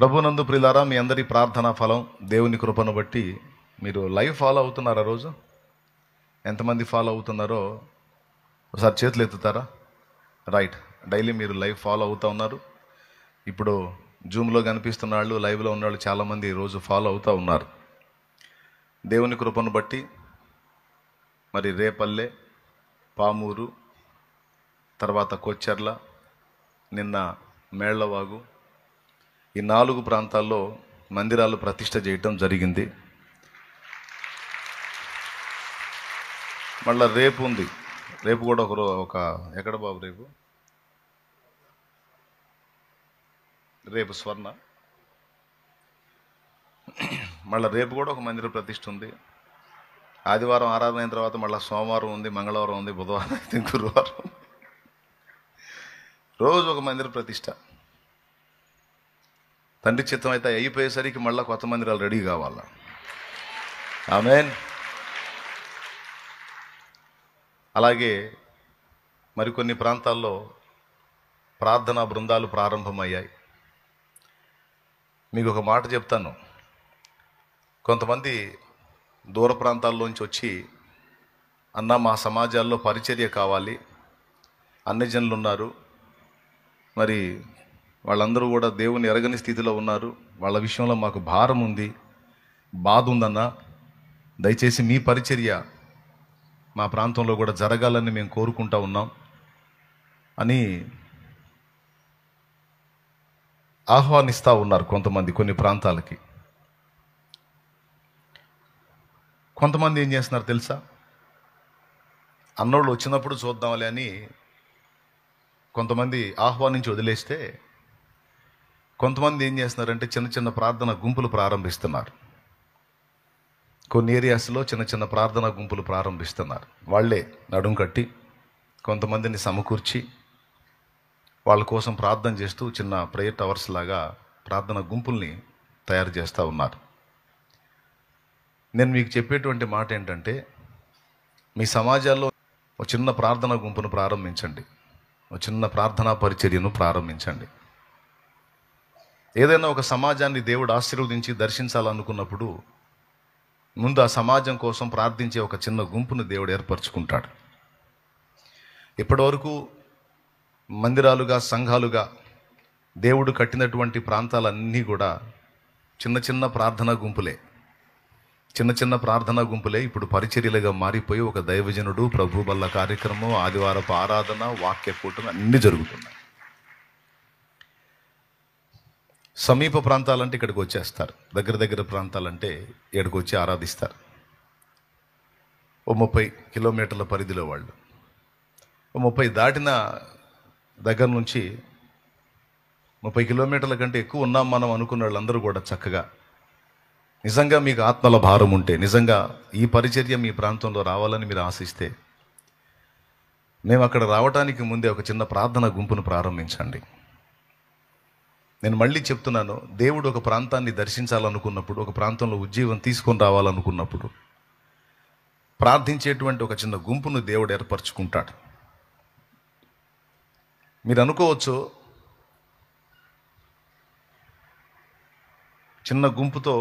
ప్రభునందు ప్రియులారా, మీ అందరి ప్రార్థనా ఫలం దేవుని కృపను బట్టి మీరు లైవ్ ఫాలో అవుతున్నారా? రోజు ఎంతమంది ఫాలో అవుతున్నారో ఒకసారి చేతులు ఎత్తుతారా? రైట్, డైలీ మీరు లైవ్ ఫాలో అవుతూ ఉన్నారు. ఇప్పుడు జూమ్లో కనిపిస్తున్న వాళ్ళు, లైవ్లో ఉన్న వాళ్ళు చాలామంది రోజు ఫాలో అవుతూ ఉన్నారు. దేవుని కృపను బట్టి మరి రేపల్లె, పామూరు, తర్వాత కొచ్చెర్ల, నిన్న మేళ్లవాగు, ఈ 4 ప్రాంతాల్లో మందిరాలు ప్రతిష్ఠ చేయటం జరిగింది. మళ్ళీ రేపు ఉంది, రేపు కూడా ఒక ఎక్కడ బాబు రేపు స్వర్ణ, మళ్ళీ రేపు కూడా ఒక మందిర ప్రతిష్ఠ ఉంది. ఆదివారం ఆరాధన అయిన తర్వాత మళ్ళీ సోమవారం ఉంది, మంగళవారం ఉంది, బుధవారం అయితే గురువారం, రోజు ఒక మందిర ప్రతిష్ఠ. తండ్రి చిత్తం అయితే అయిపోయేసరికి మళ్ళీ కొత్త మందిరాలు రెడీ కావాలా. ఆమేన్. అలాగే మరికొన్ని ప్రాంతాల్లో ప్రార్థనా బృందాలు ప్రారంభమయ్యాయి. మీకు ఒక మాట చెప్తాను. కొంతమంది దూర ప్రాంతాల్లోంచి వచ్చి, అన్న మా సమాజాల్లో పరిచర్య కావాలి, అన్ని జనులు ఉన్నారు, మరి వాళ్ళందరూ కూడా దేవుని ఎరగని స్థితిలో ఉన్నారు, వాళ్ళ విషయంలో మాకు భారం ఉంది, బాధ ఉందన్న, దయచేసి మీ పరిచర్య మా ప్రాంతంలో కూడా జరగాలని మేము కోరుకుంటా ఉన్నాం అని ఆహ్వానిస్తూ ఉన్నారు కొంతమంది కొన్ని ప్రాంతాలకి. కొంతమంది ఏం చేస్తున్నారు తెలుసా? అన్నోళ్ళు వచ్చినప్పుడు చూద్దాంలే అని కొంతమంది ఆహ్వానించి వదిలేస్తే, కొంతమంది ఏం చేస్తున్నారంటే చిన్న చిన్న ప్రార్థన గుంపులు ప్రారంభిస్తున్నారు. కొన్ని ఏరియాస్లో చిన్న చిన్న ప్రార్థనా గుంపులు ప్రారంభిస్తున్నారు. వాళ్ళే నడుం కట్టి కొంతమందిని సమకూర్చి వాళ్ళ కోసం ప్రార్థన చేస్తూ చిన్న ప్రేయర్ టవర్స్ లాగా ప్రార్థనా గుంపుల్ని తయారు చేస్తూ ఉన్నారు. నేను మీకు చెప్పేటువంటి మాట ఏంటంటే, మీ సమాజాల్లో ఒక చిన్న ప్రార్థనా గుంపును ప్రారంభించండి, ఒక చిన్న ప్రార్థనా పరిచర్యను ప్రారంభించండి. ఏదైనా ఒక సమాజాన్ని దేవుడు ఆశీర్వదించి దర్శించాలనుకున్నప్పుడు ముందు ఆ సమాజం కోసం ప్రార్థించే ఒక చిన్న గుంపును దేవుడు ఏర్పరచుకుంటాడు. ఇప్పటివరకు మందిరాలుగా, సంఘాలుగా దేవుడు కట్టినటువంటి ప్రాంతాలన్నీ కూడా చిన్న చిన్న ప్రార్థనా గుంపులే, చిన్న చిన్న ప్రార్థనా గుంపులే ఇప్పుడు పరిచర్యలుగా మారిపోయి ఒక దైవజనుడు, ప్రభు బల్ల కార్యక్రమం, ఆదివారపు ఆరాధన, వాక్య కూటమి అన్నీ జరుగుతున్నాయి. సమీప ప్రాంతాలంటే ఇక్కడికి వచ్చేస్తారు, దగ్గర దగ్గర ప్రాంతాలంటే ఇక్కడికి వచ్చి ఆరాధిస్తారు. ఓ 30 కిలోమీటర్ల పరిధిలో వాళ్ళు, ఓ 30 దాటిన దగ్గర నుంచి 30 కిలోమీటర్ల కంటే ఎక్కువ ఉన్నాం మనం అనుకున్న వాళ్ళందరూ కూడా చక్కగా, నిజంగా మీకు ఆత్మల భారం ఉంటే, నిజంగా ఈ పరిచర్య మీ ప్రాంతంలో రావాలని మీరు ఆశిస్తే, మేము అక్కడ రావడానికి ముందే ఒక చిన్న ప్రార్థన గుంపును ప్రారంభించండి. నేను మళ్ళీ చెప్తున్నాను, దేవుడు ఒక ప్రాంతాన్ని దర్శించాలనుకున్నప్పుడు, ఒక ప్రాంతంలో ఉజ్జీవం తీసుకొని రావాలనుకున్నప్పుడు ప్రార్థించేటువంటి ఒక చిన్న గుంపును దేవుడు ఏర్పరచుకుంటాడు. మీరు అనుకోవచ్చు, చిన్న గుంపుతో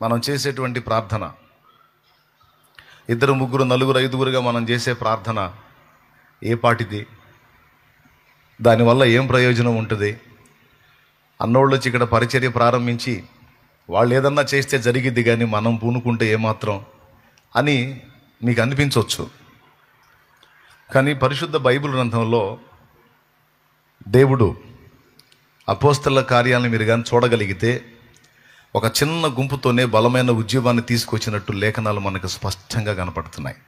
మనం చేసేటువంటి ప్రార్థన, 2, 3, 4, 5గురుగా మనం చేసే ప్రార్థన ఏ పాటిది, దానివల్ల ఏం ప్రయోజనం ఉంటుంది? అన్నోళ్ళు వచ్చి ఇక్కడ పరిచర్య ప్రారంభించి వాళ్ళు ఏదన్నా చేస్తే జరిగిద్ది, కానీ మనం పూనుకుంటే ఏమాత్రం అని మీకు అనిపించవచ్చు. కానీ పరిశుద్ధ బైబిల్ గ్రంథంలో దేవుడు అపోస్తల కార్యాలను మీరు కానీ చూడగలిగితే, ఒక చిన్న గుంపుతోనే బలమైన ఉద్యమాన్ని తీసుకొచ్చినట్టు లేఖనాలు మనకు స్పష్టంగా కనపడుతున్నాయి.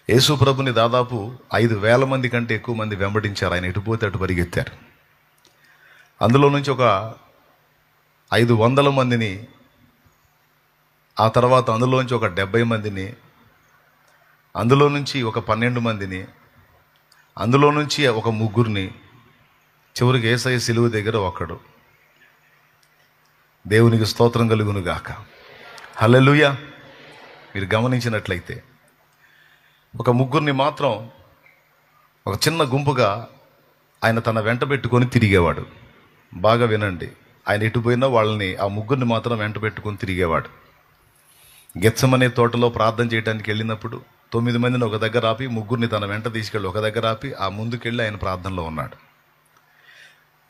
యేసు ప్రభుని దాదాపు 5,000 మంది కంటే ఎక్కువ మంది వెంబడించారు. ఆయన ఎటు పోతే అటు పరిగెత్తారు. అందులో నుంచి ఒక 500 మందిని, ఆ తర్వాత అందులోంచి ఒక 70 మందిని, అందులో నుంచి ఒక 12 మందిని, అందులో నుంచి ఒక 3గురిని, చివరికి యేసయ్య సిలువ దగ్గర ఒక్కడు. దేవునికి స్తోత్రం కలుగును గాక. హల్లెలూయా. మీరు గమనించినట్లయితే ఒక 3గురిని మాత్రం ఒక చిన్న గుంపుగా ఆయన తన వెంట పెట్టుకొని తిరిగేవాడు. బాగా వినండి, ఆయన ఎటు పోయినా వాళ్ళని, ఆ ముగ్గురిని మాత్రం వెంట పెట్టుకొని తిరిగేవాడు. గెత్సమనే తోటలో ప్రార్థన చేయడానికి వెళ్ళినప్పుడు 9 మందిని ఒక దగ్గర ఆపి, ముగ్గురిని తన వెంట తీసుకెళ్ళి ఒక దగ్గర ఆపి, ఆ ముందుకెళ్ళి ఆయన ప్రార్థనలో ఉన్నాడు.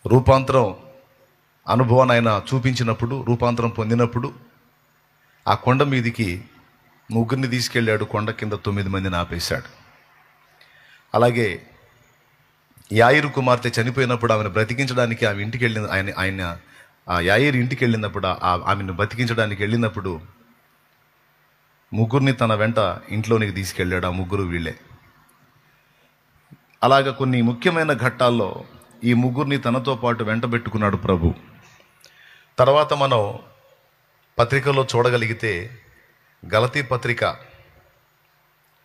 రూపాంతరం అనుభవాన్ని ఆయన చూపించినప్పుడు, రూపాంతరం పొందినప్పుడు ఆ కొండ మీదికి ముగ్గురిని తీసుకెళ్ళాడు, కొండ కింద 9 మందిని ఆపేశాడు. అలాగే యాయిరు కుమార్తె చనిపోయినప్పుడు ఆమెను బ్రతికించడానికి ఆమె ఇంటికి వెళ్ళిన ఆయన ఆ యాయిరు ఇంటికి వెళ్ళినప్పుడు, ఆమెను బ్రతికించడానికి వెళ్ళినప్పుడు ముగ్గురిని తన వెంట ఇంట్లోనికి తీసుకెళ్ళాడు. ఆ ముగ్గురు వీళ్ళే. అలాగ కొన్ని ముఖ్యమైన ఘట్టాల్లో ఈ ముగ్గురిని తనతో పాటు వెంట పెట్టుకున్నాడు ప్రభు. తర్వాత మనం పత్రికలో చూడగలిగితే, గలతీ పత్రిక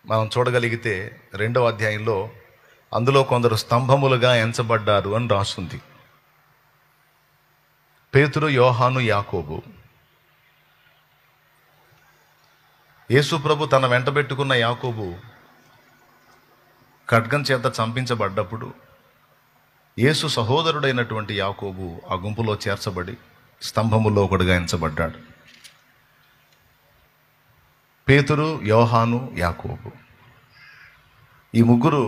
మనం చూడగలిగితే 2వ అధ్యాయంలో అందులో కొందరు స్తంభములుగా ఎంచబడ్డారు అని రాస్తుంది. పేతురు, యోహాను, యాకోబు. యేసు ప్రభు తన వెంట పెట్టుకున్న యాకోబు ఖడ్గం చేత చంపించబడ్డప్పుడు యేసు సహోదరుడైనటువంటి యాకోబు ఆ గుంపులో చేర్చబడి స్తంభములో ఒకడుగా ఎంచబడ్డాడు. పేతురు, యోహాను, యాకోబు ఈ ముగ్గురు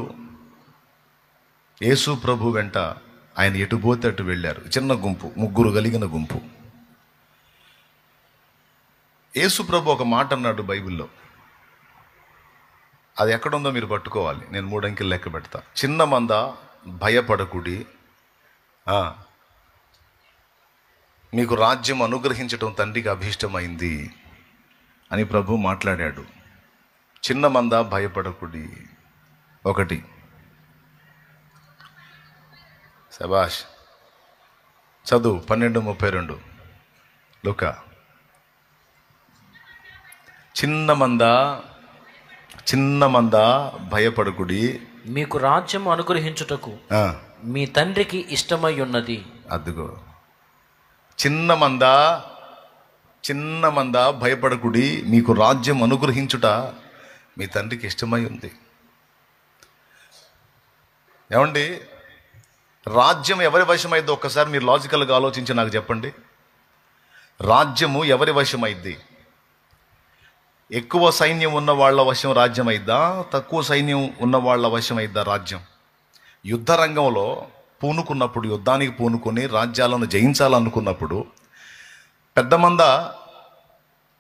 యేసు ప్రభు వెంట ఆయన ఎటు పోతే అటు వెళ్ళారు. చిన్న గుంపు, ముగ్గురు కలిగిన గుంపు. యేసు ప్రభు ఒక మాట అన్నాడు బైబిల్లో, అది ఎక్కడుందో మీరు పట్టుకోవాలి. నేను 3 అంకెలు లెక్క పెడతా. చిన్న మంద భయపడకుడి, మీకు రాజ్యం అనుగ్రహించటం తండ్రికి అభీష్టమైంది అని ప్రభు మాట్లాడాడు. చిన్న మంద భయపడకుడి. 1 శబాష్. చదువు 12:32 లూకా. చిన్న మంద భయపడకుడి, మీకు రాజ్యం అనుగ్రహించుటకు మీ తండ్రికి ఇష్టమై ఉన్నది. అదిగో, చిన్న మంద భయపడకుడి, మీకు రాజ్యం అనుగ్రహించుట మీ తండ్రికి ఇష్టమై ఉంది. ఏమండి, రాజ్యం ఎవరి వశమైద్దో ఒక్కసారి మీరు లాజికల్గా ఆలోచించి నాకు చెప్పండి. రాజ్యము ఎవరి వశమైద్ది? ఎక్కువ సైన్యం ఉన్న వాళ్ళ వశం రాజ్యం అయిద్దా? తక్కువ సైన్యం ఉన్న వాళ్ళ వశం అయిద్దా రాజ్యం? యుద్ధ రంగంలో పూనుకున్నప్పుడు, యుద్ధానికి పూనుకొని రాజ్యాలను జయించాలనుకున్నప్పుడు పెద్ద మంద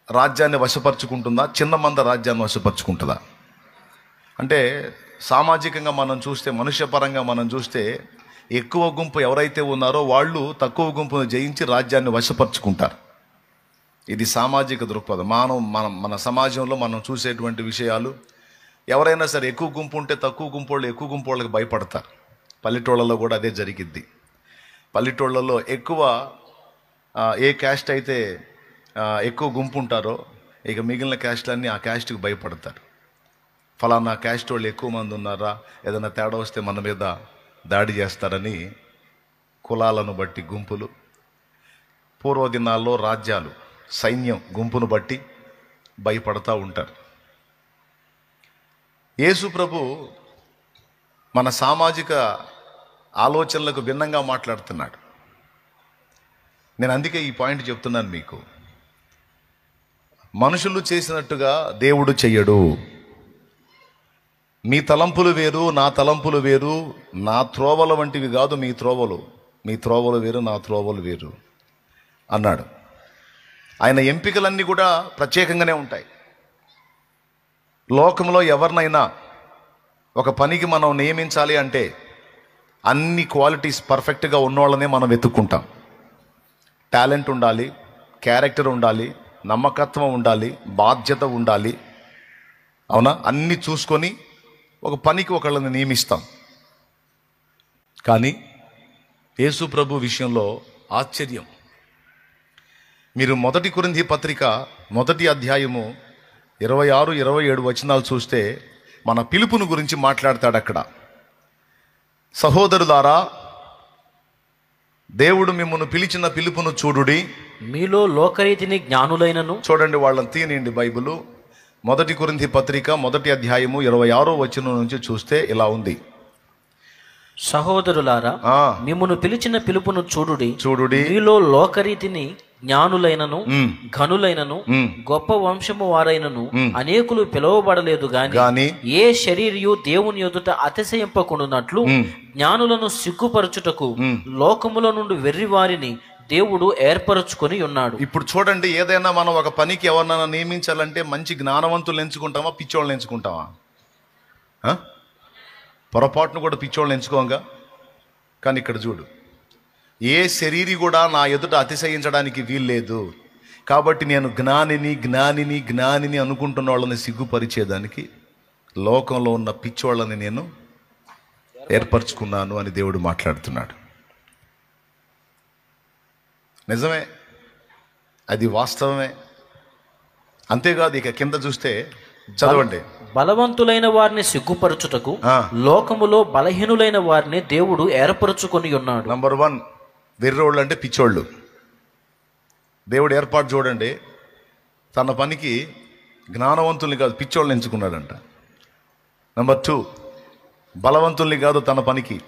రాజ్యాన్ని వశపరుచుకుంటుందా, చిన్న మంద రాజ్యాన్ని వశపరుచుకుంటుందా? అంటే సామాజికంగా మనం చూస్తే, మనుష్యపరంగా మనం చూస్తే, ఎక్కువ గుంపు ఎవరైతే ఉన్నారో వాళ్ళు తక్కువ గుంపును జయించి రాజ్యాన్ని వశపరుచుకుంటారు. ఇది సామాజిక దృక్పథం. మన సమాజంలో మనం చూసేటువంటి విషయాలు. ఎవరైనా సరే ఎక్కువ గుంపు ఉంటే తక్కువ గుంపు వాళ్ళు ఎక్కువ గుంపు వాళ్ళకి భయపడతారు. పల్లెటూళ్ళలో కూడా అదే జరిగిద్ది. పల్లెటూళ్ళలో ఎక్కువ ఏ క్యాస్ట్ అయితే ఎక్కువ గుంపు ఉంటారో ఇక మిగిలిన క్యాస్ట్లన్నీ ఆ క్యాస్ట్కి భయపడతారు. ఫలానా క్యాస్ట్ వాళ్ళు ఎక్కువ మంది ఉన్నారా, ఏదైనా తేడా వస్తే మన మీద దాడి చేస్తారని కులాలను బట్టి గుంపులు. పూర్వదినాల్లో రాజ్యాలు సైన్యం గుంపును బట్టి భయపడతా ఉంటారు. యేసు ప్రభు మన సామాజిక ఆలోచనలకు భిన్నంగా మాట్లాడుతున్నాడు. నేను అందుకే ఈ పాయింట్ చెప్తున్నాను మీకు. మనుషులు చేసినట్టుగా దేవుడు చెయ్యడు. మీ తలంపులు వేరు, నా తలంపులు వేరు, నా త్రోవల వంటివి కాదు మీ త్రోవలు. మీ త్రోవలు వేరు, నా త్రోవలు వేరు అన్నాడు. ఆయన ఎంపికలన్నీ కూడా ప్రత్యేకంగానే ఉంటాయి. లోకంలో ఎవరినైనా ఒక పనికి మనం నియమించాలి అంటే అన్ని క్వాలిటీస్ పర్ఫెక్ట్గా ఉన్నోళ్ళనే మనం వెతుక్కుంటాం. టాలెంట్ ఉండాలి, క్యారెక్టర్ ఉండాలి, నమ్మకత్వం ఉండాలి, బాధ్యత ఉండాలి. అవునా? అన్నీ చూసుకొని ఒక పనికి ఒకళ్ళని నియమిస్తాం. కానీ యేసు ప్రభు విషయంలో ఆశ్చర్యం. మీరు 1 కొరింథీ పత్రిక 1వ అధ్యాయము 26, 27 వచనాలు చూస్తే మన పిలుపును గురించి మాట్లాడతాడు అక్కడ. సహోదరులారా, దేవుడు మిమ్మల్ని పిలిచిన పిలుపును చూడుడి, మీలో లోకరీతిని జ్ఞానులైనను. చూడండి, వాళ్ళని తీయండి బైబిలు. 1 కొరింథీ పత్రిక 1వ అధ్యాయము 26వ వచనం నుంచి చూస్తే ఇలా ఉంది. సహోదరులారా, ఆ, మిమ్మును పిలిచిన పిలుపును చూడుడి. చూడుడి. మీలో లోకరీతిని జ్ఞానులైనను ఉమ్, ఘనులైనను ఉమ్, గొప్ప వంశము వారైనను అనేకులు పిలువబడలేదు గాని గాని ఏ శరీరియు దేవుని ఎదుట అతిశయింపకుండునట్లు జ్ఞానులను సిగ్గుపరచుటకు లోకములో నుండి వెర్రివారిని దేవుడు ఏర్పరచుకొని ఉన్నాడు. ఇప్పుడు చూడండి, ఏదైనా మనం ఒక పనికి ఎవరినైనా నియమించాలంటే మంచి జ్ఞానవంతులు ఎంచుకుంటామా, పిచ్చోళ్ళని ఎంచుకుంటామా? ఆ? పొరపాటును కూడా పిచ్చోళ్ళని ఎంచుకోంగా. కానీ ఇక్కడ చూడు, ఏ శరీరి కూడా నా ఎదుట అతిశయించడానికి వీల్లేదు. కాబట్టి నేను జ్ఞానిని జ్ఞానిని జ్ఞానిని అనుకుంటున్న వాళ్ళని సిగ్గుపరిచేదానికి లోకంలో ఉన్న పిచ్చోళ్ళని నేను ఏర్పరచుకున్నాను అని దేవుడు మాట్లాడుతున్నాడు. నిజమే, అది వాస్తవమే. అంతేకాదు, ఇక కింద చూస్తే చదవండి. బలవంతులైన వారిని సిగ్గుపరచుటకు లోకములో బలహీనులైన వారిని దేవుడు ఏర్పరచుకొని ఉన్నాడు. నంబర్ 1, వెర్రోళ్ళు అంటే పిచ్చోళ్ళు. దేవుడు ఏర్పాటు చూడండి, తన పనికి జ్ఞానవంతుల్ని కాదు పిచ్చోళ్ళని ఎంచుకున్నాడంట. నంబర్ 2, బలవంతుల్ని కాదు తన పనికి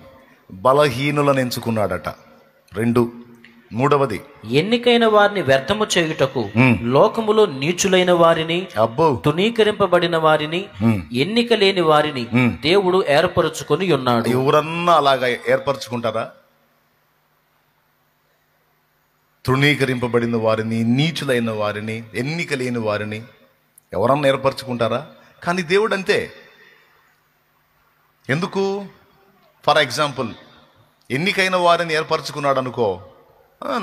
బలహీనులను ఎంచుకున్నాడట. 2, మూడవది, ఎన్నికైన వారిని వ్యర్థము చేయుటకు లోకములో నీచులైన వారిని, అబ్బో, తునీకరింపబడిన వారిని, ఎన్నిక లేని వారిని దేవుడు ఏర్పరచుకొని ఉన్నాడు. ఎవరన్నా అలాగా ఏర్పరచుకుంటారా? తృణీకరింపబడిన వారిని, నీచులైన వారిని, ఎన్నిక లేని వారిని ఎవరన్నా ఏర్పరచుకుంటారా? కానీ దేవుడు అంతే. ఎందుకు? ఫర్ ఎగ్జాంపుల్, ఎన్నికైన వారిని ఏర్పరచుకున్నాడు అనుకో,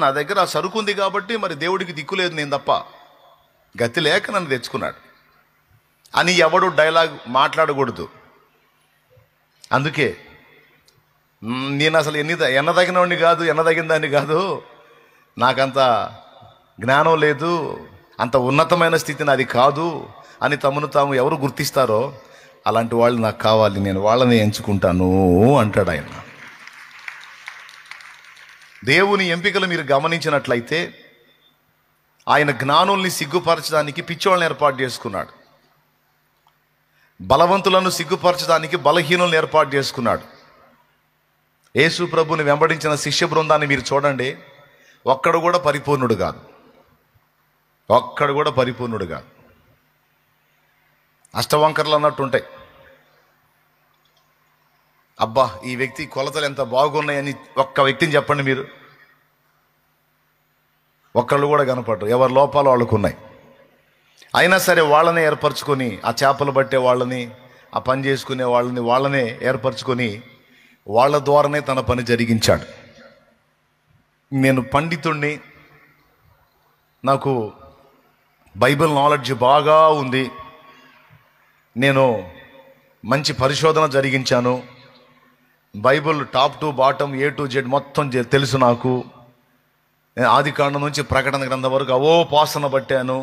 నా దగ్గర ఆ సరుకు ఉంది కాబట్టి మరి దేవుడికి దిక్కులేదు, నేను తప్ప గతి లేక నన్ను తెచ్చుకున్నాడు అని ఎవడు డైలాగ్ మాట్లాడకూడదు. అందుకే నేను అసలు ఎన్నదగినవాడిని కాదు, ఎన్నదగిన దాన్ని కాదు, నాకంత జ్ఞానం లేదు, అంత ఉన్నతమైన స్థితి నాది కాదు అని తమను తాము ఎవరు గుర్తిస్తారో అలాంటి వాళ్ళు నాకు కావాలి, నేను వాళ్ళని ఎంచుకుంటాను అంటాడు ఆయన. దేవుని ఎంపికలు మీరు గమనించినట్లయితే ఆయన జ్ఞానుల్ని సిగ్గుపరచడానికి పిచ్చోళ్ళని ఏర్పాటు చేసుకున్నాడు, బలవంతులను సిగ్గుపరచడానికి బలహీనులను ఏర్పాటు చేసుకున్నాడు. యేసు ప్రభుని వెంబడించిన శిష్య బృందాన్ని మీరు చూడండి, ఒక్కడు కూడా పరిపూర్ణుడు కాదు, ఒక్కడు కూడా పరిపూర్ణుడు కాదు. అష్టవంకర్లు అన్నట్టు ఉంటాయి. అబ్బా, ఈ వ్యక్తి కొలతలు ఎంత బాగున్నాయని ఒక్క వ్యక్తిని చెప్పండి మీరు, ఒక్కళ్ళు కూడా కనపడరు. ఎవరి లోపాలు వాళ్ళకు ఉన్నాయి. అయినా సరే వాళ్ళనే ఏర్పరచుకొని, ఆ చేపలు పట్టే వాళ్ళని, ఆ పని చేసుకునే వాళ్ళనే ఏర్పరచుకొని వాళ్ళ ద్వారానే తన పని జరిగించాడు. నేను పండితుణ్ణి, నాకు బైబిల్ నాలెడ్జ్ బాగా ఉంది, నేను మంచి పరిశోధన జరిగించాను, Bible top to bottom A to Z మొత్తం తెలుసు నాకు, ఆదికాండం నుంచి ప్రకటన గ్రంథం వరకు అవోపాసన పట్టాను,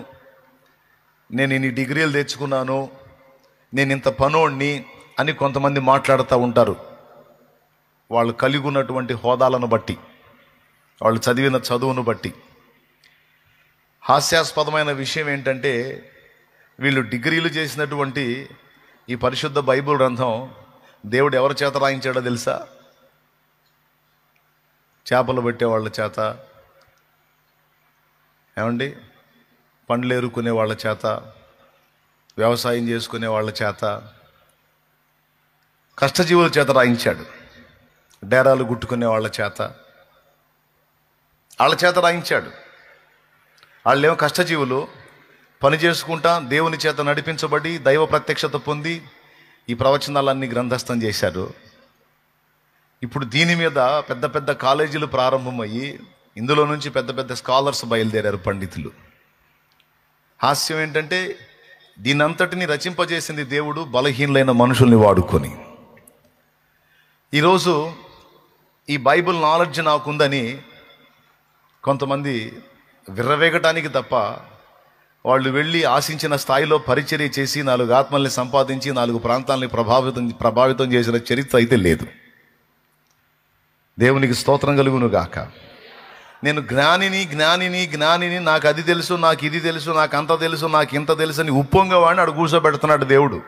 నేను ఇన్ని డిగ్రీలు తెచ్చుకున్నాను, నేను ఇంత పనోడిని అని కొంతమంది మాట్లాడుతూ ఉంటారు. వాళ్ళు కలిగి ఉన్నటువంటి హోదాలను బట్టి, వాళ్ళు చదివిన చదువును బట్టి. హాస్యాస్పదమైన విషయం ఏంటంటే, వీళ్ళు డిగ్రీలు చేసినటువంటి ఈ పరిశుద్ధ బైబిల్ గ్రంథం దేవుడు ఎవరి చేత రాయించాడో తెలుసా? చేపలు పట్టే వాళ్ళ చేత, ఏమండి, పండ్లు ఏరుకునే వాళ్ళ చేత, వ్యవసాయం చేసుకునే వాళ్ళ చేత, కష్టజీవుల చేత రాయించాడు. డేరాలు గుట్టుకునే వాళ్ళ చేత రాయించాడు. వాళ్ళేమో కష్టజీవులు, పని చేసుకుంటా దేవుని చేత నడిపించబడి దైవ ప్రత్యక్షత పొంది ఈ ప్రవచనాలన్నీ గ్రంథస్థం చేశారు. ఇప్పుడు దీని మీద పెద్ద పెద్ద కాలేజీలు ప్రారంభమయ్యి ఇందులో నుంచి పెద్ద పెద్ద స్కాలర్స్ బయలుదేరారు, పండితులు. హాస్యం ఏంటంటే, దీనంతటిని రచింపజేసింది దేవుడు బలహీనులైన మనుషుల్ని వాడుకొని. ఈరోజు ఈ బైబిల్ నాలెడ్జ్ నాకుందని కొంతమంది విర్రవేగటానికి తప్ప వాళ్ళు వెళ్ళి ఆశించిన స్థాయిలో పరిచర్య చేసి 4 ఆత్మల్ని సంపాదించి 4 ప్రాంతాలని ప్రభావితం చేసిన చరిత్ర అయితే లేదు. దేవునికి స్తోత్రం కలుగును గాక. నేను జ్ఞానిని, నాకు అది తెలుసు, నాకు ఇది తెలుసు, నాకు అంత తెలుసు, నాకు ఇంత తెలుసు అని ఉప్పొంగవాడిని అడు కూర్చోబెడుతున్నాడు దేవుడు.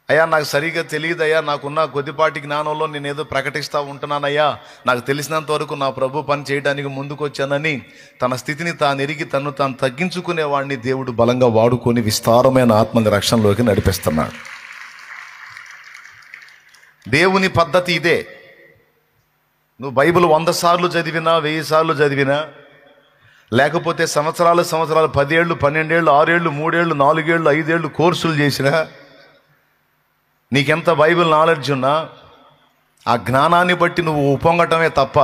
అయ్యా నాకు సరిగా తెలియదయ్యా, నాకున్న కొద్దిపాటి జ్ఞానంలో నేను ఏదో ప్రకటిస్తూ ఉంటున్నానయ్యా, నాకు తెలిసినంత వరకు నా ప్రభు పని చేయడానికి ముందుకు వచ్చానని తన స్థితిని తాను ఎరిగి తను తాను తగ్గించుకునేవాడిని దేవుడు బలంగా వాడుకొని విస్తారమైన ఆత్మని రక్షణలోకి నడిపిస్తున్నాడు. దేవుని పద్ధతి ఇదే. నువ్వు బైబిల్ 100 సార్లు చదివినా, 1000 సార్లు చదివినా, లేకపోతే సంవత్సరాలు 10 ఏళ్ళు, 12 ఏళ్ళు, 6 ఏళ్ళు, 3 ఏళ్ళు, 4 ఏళ్ళు, 5 ఏళ్ళు కోర్సులు చేసినా, నీకెంత బైబిల్ నాలెడ్జ్ ఉన్నా ఆ జ్ఞానాన్ని బట్టి నువ్వు ఉప్పొంగటమే తప్ప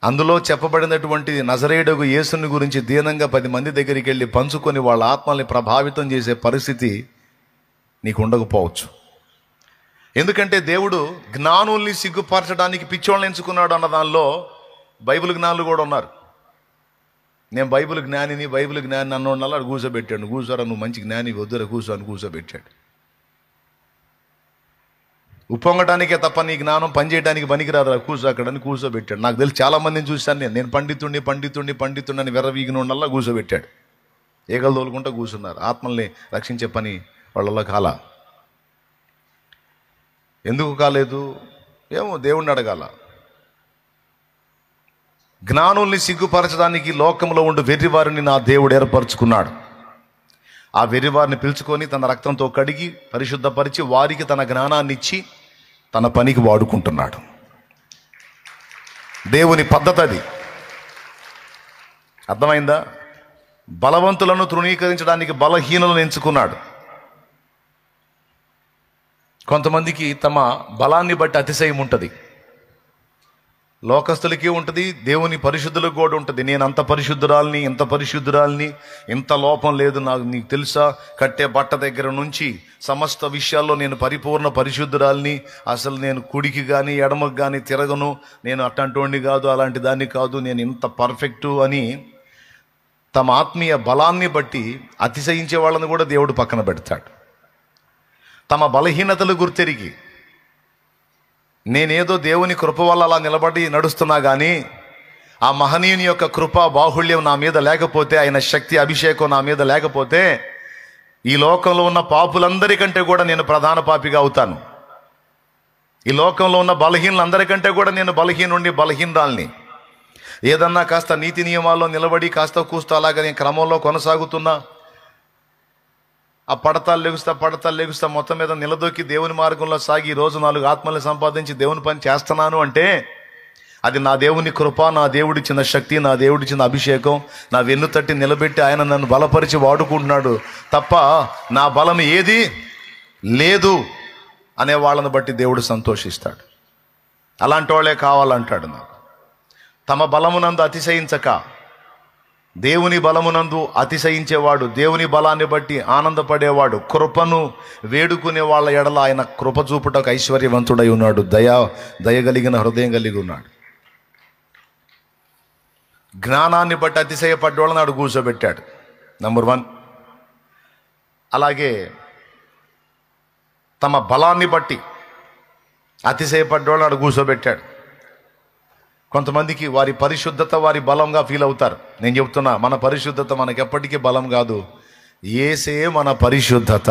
అందులో చెప్పబడినటువంటి నజరేయుడగు యేసుని గురించి దీనంగా 10 మంది దగ్గరికి వెళ్ళి పంచుకొని వాళ్ళ ఆత్మల్ని ప్రభావితం చేసే పరిస్థితి నీకు ఉండకపోవచ్చు. ఎందుకంటే దేవుడు జ్ఞానుల్ని సిగ్గుపరచడానికి పిచ్చోళ్ళని ఎంచుకున్నాడు అన్న దానిలో బైబిల్ జ్ఞానులు కూడా ఉన్నారు. నేను బైబిల్ జ్ఞాని అన్నోళ్ళ కూర్చోబెట్టాడు. కూర్చోరా, నువ్వు మంచి జ్ఞాని, వద్దురా కూర్చో అని కూర్చోబెట్టాడు. ఉప్పొంగటానికే తప్ప నీ జ్ఞానం పనిచేయడానికి పనికిరాదురా, కూర్చో అక్కడని కూర్చోబెట్టాడు. నాకు తెలిసి చాలామందిని చూశాను నేను పండితుడిని అని వెర్రవీగినోళ్ళల్లా కూర్చోబెట్టాడు. ఏగలు తోలుకుంటూ కూర్చున్నారు. ఆత్మల్ని రక్షించే పని వాళ్ళల్లో కాల. ఎందుకు కాలేదు ఏమో, దేవుణ్ణి అడగాల. జ్ఞానుల్ని సిగ్గుపరచడానికి లోకంలో ఉండు వెర్రివారిని నా దేవుడు ఏర్పరచుకున్నాడు. ఆ వెర్రివారిని పిలుచుకొని తన రక్తంతో కడిగి పరిశుద్ధపరిచి వారికి తన జ్ఞానాన్ని ఇచ్చి తన పనికి వాడుకుంటున్నాడు. దేవుని పద్ధతి అది. అర్థమైందా? బలవంతులను తృణీకరించడానికి బలహీనులను ఎంచుకున్నాడు. కొంతమందికి తమ బలాన్ని బట్టి అతిశయం ఉంటుంది. లోకస్తులకి ఉంటుంది, దేవుని పరిశుద్ధులకు కూడా ఉంటుంది. నేను అంత పరిశుద్ధురాల్ని, ఇంత పరిశుద్ధురాల్ని, ఇంత లోపం లేదు నాకు, నీకు తెలుసా, కట్టే బట్ట దగ్గర నుంచి సమస్త విషయాల్లో నేను పరిపూర్ణ పరిశుద్ధురాల్ని, అసలు నేను కుడికి కానీ ఎడమకు కానీ తిరగను, నేను అట్టంటోండి కాదు, అలాంటి దాన్ని కాదు, నేను ఇంత పర్ఫెక్టు అని తమ ఆత్మీయ బలాన్ని బట్టి అతిశయించే వాళ్ళని కూడా దేవుడు పక్కన పెడతాడు. తమ బలహీనతలు గుర్తెరిగి నేనేదో దేవుని కృప వల్ల అలా నిలబడి నడుస్తున్నా కానీ ఆ మహనీయుని యొక్క కృప బాహుళ్యం నా మీద లేకపోతే, ఆయన శక్తి అభిషేకం నా మీద లేకపోతే ఈ లోకంలో ఉన్న పాపులందరికంటే కూడా నేను ప్రధాన పాపిగా అవుతాను. ఈ లోకంలో ఉన్న బలహీనులందరికంటే కూడా నేను బలహీనురాల్ని. ఏదన్నా కాస్త నీతి నియమాల్లో నిలబడి కాస్త కూస్తా అలాగా నేను క్రమంలో కొనసాగుతున్నా, ఆ పడతాలు లెగుస్తా మొత్తం మీద నిలదొక్కి దేవుని మార్గంలో సాగి ఈరోజు 4 ఆత్మల్ని సంపాదించి దేవుని పని చేస్తున్నాను అంటే అది నా దేవుని కృప, నా దేవుడిచ్చిన శక్తి, నా దేవుడిచ్చిన అభిషేకం, నా వెన్ను తట్టి నిలబెట్టి ఆయన నన్ను బలపరిచి వాడుకుంటున్నాడు తప్ప నా బలం ఏది లేదు అనే వాళ్ళని బట్టి దేవుడు సంతోషిస్తాడు. అలాంటి వాళ్ళే కావాలంటాడు. నాకు తమ బలమునందు అతిశయించక దేవుని బలమునందు అతిశయించేవాడు, దేవుని బలాన్ని బట్టి ఆనందపడేవాడు, కృపను వేడుకునే వాళ్ళ ఎడల ఆయన కృప చూపుటకు ఐశ్వర్యవంతుడై ఉన్నాడు. దయగలిగిన హృదయం కలిగి ఉన్నాడు. జ్ఞానాన్ని బట్టి అతిశయపడ్డోళ్ళని నాడు కూర్చోబెట్టాడు. నంబర్ 1. అలాగే తమ బలాన్ని బట్టి అతిశయపడ్డోళ్ళని నాడు కూర్చోబెట్టాడు. కొంతమందికి వారి పరిశుద్ధత వారి బలంగా ఫీల్ అవుతారు. నేను చెప్తున్నా, మన పరిశుద్ధత మనకెప్పటికీ బలం కాదు, యేసే మన పరిశుద్ధత.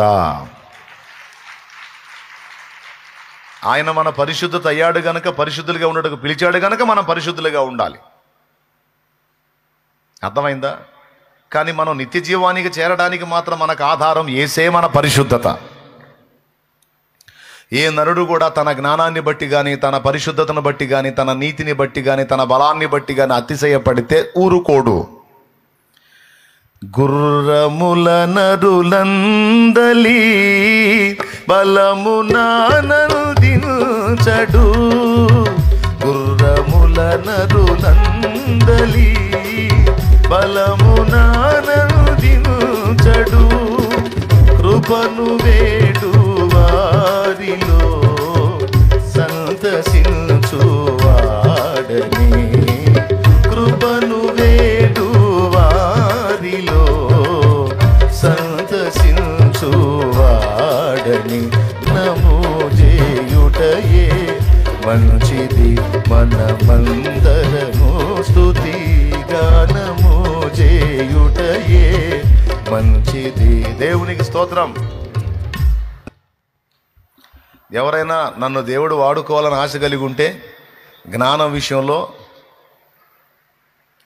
ఆయన మన పరిశుద్ధత అయ్యాడు గనక, పరిశుద్ధులుగా ఉండటకు పిలిచాడు గనక మనం పరిశుద్ధులుగా ఉండాలి. అర్థమైందా? కానీ మనం నిత్య జీవానికి చేరడానికి మాత్రం మనకు ఆధారం యేసే మన పరిశుద్ధత. ఏ నరుడు కూడా తన జ్ఞానాన్ని బట్టి కానీ, తన పరిశుద్ధతను బట్టి కానీ, తన నీతిని బట్టి కానీ, తన బలాన్ని బట్టి కానీ అతిశయపడితే ఊరుకోడు. గుర్రముల నరులందలి బలమున నందించడు, గుర్రముల నరులందలి బలమున నందించడు, కృపను వేడు వారిలో సంతసించువాడని, కృపను వేడు వారిలో సంతసించువాడని, నమోజేయుటయే మంచిది మనమందరము స్తుతి గానము చేయుటయే మంచిది. దేవునికి స్తోత్రం. ఎవరైనా నన్ను దేవుడు వాడుకోవాలని ఆశ కలిగి ఉంటే జ్ఞానం విషయంలో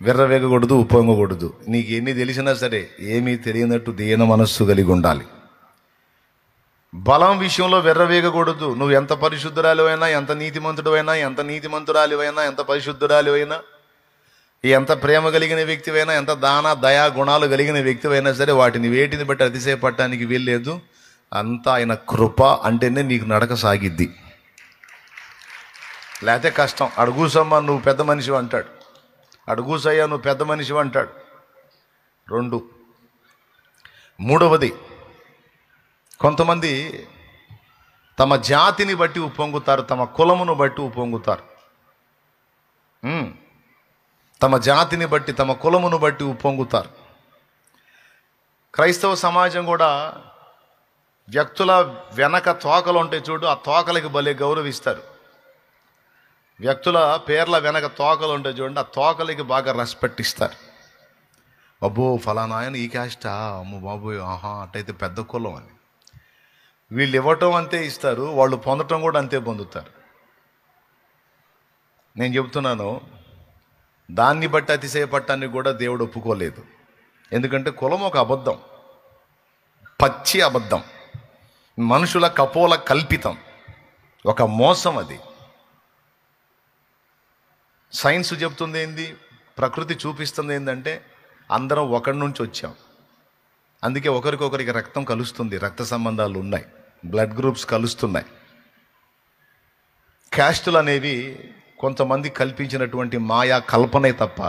విర్రవేగకూడదు, ఉప్పొంగకూడదు. నీకు ఎన్ని తెలిసినా సరే ఏమీ తెలియనట్టు దీన మనస్సు కలిగి ఉండాలి. బలం విషయంలో విర్రవేగకూడదు. నువ్వు ఎంత పరిశుద్ధురాలు అయినా, ఎంత నీతిమంతుడు అయినా, ఎంత నీతిమంతురాలు అయినా, ఎంత పరిశుద్ధురాలు అయినా, ఎంత ప్రేమ కలిగిన వ్యక్తివైనా, ఎంత దాన దయా గుణాలు కలిగిన వ్యక్తివైనా సరే వాటిని వేటిని బట్టి అతిశయపడటానికి వీల్లేదు. అంతా ఆయన కృప అంటేనే నీకు నడక సాగిద్ది. లేకపోతే కష్టం. అడుగుసమ్మా నువ్వు పెద్ద మనిషి అంటాడు, అడుగుసయ్యా నువ్వు పెద్ద మనిషి అంటాడు. 2. మూడవది, కొంతమంది తమ జాతిని బట్టి ఉప్పొంగుతారు, తమ కులమును బట్టి ఉప్పొంగుతారు. తమ జాతిని బట్టి, తమ కులమును బట్టి ఉప్పొంగుతారు. క్రైస్తవ సమాజం కూడా వ్యక్తుల వెనక తోకలు ఉంటాయి చూడు, ఆ తోకలకి భలే గౌరవిస్తారు. వ్యక్తుల పేర్ల వెనక తోకలు ఉంటాయి చూడండి, ఆ తోకలకి బాగా రెస్పెక్ట్ ఇస్తారు. అబ్బో ఫలానా ఆయన ఈ క్యాస్టా, అమ్మో బాబోయ్, ఆహా అట్టయితే పెద్ద కులం అని. వీళ్ళు ఇవ్వటం అంతే ఇస్తారు, వాళ్ళు పొందటం కూడా అంతే పొందుతారు. నేను చెబుతున్నాను, దాన్ని బట్టి అతిశయపట్టానికి కూడా దేవుడు ఒప్పుకోలేదు. ఎందుకంటే కులం ఒక అబద్ధం, పచ్చి అబద్ధం, మనుషుల కపోల కల్పితం, ఒక మోసం. అది సైన్స్ చెప్తుంది ఏంది, ప్రకృతి చూపిస్తుంది ఏంటంటే అందరం ఒకరి నుంచి వచ్చాం. అందుకే ఒకరికొకరికి రక్తం కలుస్తుంది, రక్త సంబంధాలు ఉన్నాయి, బ్లడ్ గ్రూప్స్ కలుస్తున్నాయి. క్యాస్టులు అనేవి కొంతమంది కల్పించినటువంటి మాయా కల్పనే తప్ప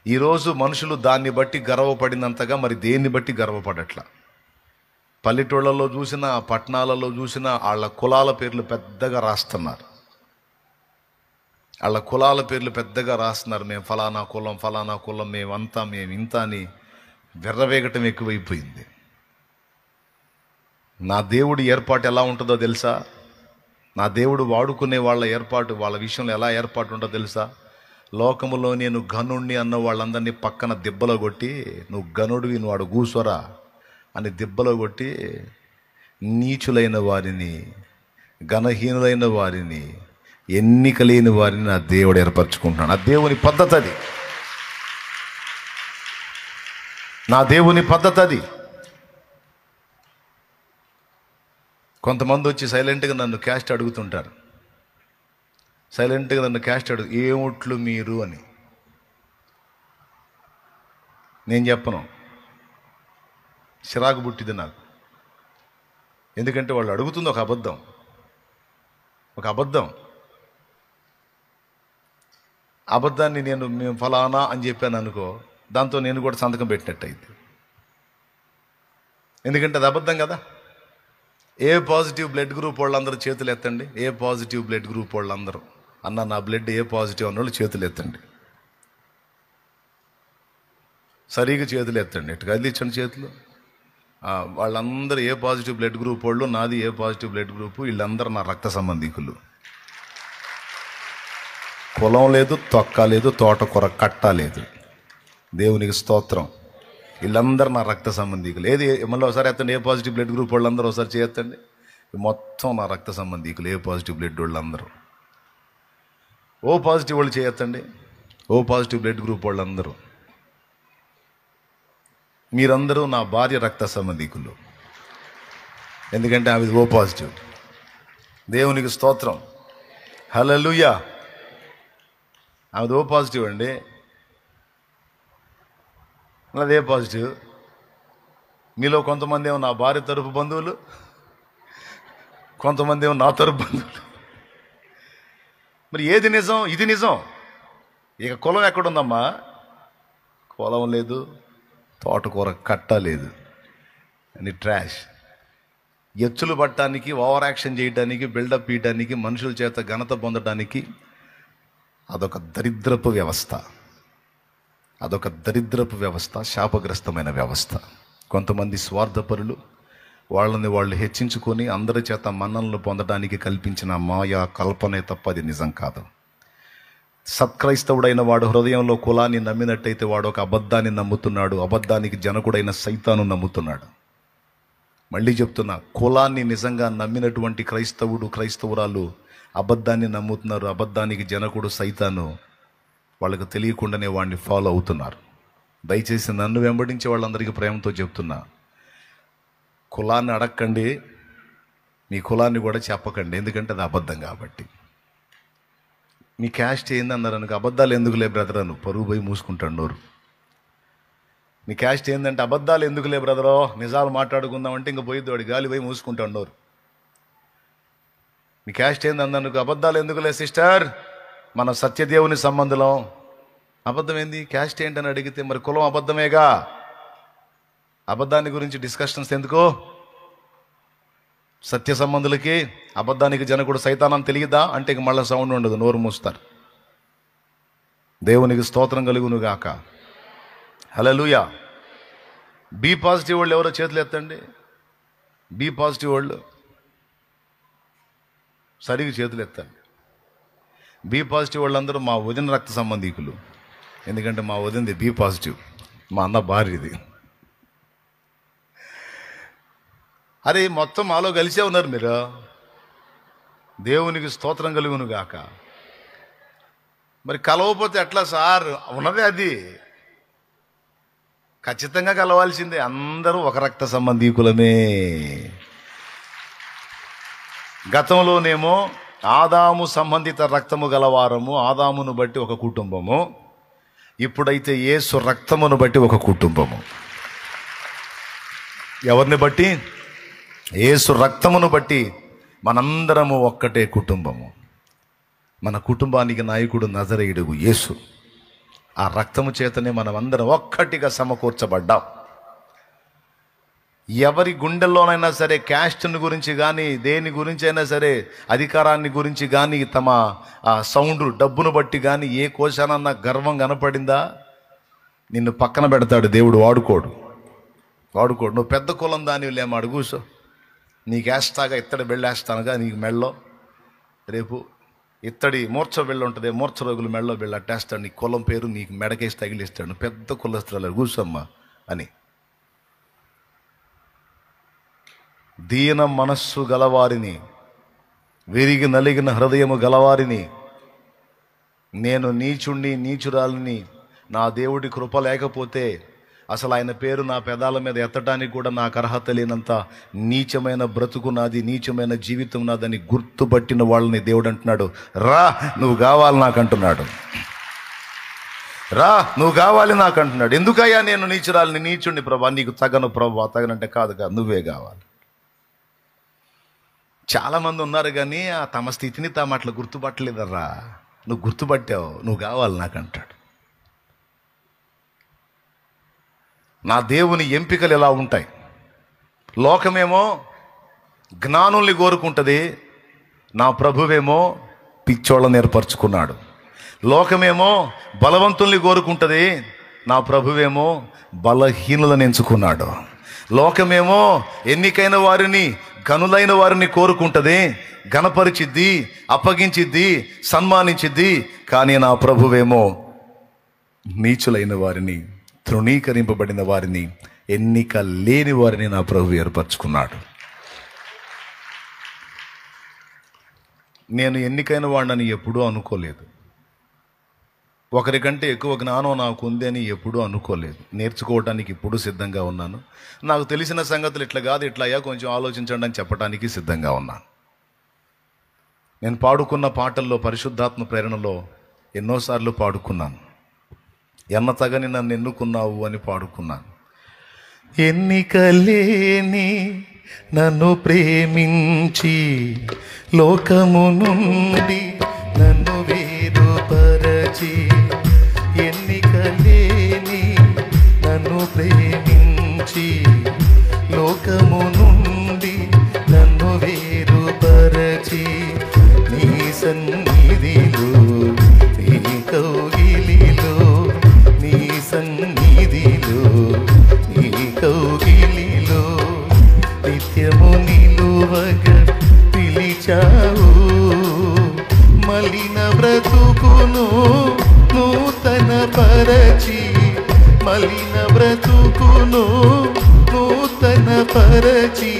ఈరోజు మనుషులు దాన్ని బట్టి గర్వపడినంతగా మరి దేన్ని బట్టి గర్వపడట్లా. పల్లెటూళ్ళలో చూసినా, పట్టణాలలో చూసినా వాళ్ళ కులాల పేర్లు పెద్దగా రాస్తున్నారు. వాళ్ళ కులాల పేర్లు పెద్దగా రాస్తున్నారు. మేము ఫలానా కులం, ఫలానా కులం, మేమంతా, మేము ఇంత అని విర్రవేగటం ఎక్కువైపోయింది. నా దేవుడి ఏర్పాటు ఎలా ఉంటుందో తెలుసా? నా దేవుడు వాడుకునే వాళ్ళ ఏర్పాటు, వాళ్ళ విషయంలో ఎలా ఏర్పాటు ఉంటుందో తెలుసా? లోకములో నేను ఘనుణ్ణి అన్న వాళ్ళందరినీ పక్కన దెబ్బలో కొట్టి, నువ్వు ఘనుడివి, నువ్వు వాడు గూసొరా అని దెబ్బలో కొట్టి, నీచులైన వారిని, ఘనహీనులైన వారిని, ఎన్నిక లేని వారిని నా దేవుడు ఏర్పరచుకుంటున్నాడు. నా దేవుని పద్ధతి అది, నా దేవుని పద్ధతి అది. కొంతమంది వచ్చి సైలెంట్గా నన్ను క్యాస్ట్ అడుగుతుంటారు, సైలెంట్గా నన్ను క్యాస్ట్ ఏముట్లు మీరు అని. నేను చెప్పను, చిరాకు పుట్టింది నాకు. ఎందుకంటే వాళ్ళు అడుగుతుంది ఒక అబద్ధం, ఒక అబద్ధం. అబద్ధాన్ని మేము ఫలానా అని చెప్పాను అనుకో, దాంతో నేను కూడా సంతకం పెట్టినట్టు అయింది. ఎందుకంటే అది అబద్ధం కదా. ఏ పాజిటివ్ బ్లడ్ గ్రూప్ వాళ్ళందరూ చేతులు ఎత్తండి. ఏ పాజిటివ్ బ్లడ్ గ్రూప్ వాళ్ళందరూ, అన్న నా బ్లడ్ ఏ పాజిటివ్ అన్నోళ్ళు చేతులు ఎత్తండి. సరిగా చేతులు ఎత్తండి, ఇటు కదిలించండి చేతులు. వాళ్ళందరూ ఏ పాజిటివ్ బ్లడ్ గ్రూప్ వాళ్ళు, నాది ఏ పాజిటివ్ బ్లడ్ గ్రూపు, వీళ్ళందరూ నా రక్త సంబంధికులు. కులం లేదు, తొక్క లేదు, తోటకూర కట్ట లేదు. దేవునికి స్తోత్రం. వీళ్ళందరూ నా రక్త సంబంధికులు. ఏది మళ్ళీ ఒకసారి ఎత్తండి, ఏ పాజిటివ్ బ్లడ్ గ్రూప్ వాళ్ళందరూ ఒకసారి చేయొద్దండి. మొత్తం నా రక్త సంబంధికులు, ఏ పాజిటివ్ బ్లడ్ వాళ్ళందరూ. ఓ పాజిటివ్ వాళ్ళు చేయొద్దండి, ఓ పాజిటివ్ బ్లడ్ గ్రూప్ వాళ్ళందరూ. మీరందరూ నా భార్య రక్త సంబంధికులు, ఎందుకంటే ఆమె ఓ పాజిటివ్. దేవునికి స్తోత్రం, హల్లెలూయా. ఆమెది ఓ పాజిటివ్ అండి, అదే పాజిటివ్. మీలో కొంతమంది ఏమో నా భార్య తరపు బంధువులు, కొంతమంది ఏమో నా తరపు బంధువులు. మరి ఏది నిజం? ఇది నిజం. ఇక కులం ఎక్కడుందమ్మా? కులం లేదు, తోటకూర కట్ట లేదు అని ట్రాష్. ఎచ్చులు పట్టడానికి, ఓవర్ యాక్షన్ చేయడానికి, బిల్డప్ ఇయడానికి, మనుషుల చేత ఘనత పొందడానికి అదొక దరిద్రపు వ్యవస్థ, అదొక దరిద్రపు వ్యవస్థ, శాపగ్రస్తమైన వ్యవస్థ. కొంతమంది స్వార్థపరులు వాళ్ళని వాళ్ళు హెచ్చించుకొని అందరి చేత మన్ననలు పొందడానికి కల్పించిన మాయా కల్పనే తప్ప అది నిజం కాదు. సత్క్రైస్తవుడైన వాడు హృదయంలో కులాన్ని నమ్మినట్టయితే వాడు ఒక అబద్ధాన్ని నమ్ముతున్నాడు, అబద్ధానికి జనకుడైన సైతాను నమ్ముతున్నాడు. మళ్ళీ చెప్తున్నా, కులాన్ని నిజంగా నమ్మినటువంటి క్రైస్తవురాలు అబద్ధాన్ని నమ్ముతున్నారు. అబద్ధానికి జనకుడు సైతాను. వాళ్ళకు తెలియకుండానే వాడిని ఫాలో అవుతున్నారు. దయచేసి నన్ను వెంబడించే వాళ్ళందరికీ ప్రేమతో చెప్తున్నా, కులాన్ని అడగకండి, మీ కులాన్ని కూడా చెప్పకండి, ఎందుకంటే అది అబద్ధం కాబట్టి. మీ క్యాస్ట్ ఏంది అన్నారు అనుకో, అబద్ధాలు ఎందుకులే బ్రదర్ అను, పరుగు పోయి మూసుకుంటాడు నోరు. నీ క్యాస్ట్ ఏంటంటే అబద్ధాలు ఎందుకులే బ్రదరో, నిజాలు మాట్లాడుకుందామంటే ఇంక పోయిద్దు, వాడి గాలి పోయి మూసుకుంటాడు నోరు. మీ క్యాస్ట్ ఏంది అందనుకో, అబద్ధాలు ఎందుకులే సిస్టర్, మన సత్యదేవుని సంబంధం. అబద్ధం ఏంది? క్యాస్ట్ ఏంటని అడిగితే మరి కులం అబద్ధమేగా, అబద్ధాన్ని గురించి డిస్కషన్స్ ఎందుకో? సత్య సంబంధులకి అబద్ధానికి జనకుడు సైతానం తెలియదా అంటే ఇంక మళ్ళీ సౌండ్ ఉండదు, నోరు మూస్తారు. దేవునికి స్తోత్రం కలుగును గాక. హల్లెలూయా. బి పాజిటివ్ వాళ్ళు ఎవరో చేతులు ఎత్తండి. బి పాజిటివ్ వాళ్ళు సరిగ్గా చేతులు ఎత్తండి. బి పాజిటివ్ వాళ్ళందరూ మా వదిన రక్త సంబంధీకులు, ఎందుకంటే మా వదినది బి పాజిటివ్, మా అన్న భార్యది. అరే మొత్తం మాలో కలిసే ఉన్నారు మీరు. దేవునికి స్తోత్రం కలుగును గాక. మరి కలవకపోతే ఎట్లా సార్? ఉన్నదే అది, ఖచ్చితంగా కలవాల్సిందే. అందరూ ఒక రక్త సంబంధీకులమే. గతంలోనేమో ఆదాము సంబంధిత రక్తము గలవారము, ఆదామును బట్టి ఒక కుటుంబము. ఇప్పుడైతే యేసు రక్తమును బట్టి ఒక కుటుంబము. ఎవరిని బట్టి? యేసు రక్తమును బట్టి మనందరము ఒక్కటే కుటుంబము. మన కుటుంబానికి నాయకుడు నజరేయుడు యేసు. ఆ రక్తము చేతనే మనం అందరం ఒక్కటిగా సమకూర్చబడ్డాం. ఎవరి గుండెల్లోనైనా సరే క్యాస్ట్ని గురించి కానీ దేని గురించి అయినా సరే, అధికారాన్ని గురించి కానీ, తమ సౌండ్ డబ్బును బట్టి కానీ ఏ కోశానన్నా గర్వం కనపడిందా? నిన్ను పక్కన పెడతాడు దేవుడు. వాడుకోడు. నువ్వు పెద్ద కులం దానివి లేమా, అడుగుసో, నీకు వేస్తాగా ఇత్తడి బెళ్ళేస్తానుగా నీకు మెళ్ళో, రేపు ఇత్తడి మూర్ఛ బెళ్ళ ఉంటుంది, మూర్ఛ రోగులు మెళ్ళో బెళ్ళ అట్టేస్తాడు, నీ కులం పేరు నీకు మెడకేసి తగిలిస్తాడు, పెద్ద కులస్తురాలు కూర్చోమ్మా అని. దీన మనస్సు గలవారిని, విరిగి నలిగిన హృదయము గలవారిని, నేను నీచుణ్ణి నీచురాలిని, నా దేవుడి కృప లేకపోతే అసలు ఆయన పేరు నా పెదాల మీద ఎత్తడానికి కూడా నాకు అర్హత లేనంత నీచమైన బ్రతుకు నాది, నీచమైన జీవితం నాదని గుర్తుపట్టిన వాళ్ళని దేవుడు అంటున్నాడు, రా నువ్వు కావాలి నాకు అంటున్నాడు. రా నువ్వు కావాలి నాకు అంటున్నాడు. ఎందుకయ్యా నేను నీచురాలిని, నీచుణ్ణి ప్రభా, నీకు తగను ప్రభా. తగనంటే కాదు, నువ్వే కావాలి. చాలామంది ఉన్నారు కానీ తమ స్థితిని తాము అట్లా గుర్తుపట్టలేదర్రా. నువ్వు గుర్తుపట్టావు, నువ్వు కావాలి నాకు అంటాడు. నా దేవుని ఎంపికలు ఎలా ఉంటాయి? లోకమేమో జ్ఞానుల్ని కోరుకుంటుంది, నా ప్రభువేమో పిచ్చోళ్ళని ఏర్పరచుకున్నాడు. లోకమేమో బలవంతుల్ని కోరుకుంటుంది, నా ప్రభువేమో బలహీనులను ఎంచుకున్నాడు. లోకమేమో ఎన్నికైన వారిని, గనులైన వారిని కోరుకుంటుంది, ఘనపరిచిద్ది, అప్పగించిద్ది, సన్మానించిద్ది. కానీ నా ప్రభువేమో నీచులైన వారిని, తృణీకరింపబడిన వారిని, ఎన్నిక లేని వారిని నా ప్రభు ఏర్పరచుకున్నాడు. నేను ఎన్నికైన వాడిని ఎప్పుడూ అనుకోలేదు. ఒకరికంటే ఎక్కువ జ్ఞానం నాకు ఉంది అని ఎప్పుడూ అనుకోలేదు. నేర్చుకోవడానికి ఇప్పుడు సిద్ధంగా ఉన్నాను. నాకు తెలిసిన సంగతులు ఇట్లా కాదు, ఇట్లా అయ్యా కొంచెం ఆలోచించండి అని చెప్పడానికి సిద్ధంగా ఉన్నాను. నేను పాడుకున్న పాటల్లో పరిశుద్ధాత్మ ప్రేరణలో ఎన్నోసార్లు పాడుకున్నాను. ఎన్న తగని నన్ను ఎన్నుకున్నావు అని పాడుకున్నాను. ఎన్నికలేని నన్ను ప్రేమించి లోకము నుండి నన్ను వేరుపరచి, ఎన్నికలేని నన్ను ప్రేమించి లోకము నుండి నన్ను వేరుపరచి, నీ సన్నిధిలో నీ కౌగిలిలో, నీ సన్నిధిలో నీ కౌగిలిలో నిత్యము నిలువగా పిలిచావు. మలిన బ్రతుకును నూతన పరచి, మలిన బ్రతుకును నూతన పరచి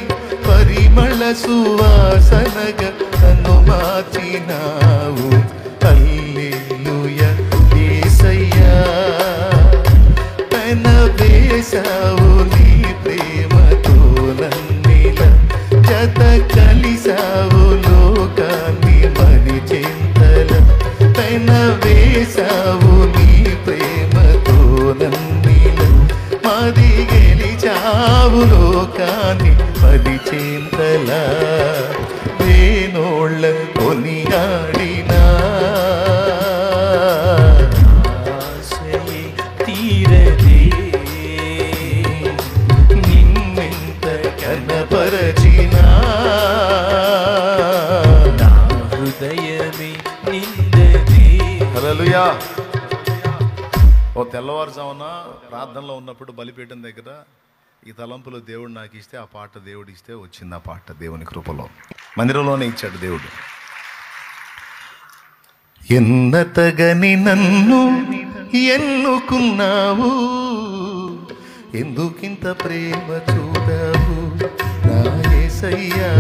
పరిమళ సువాసనగా నన్ను మార్చినావు. హల్లెలూయా యేసయ్యా, పెనవేశావు నీ ప్రేమతో నన్నిలా, జత కలిసావు లోకాన్ని మరి చింతల, పెనవేశావు నీ ప్రేమతో నన్నిలా, మది గెలిచావు లోకాన్ని మరి చింతల, వేణోళ్ళ కొనియాడినా తీరదే నిన్నెంత కనపరచినా, నా హృదయమే నిందదే. హల్లెలూయా. ఓ తెల్లవారుజామున ప్రార్థనలో ఉన్నప్పుడు బలిపీఠం దగ్గర ఈ తలంపులు దేవుడు నాకు ఇస్తే, ఆ పాట దేవుడు ఇస్తే వచ్చింది. ఆ పాట దేవుని కృపలో మందిరంలోనే ఇచ్చాడు దేవుడు. ఎన్నతగని నన్ను ఎన్నుకున్నావు, ఎందుకింత ప్రేమ చూపావు నా యేసయ్యా,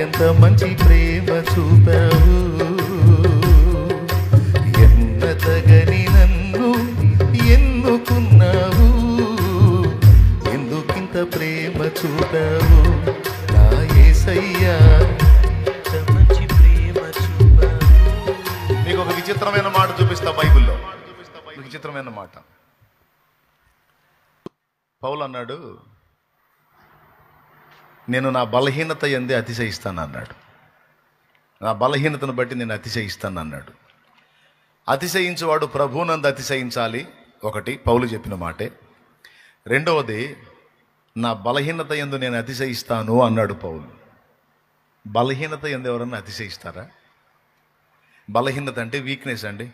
ఎంత మంచి ప్రేమ చూపావు. ఎన్నతగని నన్ను ఎన్నుకున్నావు, ఎందుకింత ప్రేమ చూపావు నా యేసయ్యా, ఎంత మంచి ప్రేమ చూపావు. మీకు ఒక విచిత్రమైన మాట చూపిస్తా బైబిల్లో. విచిత్రమైన మాట. పౌలు అన్నాడు, నేను నా బలహీనత యందే అతిశయిస్తాను అన్నాడు. నా బలహీనతను బట్టి నేను అతిశయిస్తాను అన్నాడు. అతిశయించువాడు ప్రభువునందు అతిశయించాలి, ఒకటి పౌలు చెప్పిన మాటే. రెండవది, నా బలహీనత యందు నేను అతిశయిస్తాను అన్నాడు పౌలు. బలహీనత యందు ఎవరన్నా అతిశయిస్తారా? బలహీనత అంటే వీక్నెస్ అండి.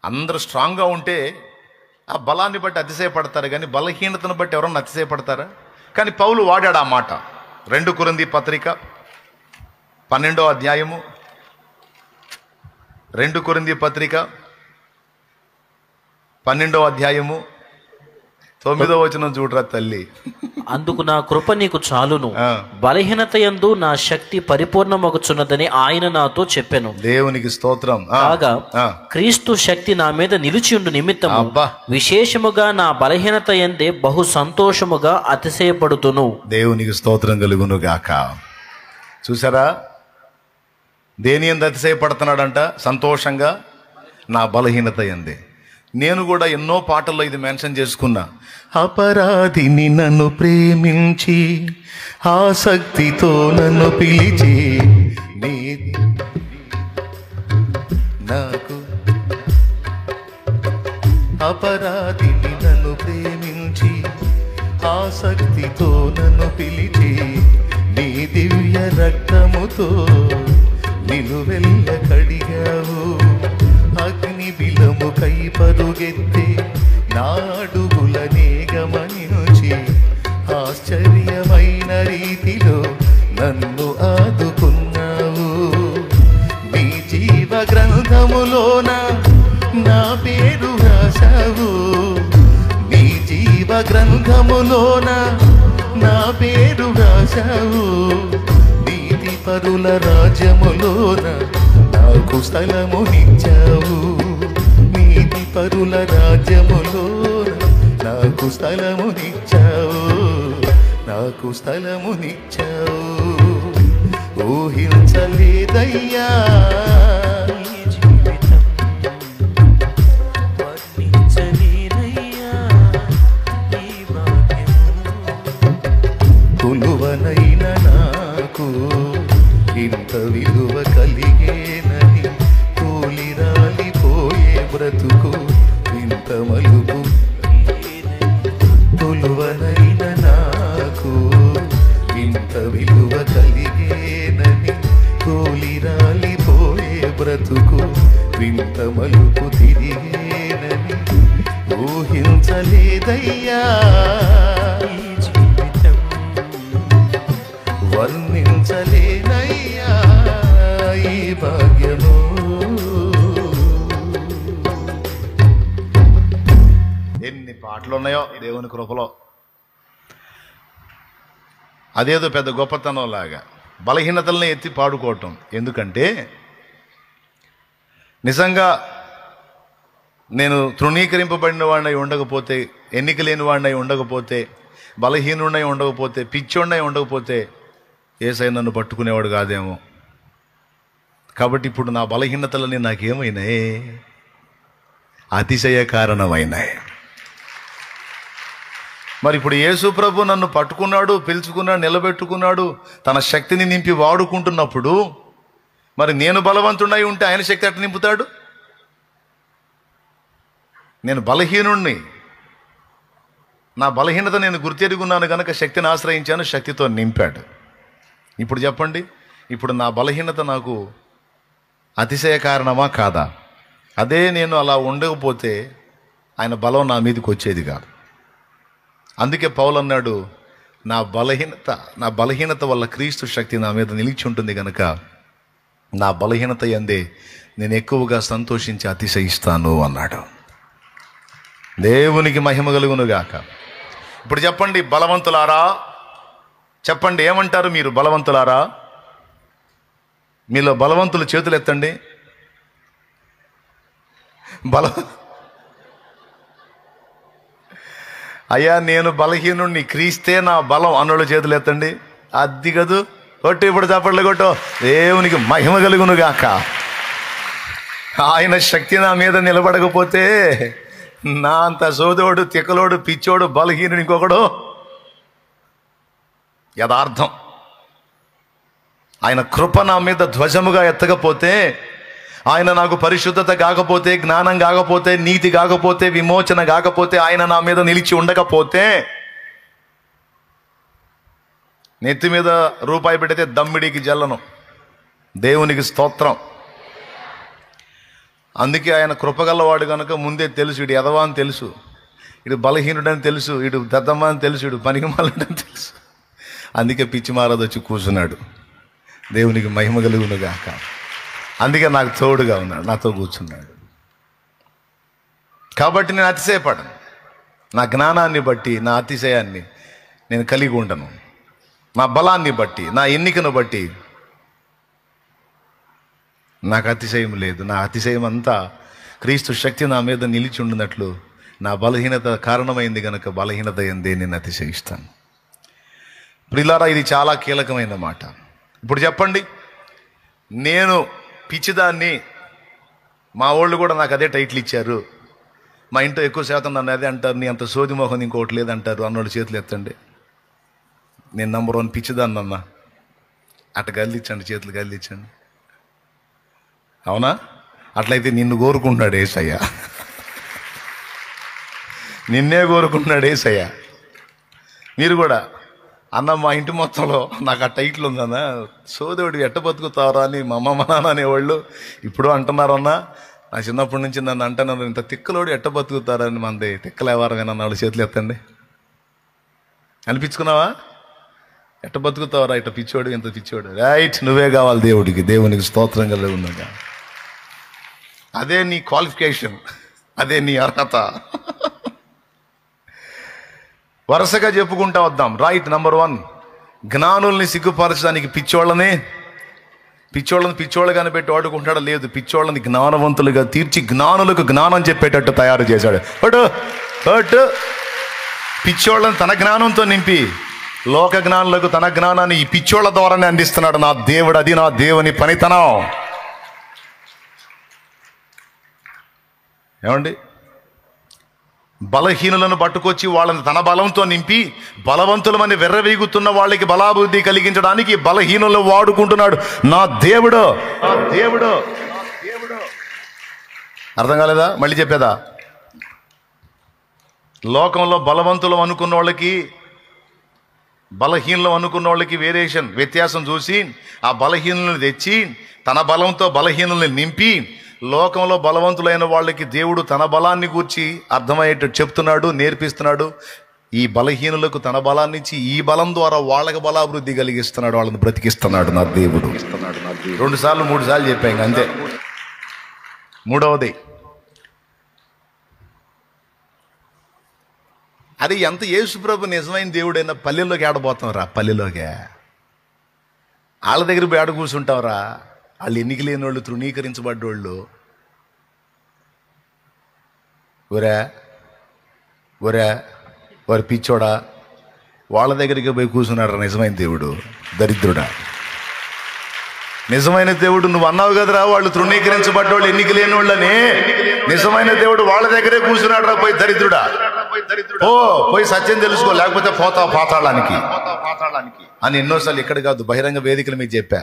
అందరూ స్ట్రాంగ్గా ఉంటే ఆ బలాన్ని బట్టి అతిశయపడతారు, కానీ బలహీనతను బట్టి ఎవరన్నా అతిశయపడతారా? కానీ పౌలు వాడాడు ఆ మాట. 2 కొరింథీ పత్రిక 12వ అధ్యాయము, 2 కొరింథీ పత్రిక 12వ అధ్యాయము 9వ వచనం చూడరా తల్లి. అందుకు నా కృప నీకు చాలును, బలహీనత యందు నా శక్తి పరిపూర్ణమగుచున్నదని ఆయన నాతో చెప్పెను. దేవునికి స్తోత్రం. కాగా క్రీస్తు శక్తి నా మీద నిలిచియుండు నిమిత్తము విశేషముగా నా బలహీనత యందే బహు సంతోషముగా అతిశయపడుతును. దేవునికి స్తోత్రం కలుగును గాక. చూసారా, దేని యందు అతిశయపడుతున్నాడంట? సంతోషంగా నా బలహీనత యందే. నేను కూడా ఎన్నో పాటల్లో ఇది మెన్షన్ చేసుకున్నా. అపరాధిని నన్ను ప్రేమించి ఆసక్తితో నన్ను పిలిచి నీ నాకు, అపరాధిని నన్ను ప్రేమించి ఆసక్తితో నన్ను పిలిచి నీ దివ్య రక్తముతో నిలువెల్ల కడిగావు. అగ్ని బిలము కై పరుగెత్తే నా అడుగులనే గమనించి ఆశ్చర్యమైన రీతిలో నన్ను ఆదుకున్నావు. నీ జీవ గ్రంథములోన నా పేరు రాశావు. నీ జీవ గ్రంథములోన నా పేరు రాశావు. నీతి పరుల రాజ్యములోన నాకు స్థలమునిచ్చావు. నీతి పరుల రాజ్యములోన నాకు స్థలమునిచ్చావు. నాకు స్థలమునిచ్చావు. ఊహించలేదయ్యా కొలువనైన నాకు ఇంత విలువ కలిగేనని. కూలిరాలిపోయే బ్రతుకు ఇంత మలుపు. కొలువనైన నాకు ఇంత విలువ కలిగేనని. కూలిరాలిపోయే బ్రతుకు ఇంత మలుపు తిరిగేనని ఊహించలేదయ్యా. వర్ణించలేనయ్యా ఈ భాగ్యము. ఎన్ని పాటలు ఉన్నాయో దేవుని కృపలో. అదేదో పెద్ద గొప్పతనం లాగా బలహీనతలనే ఎత్తి పాడుకోవటం. ఎందుకంటే నిజంగా నేను తృణీకరింపబడిన వాడినై ఉండకపోతే, ఎన్నిక లేని వాడినై ఉండకపోతే, బలహీనుడినై ఉండకపోతే, పిచ్చోడినై ఉండకపోతే యేసయ్య నన్ను పట్టుకునేవాడు కాదేమో. కాబట్టి ఇప్పుడు నా బలహీనతలని నాకేమైనాయి? అతిశయ కారణమైనాయి. మరి ఇప్పుడు యేసు ప్రభు నన్ను పట్టుకున్నాడు, పిలుచుకున్నాడు, నిలబెట్టుకున్నాడు, తన శక్తిని నింపి వాడుకుంటున్నప్పుడు మరి నేను బలవంతుడై ఉంటే ఆయన శక్తి ఎట్లా నింపుతాడు? నేను బలహీనుణ్ణి, నా బలహీనత నేను గుర్తెరుగున్నాను కనుక శక్తిని ఆశ్రయించాను, శక్తితో నింపాడు. ఇప్పుడు చెప్పండి, ఇప్పుడు నా బలహీనత నాకు అతిశయ కారణమా కాదా? అదే నేను అలా ఉండకపోతే ఆయన బలం నా మీదకి వచ్చేది కాదు. అందుకే పౌలు అన్నాడు, నా బలహీనత వల్ల క్రీస్తు శక్తి నా మీద నిలిచి ఉంటుంది కనుక నా బలహీనత యందే నేను ఎక్కువగా సంతోషించి అతిశయిస్తాను అన్నాడు. దేవునికి మహిమ కలుగునుగాక. ఇప్పుడు చెప్పండి బలవంతులారా, చెప్పండి ఏమంటారు మీరు? బలవంతులారా, మీలో బలవంతులు చేతులు ఎత్తండి. అయ్యా నేను బలహీనుణ్ణి, క్రీస్తే నా బలం అన్నోళ్ళు చేతులు ఎత్తండి. అది కదూ కొట్టు, ఇప్పుడు చప్పట్లు కొట్టు. దేవునికి మహిమ కలుగునుగాక. ఆయన శక్తి నా మీద నిలబడకపోతే నా అంత సోదోడు, తిక్కలోడు, పిచ్చోడు, బలహీనుడు ఇంకొకడు. యథార్థం. ఆయన కృప నా మీద ధ్వజముగా ఎత్తకపోతే, ఆయన నాకు పరిశుద్ధత కాకపోతే, జ్ఞానం కాకపోతే, నీతి కాకపోతే, విమోచన కాకపోతే, ఆయన నా మీద నిలిచి ఉండకపోతే, నెత్తి మీద రూపాయి పెడితే దమ్మిడికి జల్లను. దేవునికి స్తోత్రం. అందుకే ఆయన కృపగలవాడు కనుక ముందే తెలుసు, ఇటు ఎదవా అని తెలుసు, ఇటు బలహీనుడని తెలుసు, ఇటు దద్దమ్మ అని తెలుసు, ఇటు పనికిమాలని తెలుసు. అందుకే పిచ్చి మారదు వచ్చి కూర్చున్నాడు. దేవునికి మహిమ కలుగునుగాక. అందుకే నాకు తోడుగా ఉన్నాడు, నాతో కూర్చున్నాడు. కాబట్టి నేను అతిశయపడను. నా జ్ఞానాన్ని బట్టి, నా అతిశయాన్ని నేను కలిగి ఉండను. నా బలాన్ని బట్టి, నా ఎన్నికను బట్టి నాకు అతిశయం లేదు. నా అతిశయం అంతా క్రీస్తు శక్తి నా మీద నిలిచి ఉండినట్లు నా బలహీనత కారణమైంది కనుక బలహీనత ఎందే నేను అతిశయిస్తాను. ప్రియులారా, ఇది చాలా కీలకమైన మాట. ఇప్పుడు చెప్పండి, నేను పిచ్చిదాన్ని, మా వాళ్ళు కూడా నాకు అదే టైటిల్ ఇచ్చారు, మా ఇంట్లో ఎక్కువ శాతం నన్ను అదే అంటారు, నీ అంత సోది మోహన్ ఇంకోటి లేదంటారు అన్నోళ్ళు చేతులు ఎత్తండి. నేను నంబర్ 1 పిచ్చిదాన్ని అన్నా. అట్ట గల్లిచ్చండి, చేతులు గల్లిచ్చండి. అవునా? అట్లయితే నిన్ను కోరుకుంటున్నాడు యేసయ్య, నిన్నే కోరుకుంటున్నాడు యేసయ్య. మీరు కూడా అన్న మా ఇంటి మొత్తంలో నాకు ఆ టైటిల్ ఉందన్న, సోదరుడు ఎట్ట బతుకుతారా అని మా అమ్మ మా నాన్న అనేవాళ్ళు ఇప్పుడు అంటున్నారన్నా. నా చిన్నప్పటి నుంచి నన్ను అంటున్నారు, ఇంత తిక్కలోడు ఎట్ట బతుకుతారని. మంది తిక్కలేవారమేనా? నాలుగు చేతులు ఎత్తండి. అనిపించుకున్నావా? ఎట్ట బతుకుతావరా ఇట్ట పిచ్చోడు, ఇంత పిచ్చోడు. రైట్, నువ్వే కావాలి దేవుడికి. దేవునికి స్తోత్రం కలిగి ఉన్నదా. అదే నీ క్వాలిఫికేషన్, అదే నీ అర్హత. వరుసగా చెప్పుకుంటా వద్దాం. రైట్, నంబర్ 1, జ్ఞానుల్ని సిగ్గుపరచడానికి పిచ్చోళ్ళని పిచ్చోళ్ళగానే పెట్టి వాడుకుంటాడా? లేదు, పిచ్చోళ్ళని జ్ఞానవంతులుగా తీర్చి జ్ఞానులకు జ్ఞానం చెప్పేటట్టు తయారు చేశాడు. పిచ్చోళ్ళని తన జ్ఞానంతో నింపి లోక జ్ఞానులకు తన జ్ఞానాన్ని ఈ పిచ్చోళ్ళ ద్వారానే అందిస్తున్నాడు నా దేవుడు. అది నా దేవుని పనితనం. ఏమండి? బలహీనులను పట్టుకొచ్చి వాళ్ళని తన బలంతో నింపి బలవంతులమని వెర్రవీగుతున్న వాళ్ళకి బలాబుద్ధి కలిగించడానికి బలహీనులను వాడుకుంటున్నాడు నా దేవుడు. అర్థం కాలేదా? మళ్ళీ చెప్పేదా? లోకంలో బలవంతులం అనుకున్న వాళ్ళకి, బలహీనులు అనుకున్న వాళ్ళకి వ్యత్యాసం చూసి ఆ బలహీనులను తెచ్చి తన బలంతో బలహీనుల్ని నింపి లోకంలో బలవంతులైన వాళ్ళకి దేవుడు తన బలాన్ని గూర్చి అర్థమయ్యేటట్టు చెప్తున్నాడు, నేర్పిస్తున్నాడు. ఈ బలహీనులకు తన బలాన్ని ఇచ్చి ఈ బలం ద్వారా వాళ్ళకి బలాభివృద్ధి కలిగిస్తున్నాడు, వాళ్ళని బ్రతికిస్తున్నాడు నా దేవుడు. 2 సార్లు 3 సార్లు చెప్పాను అంతే. మూడవది, అది ఎంత యేసుప్రభు నిజమైన దేవుడైనా పల్లెల్లోకి ఆడబోతాం రా, పల్లెలోకి వాళ్ళ దగ్గర పోయి ఆడ కూర్చుంటావురా. వాళ్ళు ఎన్నిక లేని వాళ్ళు, తృణీకరించబడ్డోళ్ళు. ఒరే ఒరే వారి పిచ్చోడా, వాళ్ళ దగ్గరికి పోయి కూర్చున్నాడు నిజమైన దేవుడు. దరిద్రుడా, నిజమైన దేవుడు నువ్వు అన్నావు కదరా, వాళ్ళు తృణీకరించబడ్డోళ్ళు, ఎన్నిక లేని వాళ్ళని. నిజమైన దేవుడు వాళ్ళ దగ్గరే కూర్చున్నాడు రా. పోయి దరిద్రుడా, పోయి సత్యం తెలుసుకో, లేకపోతే పోతావు పాతాళానికి అని ఎన్నోసార్లు ఇక్కడ కాదు బహిరంగ వేదికల మీద చెప్పా.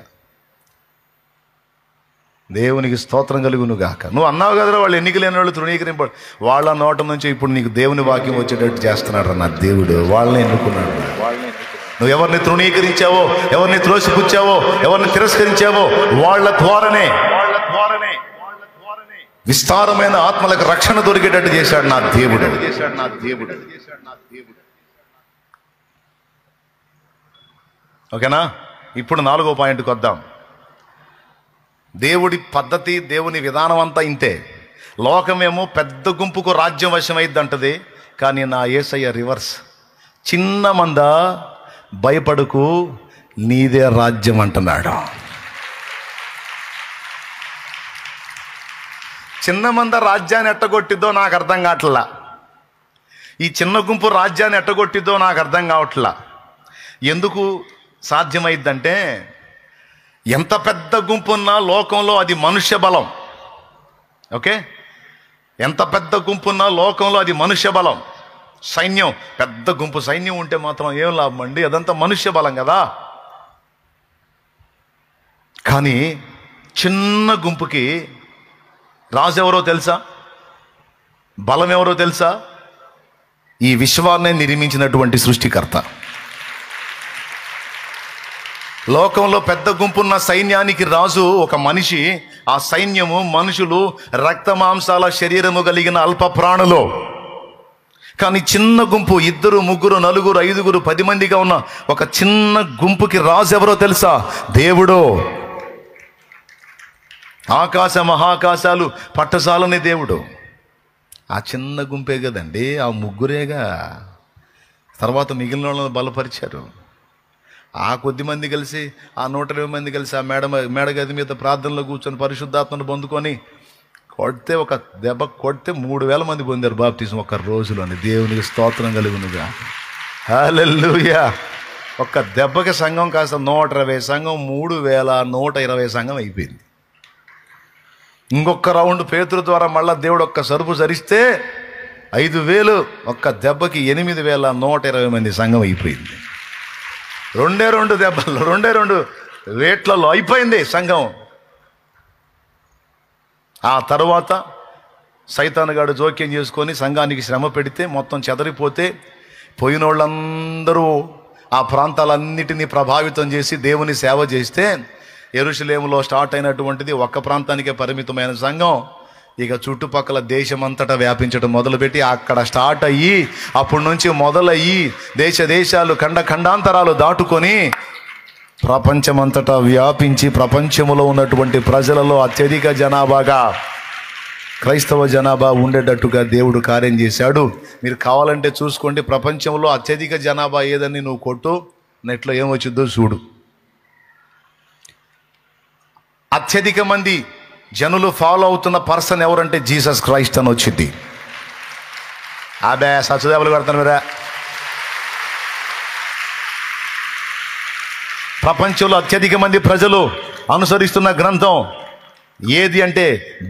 దేవునికి స్తోత్రం కలుగును గాక. నువ్వు అన్నావు కదరా, వాళ్ళు ఎన్నిక లేని వాళ్ళు, తృణీకరింప వాళ్ళ నోట నుంచి ఇప్పుడు నీకు దేవుని వాక్యం వచ్చేటట్టు చేస్తున్నాడు నా దేవుడు. వాళ్ళని ఎన్నుకున్నాడు. నువ్వు ఎవరిని తృణీకరించావో, ఎవరిని త్రోసిపుచ్చావో, ఎవరిని తిరస్కరించావో వాళ్ళ ద్వారానే విస్తారమైన ఆత్మలకు రక్షణ దొరికేటట్టు చేశాడు నా దేవుడు. ఓకేనా? ఇప్పుడు 4వ పాయింట్కి వద్దాం. దేవుడి పద్ధతి, దేవుని విధానం అంతా ఇంతే. లోకమేమో పెద్ద గుంపుకు రాజ్యం వశమైద్దంటది, కానీ నా యేసయ్య రివర్స్. చిన్న మంద భయపడుకు, నీదే రాజ్యం అంటున్నాడు. చిన్న మంద రాజ్యాన్ని ఎట్టగొట్టిద్దో నాకు అర్థం కావట్లా. ఈ చిన్న గుంపు రాజ్యాన్ని ఎట్టగొట్టిద్దో నాకు అర్థం కావట్లా. ఎందుకు సాధ్యమైద్దంటే, ఎంత పెద్ద గుంపు ఉన్నా లోకంలో అది మనుష్య బలం. ఓకే, ఎంత పెద్ద గుంపు ఉన్నా లోకంలో అది మనుష్య బలం. సైన్యం, పెద్ద గుంపు సైన్యం ఉంటే మాత్రం ఏం లాభం అండి, అదంతా మనుష్య బలం కదా. కానీ చిన్న గుంపుకి రాజు ఎవరో తెలుసా, బలం ఎవరో తెలుసా? ఈ విశ్వాన్ని నిర్మించినటువంటి సృష్టికర్త. లోకంలో పెద్ద గుంపున్న సైన్యానికి రాజు ఒక మనిషి. ఆ సైన్యము మనుషులు, రక్త మాంసాల శరీరము కలిగిన అల్ప ప్రాణులు. కానీ చిన్న గుంపు, 2, 3, 4, 5, 10 మందిగా ఉన్న ఒక చిన్న గుంపుకి రాజు ఎవరో తెలుసా? దేవుడు. ఆకాశ మహాకాశాలు పట్టసాలని దేవుడు. ఆ చిన్న గుంపే కదండి, ఆ ముగ్గురేగా. తర్వాత మిగిలిన వాళ్ళని బలపరిచారు. ఆ కొద్ది మంది కలిసి, ఆ 120 మంది కలిసి ఆ మేడగది మీద ప్రార్థనలో కూర్చొని పరిశుద్ధాత్మను పొందుకొని కొడితే, ఒక దెబ్బ కొడితే 3000 మంది పొందారు బాప్తిజం ఒక్క రోజులోని. దేవునికి స్తోత్రం కలుగునుగా. హల్లెలూయా. ఒక్క దెబ్బకి సంఘం కాస్త 120 సంఘం, 3120 సంఘం అయిపోయింది. ఇంకొక రౌండ్ పేతురు ద్వారా మళ్ళా దేవుడు ఒక్క సరుపు సరిస్తే 5000, ఒక్క దెబ్బకి 8120 మంది సంఘం అయిపోయింది. 2 దెబ్బల్లో, 2 వేట్లలో అయిపోయింది సంఘం. ఆ తర్వాత సైతానుగాడు జోక్యం చేసుకొని సంఘానికి శ్రమ పెడితే మొత్తం చెదరిపోతే, పోయిన వాళ్ళందరూ ఆ ప్రాంతాలన్నిటినీ ప్రభావితం చేసి దేవుని సేవ చేస్తే, యెరూషలేములో స్టార్ట్ అయినటువంటిది ఒక్క ప్రాంతానికే పరిమితమైన సంఘం ఇక చుట్టుపక్కల దేశమంతటా వ్యాపించడం మొదలుపెట్టి, అక్కడ స్టార్ట్ అయ్యి అప్పటి నుంచి మొదలయ్యి దేశాలు ఖండాంతరాలు దాటుకొని ప్రపంచమంతటా వ్యాపించి, ప్రపంచంలో ఉన్నటువంటి ప్రజలలో అత్యధిక జనాభాగా క్రైస్తవ జనాభా ఉండేటట్టుగా దేవుడు కార్యం చేశాడు. మీరు కావాలంటే చూసుకోండి, ప్రపంచంలో అత్యధిక జనాభా ఏదని నువ్వు కొట్టు, నెట్లో ఏమొచ్చిందో చూడు. అత్యధిక మంది జనులు ఫాలో అవుతున్న పర్సన్ ఎవరంటే జీసస్ క్రైస్ట్ అని వచ్చింది. అదే సత్యదేవులు కడతాను మీరా. ప్రపంచంలో అత్యధిక మంది ప్రజలు అనుసరిస్తున్న గ్రంథం ఏది అంటే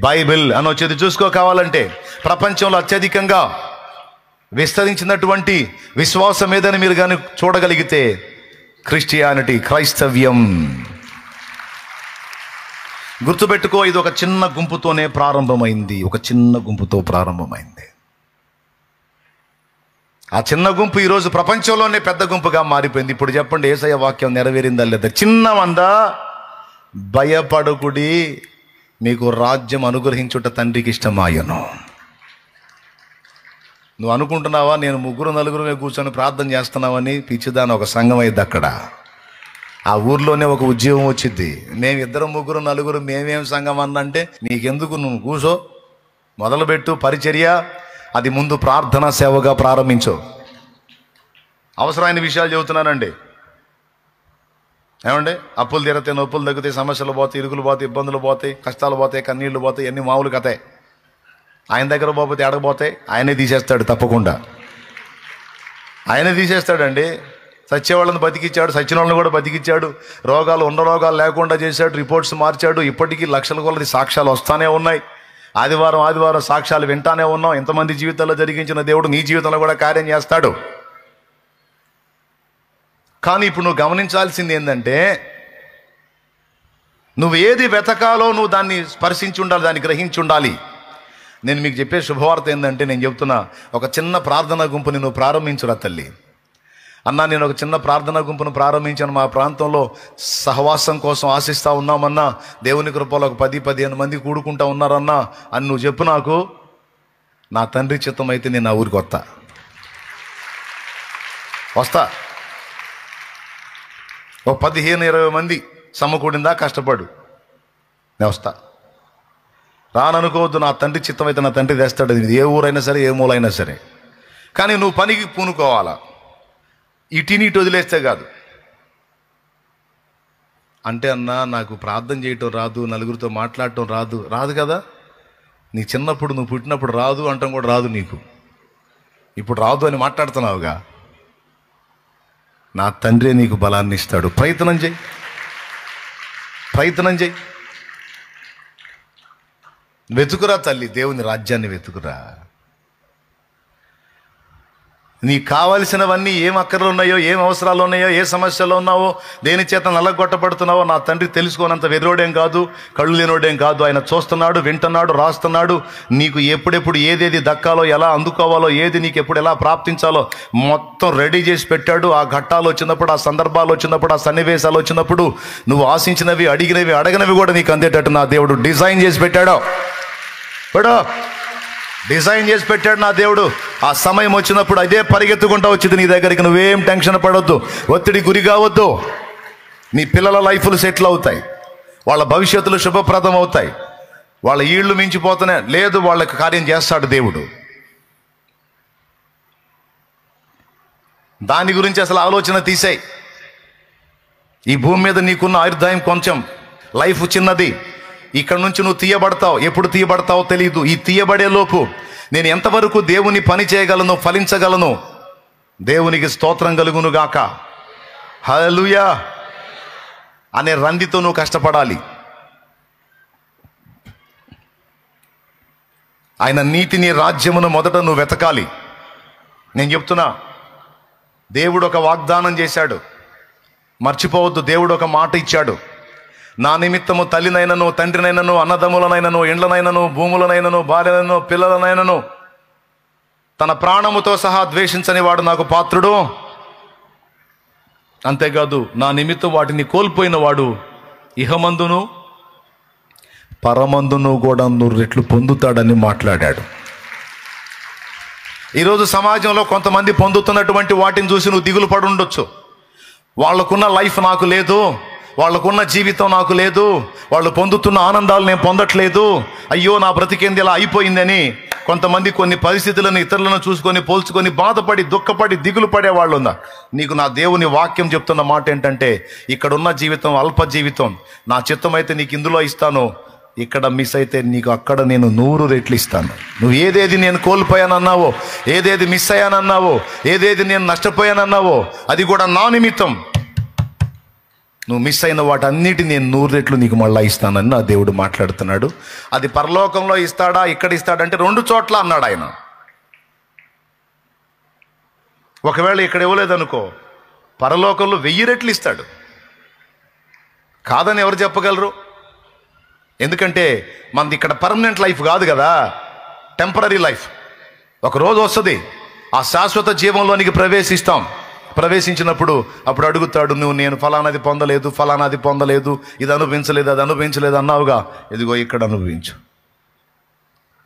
బైబిల్ అని వచ్చేది. చూసుకో కావాలంటే. ప్రపంచంలో అత్యధికంగా విస్తరించినటువంటి విశ్వాసం ఏదని మీరు కానీ చూడగలిగితే క్రిస్టియానిటీ, క్రైస్తవ్యం. గుర్తుపెట్టుకో, ఇది ఒక చిన్న గుంపుతోనే ప్రారంభమైంది. ఒక చిన్న గుంపుతో ప్రారంభమైంది. ఆ చిన్న గుంపు ఈరోజు ప్రపంచంలోనే పెద్ద గుంపుగా మారిపోయింది. ఇప్పుడు చెప్పండి, యేసయ్య వాక్యం నెరవేరిందా లేదా? చిన్న మంద భయపడుకుడి, మీకు రాజ్యం అనుగ్రహించుట తండ్రికి ఇష్టమాయను. నువ్వు అనుకుంటున్నావా నేను 3, 4 కూర్చొని ప్రార్థన చేస్తున్నావని? పిచ్చిదాని ఒక సంఘం అయింది అక్కడ. ఆ ఊర్లోనే ఒక ఉద్యోగం వచ్చింది. మేము 2, 3, 4 మేమేం సంఘం అన్నంటే, నీకెందుకు, నువ్వు కూర్చో, మొదలుపెట్టు పరిచర్య. అది ముందు ప్రార్థనా సేవగా ప్రారంభించు. అవసరమైన విషయాలు చెబుతున్నానండి. ఏమండి, అప్పులు తీరతాయి, నొప్పులు తగ్గుతాయి, సమస్యలు పోతాయి, ఇరుకులు పోతాయి, ఇబ్బందులు పోతాయి, కష్టాలు పోతాయి, కన్నీళ్లు పోతాయి, అన్ని మామూలు కథే. ఆయన దగ్గర పోతే ఎడకపోతాయి, ఆయనే తీసేస్తాడు తప్పకుండా. ఆయనే తీసేస్తాడండి. సచ్చేవాళ్ళని బతికిచ్చాడు, సచ్చిన వాళ్ళని కూడా బతికిచ్చాడు, రోగాలు ఉన్న రోగాలు లేకుండా చేశాడు, రిపోర్ట్స్ మార్చాడు. ఇప్పటికీ లక్షల కొలది సాక్ష్యాలు వస్తానే ఉన్నాయి. ఆదివారం సాక్ష్యాలు వింటానే ఉన్నాం. ఎంతమంది జీవితాల్లో జరిగించిన దేవుడు నీ జీవితంలో కూడా కార్యం చేస్తాడు. కానీ ఇప్పుడు నువ్వు గమనించాల్సింది ఏంటంటే, నువ్వు ఏది వెతకాలో నువ్వు దాన్ని స్పర్శించి ఉండాలి, దాన్ని గ్రహించి ఉండాలి. నేను మీకు చెప్పే శుభవార్త ఏంటంటే, నేను చెప్తున్నా, ఒక చిన్న ప్రార్థనా గుంపుని నువ్వు ప్రారంభించురా తల్లి. అన్నా, నేను ఒక చిన్న ప్రార్థనా గుంపును ప్రారంభించాను, మా ప్రాంతంలో సహవాసం కోసం ఆశిస్తూ ఉన్నామన్నా, దేవుని కృపలో ఒక 10-15 మంది కూడుకుంటా ఉన్నారన్నా అని నువ్వు చెప్పు. నాకు నా తండ్రి చిత్తం అయితే నేను నా ఊరికి వస్తా. ఒక 15-20 మంది సమకూడిందా కష్టపడు, నేను వస్తా. రాననుకోవద్దు, నా తండ్రి చిత్తం అయితే నా తండ్రి తెస్తాడు. ఇది ఏ ఊరైనా సరే, ఏ మూలైనా సరే. కానీ నువ్వు పనికి పూనుకోవాలా, ఇటు వదిలేస్తే కాదు. అంటే అన్నా, నాకు ప్రార్థన చేయటం రాదు, నలుగురితో మాట్లాడటం రాదు కదా. నీ చిన్నప్పుడు నువ్వు పుట్టినప్పుడు రాదు అంటాం కూడా రాదు నీకు. ఇప్పుడు రాదు అని మాట్లాడుతున్నావుగా. నా తండ్రే నీకు బలాన్ని ఇస్తాడు. ప్రయత్నం చేయి. వెతుకురా తల్లి, దేవుని రాజ్యాన్ని వెతుకురా. నీకు కావలసినవన్నీ ఏం అక్కర్లు ఉన్నాయో, ఏం అవసరాలు ఉన్నాయో, ఏ సమస్యలు ఉన్నావో, దేని చేత నల్లగొట్టబడుతున్నావో నా తండ్రి తెలుసుకోనంత వెర్రోడేం కాదు, కళ్ళు లేనోడేం కాదు. ఆయన చూస్తున్నాడు, వింటున్నాడు, రాస్తున్నాడు. నీకు ఎప్పుడెప్పుడు ఏదేది దక్కాలో, ఎలా అందుకోవాలో, ఏది నీకు ఎప్పుడు ఎలా ప్రాప్తించాలో మొత్తం రెడీ చేసి పెట్టాడు. ఆ ఘట్టాలు వచ్చినప్పుడు, ఆ సందర్భాలు వచ్చినప్పుడు, ఆ సన్నివేశాలు వచ్చినప్పుడు నువ్వు ఆశించినవి, అడిగినవి, అడగనవి కూడా నీకు అందేటట్టు నా దేవుడు డిజైన్ చేసి పెట్టాడు. నా దేవుడు. ఆ సమయం వచ్చినప్పుడు అదే పరిగెత్తుకుంటా వచ్చింది నీ దగ్గరికి. నువ్వేం టెన్షన్ పడవద్దు, ఒత్తిడి గురి కావద్దు. నీ పిల్లల లైఫ్లు సెటిల్ అవుతాయి, వాళ్ళ భవిష్యత్తులు శుభప్రదం అవుతాయి. వాళ్ళ ఈళ్ళు మించిపోతూనే లేదు, వాళ్ళకి కార్యం చేస్తాడు దేవుడు. దాని గురించి అసలు ఆలోచన తీసేయి. ఈ భూమి మీద నీకున్న ఆయుర్దాయం కొంచెం, లైఫ్ చిన్నది. ఇక్కడ నుంచి నువ్వు తీయబడతావు, ఎప్పుడు తీయబడతావో తెలియదు. ఈ తీయబడే లోపు నేను ఎంతవరకు దేవుని పని చేయగలను, ఫలించగలను. దేవునికి స్తోత్రం కలుగును గాక, హల్లెలూయా అనే రందితో నువ్వు కష్టపడాలి. ఆయన నీతిని, రాజ్యమును మొదట నువ్వు వెతకాలి. నేను చెప్తున్నా, దేవుడు ఒక వాగ్దానం చేశాడు, మర్చిపోవద్దు. దేవుడు ఒక మాట ఇచ్చాడు. నా నిమిత్తము తల్లినైనను, తండ్రినైనను, అన్నదమ్ములనైనను, ఇండ్లనైనను, భూములనైనను, భార్యనైనను, పిల్లలనైనను తన ప్రాణముతో సహా ద్వేషించని వాడు నాకు పాత్రుడు. అంతేకాదు, నా నిమిత్తం వాటిని కోల్పోయిన వాడు ఇహమందును పరమందును కూడా 100 రెట్లు పొందుతాడని మాట్లాడాడు. ఈరోజు సమాజంలో కొంతమంది పొందుతున్నటువంటి వాటిని చూసి నువ్వు దిగులు పడి ఉండొచ్చు. వాళ్ళకున్న లైఫ్ నాకు లేదు, వాళ్ళకున్న జీవితం నాకు లేదు, వాళ్ళు పొందుతున్న ఆనందాలు నేను పొందట్లేదు, అయ్యో నా బ్రతికేంది ఇలా అయిపోయిందని కొంతమంది కొన్ని పరిస్థితులను, ఇతరులను చూసుకొని పోల్చుకొని బాధపడి, దుఃఖపడి, దిగులు పడే వాళ్ళు ఉన్నారు. నీకు నా దేవుని వాక్యం చెప్తున్న మాట ఏంటంటే, ఇక్కడున్న జీవితం అల్ప జీవితం. నా చిత్తం అయితే నీకు ఇందులో ఇస్తాను, ఇక్కడ మిస్ అయితే నీకు అక్కడ నేను 100 రెట్లు ఇస్తాను. నువ్వు ఏదేది నేను కోల్పోయానన్నావో, ఏదేది మిస్ అయ్యానన్నావో, ఏదేది నేను నష్టపోయానన్నావో, అది కూడా నా నిమిత్తం. నువ్వు మిస్ అయిన వాటన్నిటిని నేను 100 రెట్లు నీకు మళ్ళీ ఇస్తానని నా దేవుడు మాట్లాడుతున్నాడు. అది పరలోకంలో ఇస్తాడా, ఇక్కడ ఇస్తాడంటే 2 చోట్ల అన్నాడు ఆయన. ఒకవేళ ఇక్కడ ఇవ్వలేదనుకో, పరలోకంలో 1000 రెట్లు ఇస్తాడు. కాదని ఎవరు చెప్పగలరు? ఎందుకంటే మనది ఇక్కడ పర్మనెంట్ లైఫ్ కాదు కదా, టెంపరీ లైఫ్. ఒకరోజు వస్తుంది, ఆ శాశ్వత జీవంలోనికి ప్రవేశించినప్పుడు అప్పుడు అడుగుతాడు, నేను ఫలానాది పొందలేదు, ఇది అనుభవించలేదు, అది అనుభవించలేదు అన్నావుగా, ఇదిగో ఇక్కడ అనుభవించు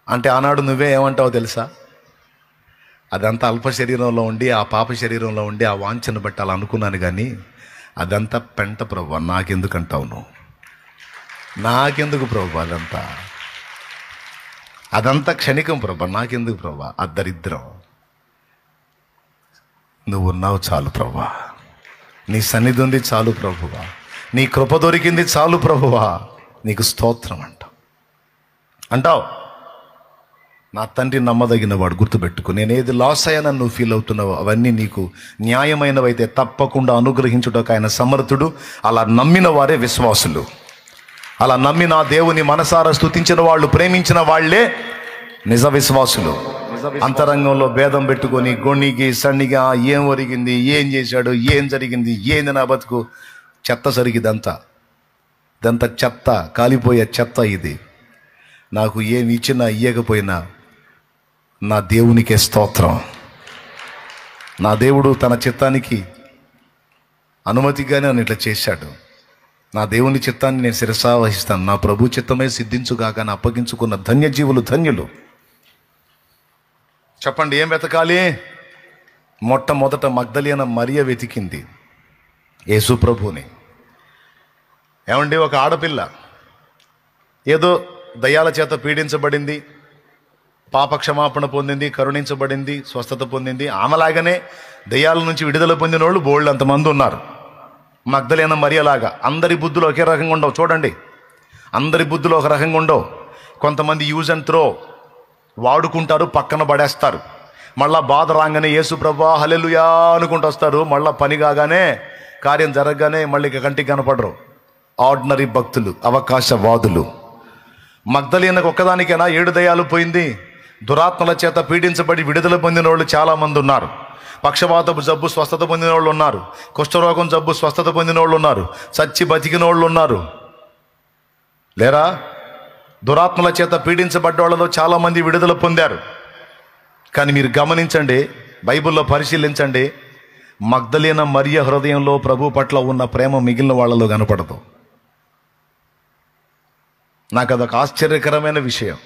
అంటే ఆనాడు నువ్వే ఏమంటావో తెలుసా? అదంతా అల్ప శరీరంలో ఉండి, ఆ పాప శరీరంలో ఉండి, ఆ వాంఛను బట్టి అలా అనుకున్నాను, కానీ అదంతా పెంట ప్రభువా, నాకెందుకంటావు నువ్వు? నాకెందుకు ప్రభు? అదంతా క్షణికం ప్రభు, నాకెందుకు ప్రభు? ఆ దరిద్రం నువ్వు ఉన్నావు చాలు ప్రభువా, నీ సన్నిధి ఉంది చాలు ప్రభువా, నీ కృప దొరికింది చాలు ప్రభువా, నీకు స్తోత్రం అంటావు. నా తండ్రి నమ్మదగిన వాడు, గుర్తుపెట్టుకో. నేనేది లాస్ అయ్యానని నువ్వు ఫీల్ అవుతున్నావో అవన్నీ నీకు న్యాయమైనవైతే తప్పకుండా అనుగ్రహించుటకు ఆయన సమర్థుడు. అలా నమ్మిన వారే విశ్వాసులు. అలా నమ్మి నా దేవుని మనసారా స్తుతించిన వాళ్ళు, ప్రేమించిన వాళ్లే నిజ విశ్వాసులు. అంతరంగంలో భేదం పెట్టుకొని గొణిగి సన్నిగా ఏం ఒరిగింది, ఏం చేశాడు, ఏం జరిగింది, ఏంది నా బతుకు, చెత్త సరిగిదంతా చెత్త, కాలిపోయే చెత్త ఇది. నాకు ఏమి ఇచ్చినా ఇయ్యకపోయినా నా దేవునికే స్తోత్రం. నా దేవుడు తన చిత్తానికి అనుమతిగానే నన్ను ఇట్లా చేశాడు. నా దేవుని చిత్తాన్ని నేను శిరసా వహిస్తాను. నా ప్రభు చిత్తమే సిద్ధించుగాక అని అప్పగించుకున్న ధన్యజీవులు ధన్యులు. చెప్పండి, ఏం వెతకాలి? మొట్టమొదట మగ్దలేన మరియ వెతికింది యేసు ప్రభుని. ఏమండి, ఒక ఆడపిల్ల ఏదో దయ్యాల చేత పీడించబడింది, పాప క్షమాపణ పొందింది, కరుణించబడింది, స్వస్థత పొందింది. ఆమెలాగానే దయ్యాల నుంచి విడుదల పొందిన వాళ్ళు బోళ్ళు అంతమంది ఉన్నారు. మగ్దలేన మరియలాగా అందరి బుద్ధులు ఒకే రకంగా ఉండవు. చూడండి, అందరి బుద్ధులు ఒక రకంగా ఉండవు. కొంతమంది యూజ్ అండ్ త్రో వాడుకుంటారు, పక్కన పడేస్తారు. మళ్ళా బాధ రాగానే యేసు ప్రభువా హల్లెలూయా అనుకుంటూ వస్తారు. మళ్ళీ పని కాగానే, కార్యం జరగగానే మళ్ళీ కంటికి కనపడరు. ఆర్డినరీ భక్తులు, అవకాశవాదులు. మగ్దలేనకు ఒక్కదానికైనా 7 దయ్యాలు పోయింది. దురాత్మల చేత పీడించబడి విడుదల పొందిన వాళ్ళు చాలామంది ఉన్నారు. పక్షవాతపు జబ్బు స్వస్థత పొందిన వాళ్ళు ఉన్నారు. కుష్ఠరోగం జబ్బు స్వస్థత పొందిన వాళ్ళు ఉన్నారు. చచ్చి బతికిన వాళ్ళు ఉన్నారు లేరా? దురాత్మల చేత పీడించబడ్డ వాళ్ళలో చాలామంది విడుదల పొందారు. కానీ మీరు గమనించండి, బైబిల్లో పరిశీలించండి, మగ్దలేన మరియ హృదయంలో ప్రభు పట్ల ఉన్న ప్రేమ మిగిలిన వాళ్ళలో కనపడదు. నాకు అదొక ఆశ్చర్యకరమైన విషయం.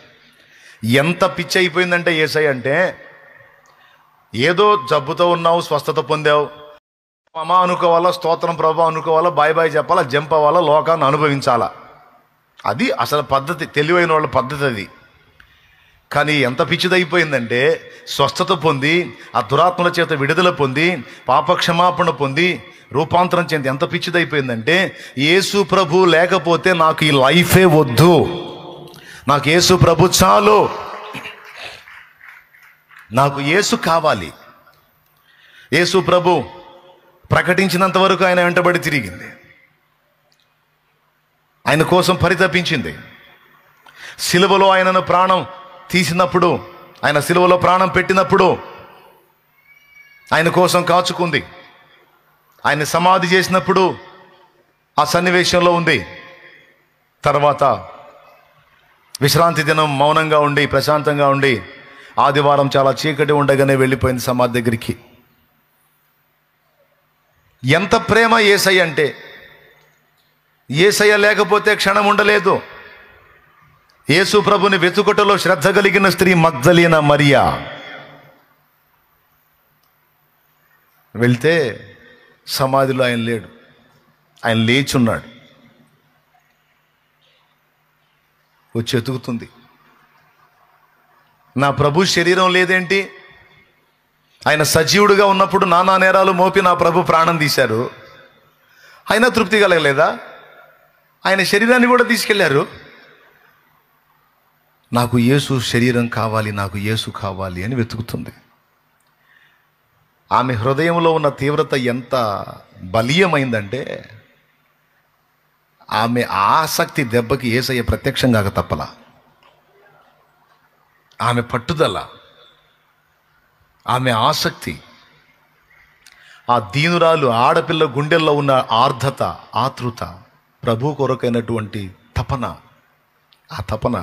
ఎంత పిచ్చి అయిపోయిందంటే యేసయ్య అంటే, ఏదో జబ్బుతో ఉన్నావు, స్వస్థత పొందావు, అమ్మా అనుకోవాలా, స్తోత్రం ప్రభా అనుకోవాలా, బాయ్ చెప్పాలా, జంప్ అవ్వాలా, లోకాన్ని అనుభవించాలా. అది అసలు పద్ధతి, తెలివైన వాళ్ళ పద్ధతి అది. కానీ ఎంత పిచ్చిదైపోయిందంటే, స్వస్థత పొంది, ఆ దురాత్మల చేత విడుదల పొంది, పాప క్షమాపణ పొంది, రూపాంతరం చెంది ఎంత పిచ్చిదైపోయిందంటే, యేసు ప్రభు లేకపోతే నాకు ఈ లైఫే వద్దు, నాకు యేసు ప్రభు చాలు, నాకు యేసు కావాలి. యేసు ప్రభు ప్రకటించినంత వరకు ఆయన వెంటబడి తిరిగింది, ఆయన కోసం పరితపించింది. సిలువలో ఆయనను ప్రాణం తీసినప్పుడు, ఆయన సిలువలో ప్రాణం పెట్టినప్పుడు ఆయన కోసం కాచుకుంది. ఆయన సమాధి చేసినప్పుడు ఆ సన్నివేశంలో ఉంది. తర్వాత విశ్రాంతి దినం మౌనంగా ఉండి, ప్రశాంతంగా ఉండి, ఆదివారం చాలా చీకటి ఉండగానే వెళ్ళిపోయింది సమాధి దగ్గరికి. ఎంత ప్రేమ యేసయ్య అంటే, యేసయ్య లేకపోతే క్షణం ఉండలేదు. యేసు ప్రభుని వెతుకుటలో శ్రద్ధ కలిగిన స్త్రీ మగ్దలేన మరియ. వెళ్తే సమాధిలో ఆయన లేడు, ఆయన లేచున్నాడు. వచ్చి ఎతుకుతుంది, నా ప్రభు శరీరం లేదేంటి? ఆయన సజీవుడిగా ఉన్నప్పుడు నానా నేరాలు మోపి నా ప్రభు ప్రాణం తీశారు, అయినా తృప్తి కలగలేదా? ఆయన శరీరాన్ని కూడా తీసుకెళ్లారు. నాకు యేసు శరీరం కావాలి, నాకు యేసు కావాలి అని వెతుకుతుంది. ఆమె హృదయంలో ఉన్న తీవ్రత ఎంత బలీయమైందంటే, ఆమె ఆసక్తి దెబ్బకి యేసయ్య ప్రత్యక్షంగా తప్పలా. ఆమె పట్టుదల, ఆమె ఆసక్తి, ఆ దీనురాలు ఆడపిల్ల గుండెల్లో ఉన్న ఆర్ద్రత, ఆతృత, ప్రభు కొరకైనటువంటి తపన, ఆ తపన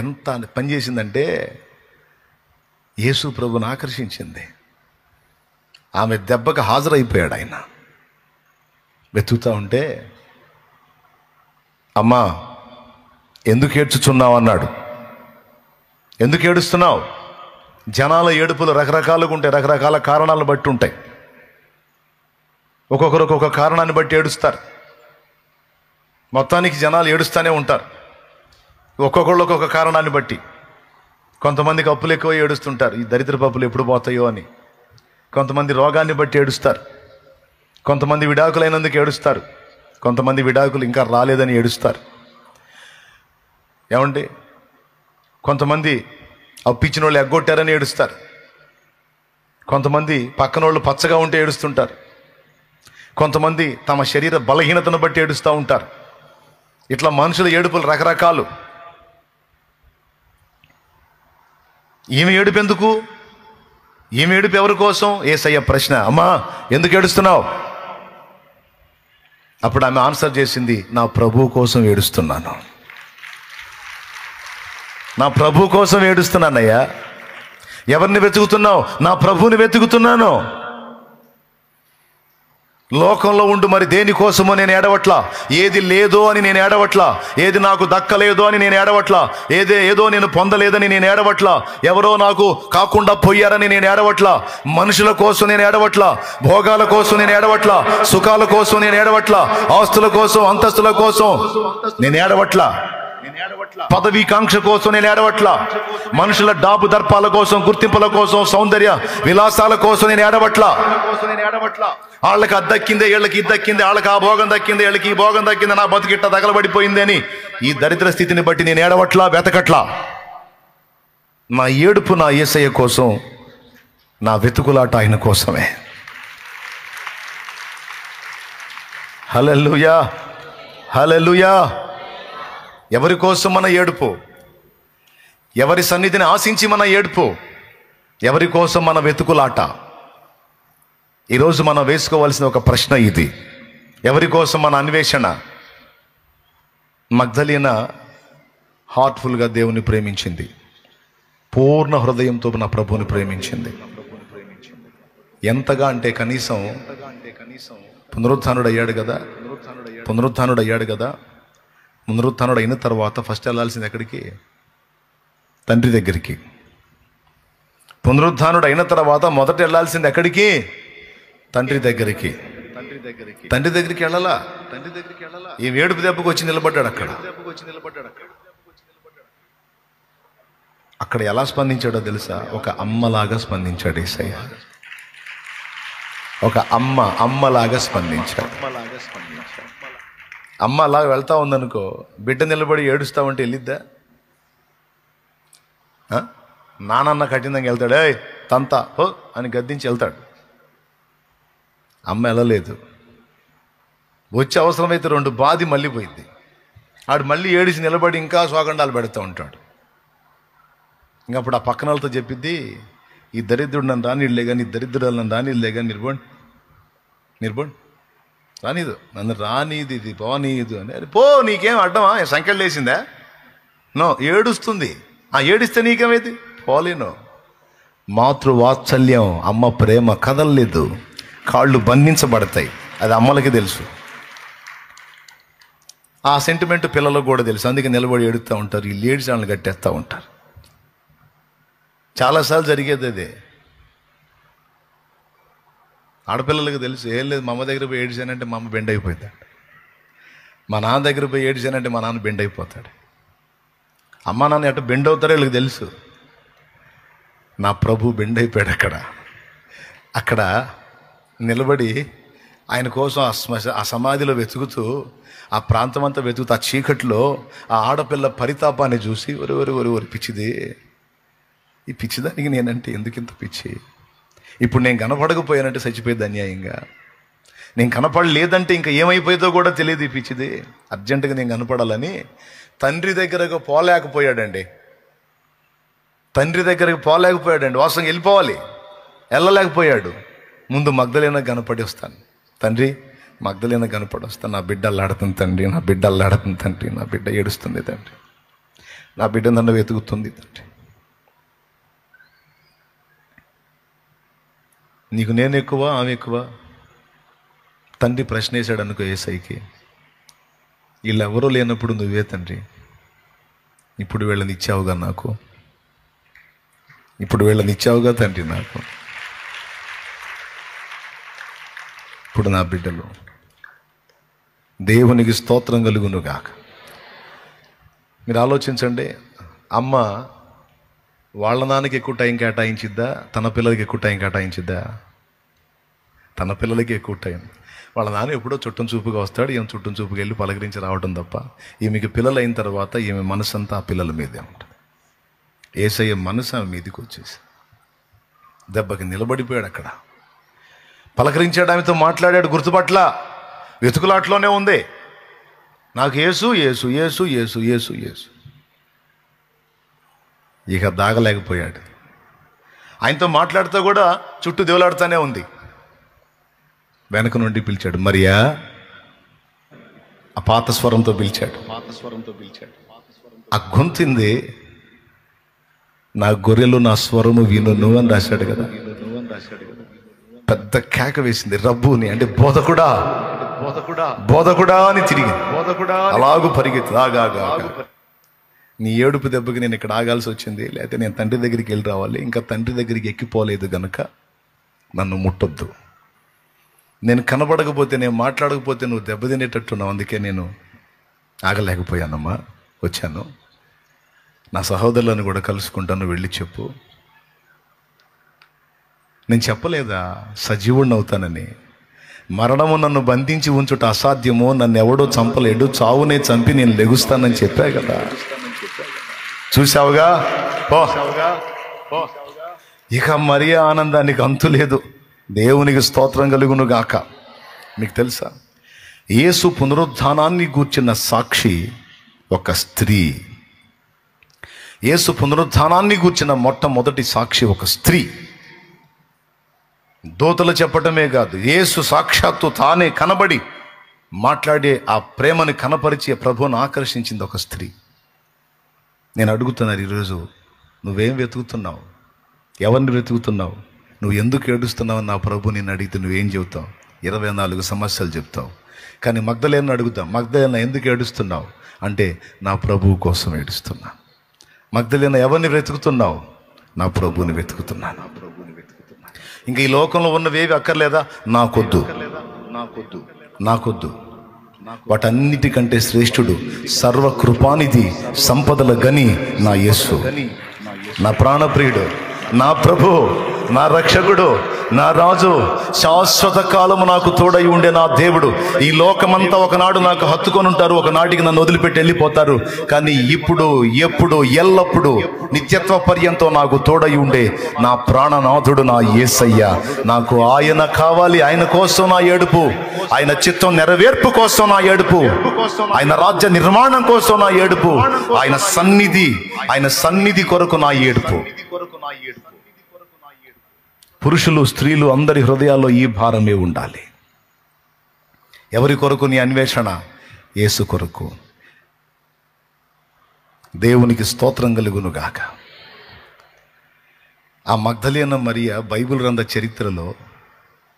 ఎంత పనిచేసిందంటే యేసు ప్రభుని ఆకర్షించింది. ఆమె దెబ్బకు హాజరైపోయాడు ఆయన. వెతుకుతూ ఉంటే, అమ్మా ఎందుకు ఏడ్చుచున్నావు అన్నాడు. ఎందుకు ఏడుస్తున్నావు? జనాల ఏడుపులు రకరకాలుగా ఉంటాయి, రకరకాల కారణాలను బట్టి ఉంటాయి. ఒక్కొక్కరు ఒక్కొక్క కారణాన్ని బట్టి ఏడుస్తారు. మొత్తానికి జనాలు ఏడుస్తూనే ఉంటారు, ఒక్కొక్కళ్ళు ఒక్కొక్క కారణాన్ని బట్టి. కొంతమందికి అప్పులు ఎక్కువ ఏడుస్తుంటారు, ఈ దరిద్రపు అప్పులు ఎప్పుడు పోతాయో అని. కొంతమంది రోగాన్ని బట్టి ఏడుస్తారు, కొంతమంది విడాకులైనందుకు ఏడుస్తారు, కొంతమంది విడాకులు ఇంకా రాలేదని ఏడుస్తారు. ఏమండి, కొంతమంది అప్పిచ్చిన వాళ్ళు ఎగ్గొట్టారని ఏడుస్తారు, కొంతమంది పక్కన వాళ్ళు పచ్చగా ఉంటే ఏడుస్తుంటారు, కొంతమంది తమ శరీర బలహీనతను బట్టి ఏడుస్తూ ఉంటారు. ఇట్లా మనుషుల ఏడుపులు రకరకాలు. ఈమె ఏడుపు ఎందుకు? ఈమె ఏడుపు ఎవరి కోసం? యేసయ్య ప్రశ్న, అమ్మా ఎందుకు ఏడుస్తున్నావు? అప్పుడు ఆమె ఆన్సర్ చేసింది, నా ప్రభువు కోసం ఏడుస్తున్నాను, నా ప్రభు కోసం ఏడుస్తున్నానయ్యా. ఎవరిని వెతుకుతున్నావు? నా ప్రభువుని వెతుకుతున్నాను. లోకంలో ఉండు మరి దేనికోసమో నేను ఏడవట్లా, ఏది లేదో అని నేను ఏడవట్లా, ఏది నాకు దక్కలేదో అని నేను ఏడవట్లా, ఏదో నేను పొందలేదని నేను ఏడవట్లా, ఎవరో నాకు కాకుండా పోయారని నేను ఏడవట్లా, మనుషుల కోసం నేను ఏడవట్లా, భోగాల కోసం నేను ఏడవట్లా, సుఖాల కోసం నేను ఏడవట్లా, ఆస్తుల కోసం అంతస్తుల కోసం నేను ఏడవట్లా, పదవీ కాంక్ష కోసం నేను ఏడవట్లా, మనుషుల డాబు దర్పాల కోసం, గుర్తింపుల కోసం, సౌందర్య విలాసాల కోసం నేను ఏడవట్లా. వాళ్ళకి అది దక్కిందే, వీళ్ళకి ఇది దక్కింది, వాళ్ళకి ఆ భోగం దక్కింది, వీళ్ళకి ఈ భోగం దక్కింది, నా బతికిట్ట తగలబడిపోయింది అని ఈ దరిద్ర స్థితిని బట్టి నేను ఏడవట్లా, వెతకట్లా. నా ఏడుపు నా యేసయ్య కోసం, నా వెతుకులాట ఆయన కోసమే. హల్లెలూయా, హల్లెలూయా. ఎవరి కోసం మన ఏడుపు? ఎవరి సన్నిధిని ఆశించి మన ఏడుపు? ఎవరి కోసం మన వెతుకులాట? ఈరోజు మనం వేసుకోవాల్సిన ఒక ప్రశ్న ఇది. ఎవరి కోసం మన అన్వేషణ? మగ్దలీనా హార్ట్ఫుల్గా దేవుని ప్రేమించింది, పూర్ణ హృదయంతో నా ప్రభువుని ప్రేమించింది. ఎంతగా అంటే కనీసం పునరుత్థానుడు అయ్యాడు కదా, పునరుత్థానుడు అయిన తర్వాత ఫస్ట్ వెళ్ళాల్సింది ఎక్కడికి? తండ్రి దగ్గరికి. పునరుత్థానుడు అయిన తర్వాత మొదట వెళ్ళాల్సింది ఎక్కడికి? తండ్రి దగ్గరికి. తండ్రి దగ్గరికి వెళ్ళాలా? ఈ ఏడుపు దెబ్బకు వచ్చి నిలబడ్డాడు అక్కడ ఎలా స్పందించాడో తెలుసా? ఒక అమ్మలాగా స్పందించాడు యేసయ్య. ఒక అమ్మలాగా స్పందించాడు. అమ్మ అలా వెళ్తా ఉందనుకో, బిడ్డ నిలబడి ఏడుస్తా ఉంటే వెళ్ళిద్దా? నానన్న కఠినంగా వెళ్తాడు, ఏయ్ తంతా హో అని గద్దించి వెళ్తాడు. అమ్మ వెళ్ళలేదు. వచ్చి అవసరమైతే 2 బాది మళ్ళీ పోయింది. ఆడు మళ్ళీ ఏడిచి నిలబడి ఇంకా సోగండాలు పెడుతూ ఉంటాడు. ఇంకప్పుడు ఆ పక్కన వాళ్ళతో చెప్పిద్ది, ఈ దరిద్రుడు నన్ను రానిళ్ళే కానీ, ఈ దరిద్రుడు నన్ను రానిళ్ళే కానీ, నిర్బండి రానిదు, నన్ను రానిది, ఇది పోనీదు అని. అరే పో, నీకేం అడ్డమా? సంఖ్యలు వేసిందా? నో, ఏడుస్తుంది. ఏడిస్తే నీకేమైంది? పోలేను. మాతృవాత్సల్యం, అమ్మ ప్రేమ కదలలేదు, కాళ్ళు బంధించబడతాయి. అది అమ్మలకి తెలుసు. ఆ సెంటిమెంట్ పిల్లలకు కూడా తెలుసు. అందుకే నిలబడి ఏడుస్తూ ఉంటారు, ఈ లేడీస్ వాళ్ళని కట్టేస్తూ ఉంటారు. చాలాసార్లు జరిగేది అదే. ఆడపిల్లలకు తెలుసు, ఏం లేదు, మా అమ్మ దగ్గర పోయి ఏడిచానంటే మా అమ్మ బెండ్ అయిపోయింది, మా నాన్న దగ్గర పోయి ఏడిచానంటే మా నాన్న బెండ్ అయిపోతాడు. అమ్మ నాన్న ఎట్ట బెండ్ అవుతారో వీళ్ళకి తెలుసు. నా ప్రభు బెండ్ అయిపోయాడు. అక్కడ నిలబడి ఆయన కోసం ఆ సమాధిలో వెతుకుతూ, ఆ ప్రాంతం అంతా వెతుకుతూ, ఆ చీకట్లో ఆ ఆడపిల్ల పరితాపాన్ని చూసి, ఒరి పిచ్చిది, ఈ పిచ్చిదానికి నేనంటే ఎందుకు ఇంత పిచ్చి? ఇప్పుడు నేను కనపడకపోయానంటే చచ్చిపోయేది అన్యాయంగా, నేను కనపడలేదంటే ఇంకా ఏమైపోయేదో కూడా తెలియదు ఈ పిచ్చిది. అర్జెంటుగా నేను కనపడాలని తండ్రి దగ్గరకు పోలేకపోయాడండి. వాసంగా వెళ్ళిపోవాలి, వెళ్ళలేకపోయాడు. ముందు మగ్దలేనా కనపడి వస్తాను, తండ్రి మగ్దలేనా కనపడి వస్తాను, నా బిడ్డ అల్లాడుతుంది తండ్రి, నా బిడ్డ అల్లాడుతుంది తండ్రి, నా బిడ్డ ఏడుస్తుంది తండ్రి, నా బిడ్డ నన్ను వెతుకుతుంది తండ్రి. నీకు నేను ఎక్కువ, ఆమె ఎక్కువ? తండ్రి ప్రశ్న వేశాడు అనుకో యేసయ్యకి, వీళ్ళెవరూ లేనప్పుడు నువ్వే తండ్రి, ఇప్పుడు వీళ్ళని ఇచ్చావుగా నాకు, ఇప్పుడు వీళ్ళని ఇచ్చావుగా తండ్రి నాకు, ఇప్పుడు నా బిడ్డలు, దేవునికి స్తోత్రం కలుగునుగాక. మీరు ఆలోచించండి, అమ్మ వాళ్ళ నాన్నకి ఎక్కువ టైం కేటాయించిద్దా, తన పిల్లలకి ఎక్కువ టైం కేటాయించిద్దా? తన పిల్లలకి ఎక్కువ టైం. వాళ్ళ నాన్న ఎప్పుడో చుట్టం చూపుగా వస్తాడు, ఈమె చుట్టం చూపుగా వెళ్ళి పలకరించి రావడం తప్ప, ఈమెకి పిల్లలు అయిన తర్వాత ఈమె మనసు అంతా ఆ పిల్లల మీదే ఉంటుంది. యేసయ్య మనసు ఆమె మీదకి వచ్చేసి దెబ్బకి నిలబడిపోయాడు. అక్కడ పలకరించాడు, ఆమెతో మాట్లాడాడు, గుర్తుపట్ల వెతుకులాట్లోనే ఉంది. నాకు యేసు యేసు యేసు యేసు యేసు యేసు. ఇక దాగలేకపోయాడు. ఆయనతో మాట్లాడుతూ కూడా చుట్టూ దేవులాడుతూనే ఉంది. వెనక నుండి పిలిచాడు, మరియా. ఆ పాత స్వరంతో పిలిచాడు. ఆ గొంతుంది, నా గొర్రెలు నా స్వరము వినును అని రాశాడు కదా. పెద్ద కేక వేసింది, రబ్బుని అంటే బోధకుడా బోధకుడా అని తిరిగి అలాగూ పరిగెత్తి ఆగా. నీ ఏడుపు దెబ్బకి నేను ఇక్కడ ఆగాల్సి వచ్చింది, లేకపోతే నేను తండ్రి దగ్గరికి వెళ్ళి రావాలి. ఇంకా తండ్రి దగ్గరికి ఎక్కిపోలేదు గనక నన్ను ముట్టొద్దు. నేను కనబడకపోతే, నేను మాట్లాడకపోతే నువ్వు దెబ్బతినేటట్టున్నావు. అందుకే నేను ఆగలేకపోయానమ్మా, వచ్చాను. నా సహోదరులను కూడా కలుసుకుంటాను, వెళ్ళి చెప్పు. నేను చెప్పలేదా సజీవుడిని అవుతానని? మరణము నన్ను బంధించి ఉంచుట అసాధ్యమో, నన్ను ఎవడో చంపలేడు, చావునే చంపి నేను లెగుస్తానని చెప్పా కదా. చూసావుగా పో. ఇక మరియ ఆనందానికి అంతు లేదు. దేవునికి స్తోత్రం కలుగును గాక. మీకు తెలుసా, యేసు పునరుద్ధానాన్ని గూర్చిన సాక్షి ఒక స్త్రీ. యేసు పునరుద్ధానాన్ని గూర్చిన మొట్టమొదటి సాక్షి ఒక స్త్రీ. దూతలు చెప్పటమే కాదు, యేసు సాక్షాత్తు తానే కనబడి మాట్లాడే ఆ ప్రేమని కనపరిచే ప్రభువును ఆకర్షించింది ఒక స్త్రీ. నేను అడుగుతున్నాను ఈరోజు, నువ్వేం వెతుకుతున్నావు? ఎవరిని వెతుకుతున్నావు? నువ్వు ఎందుకు ఏడుస్తున్నావు? నా ప్రభు నిన్ను అడిగితే నువ్వేం చెబుతావు? 24 సమస్యలు చెప్తావు. కానీ మగ్దలేను అడుగుతాం, మగ్దలేన ఎందుకు ఏడుస్తున్నావు అంటే, నా ప్రభువు కోసం ఏడుస్తున్నా. మగ్దలేన ఎవరిని వెతుకుతున్నావు? నా ప్రభువుని వెతుకుతున్నాను. ఇంకా ఈ లోకంలో ఉన్నవేవి అక్కర్లేదా? నాకొద్దు. వాటన్నిటికంటే శ్రేష్ఠుడు, సర్వకృపానిధి, సంపదల గని నా యేసు, నా ప్రాణప్రియుడు, నా ప్రభు, నా రక్షకుడు, నా రాజు, శాశ్వత కాలము నాకు తోడై ఉండే నా దేవుడు. ఈ లోకమంతా ఒకనాడు నాకు హత్తుకొని ఉంటారు, ఒకనాటికి నన్ను వదిలిపెట్టి వెళ్ళిపోతారు. కానీ ఇప్పుడు, ఎప్పుడు, ఎల్లప్పుడూ నిత్యత్వ పర్యంతం నాకు తోడై ఉండే నా ప్రాణనాథుడు నా యేసయ్య. నాకు ఆయన కావాలి. ఆయన కోసం నా ఏడుపు, ఆయన చిత్తం నెరవేర్పు కోసం నా ఏడుపు, ఆయన రాజ్య నిర్మాణం కోసం నా ఏడుపు, ఆయన సన్నిధి కొరకు నా ఏడుపు. పురుషులు, స్త్రీలు అందరి హృదయాల్లో ఈ భారమే ఉండాలి. ఎవరి కొరకు నీ అన్వేషణ? యేసు కొరకు. దేవునికి స్తోత్రం కలుగును గాక. ఆ మగ్దలేన మరియ బైబిల్ గ్రంథ చరిత్రలో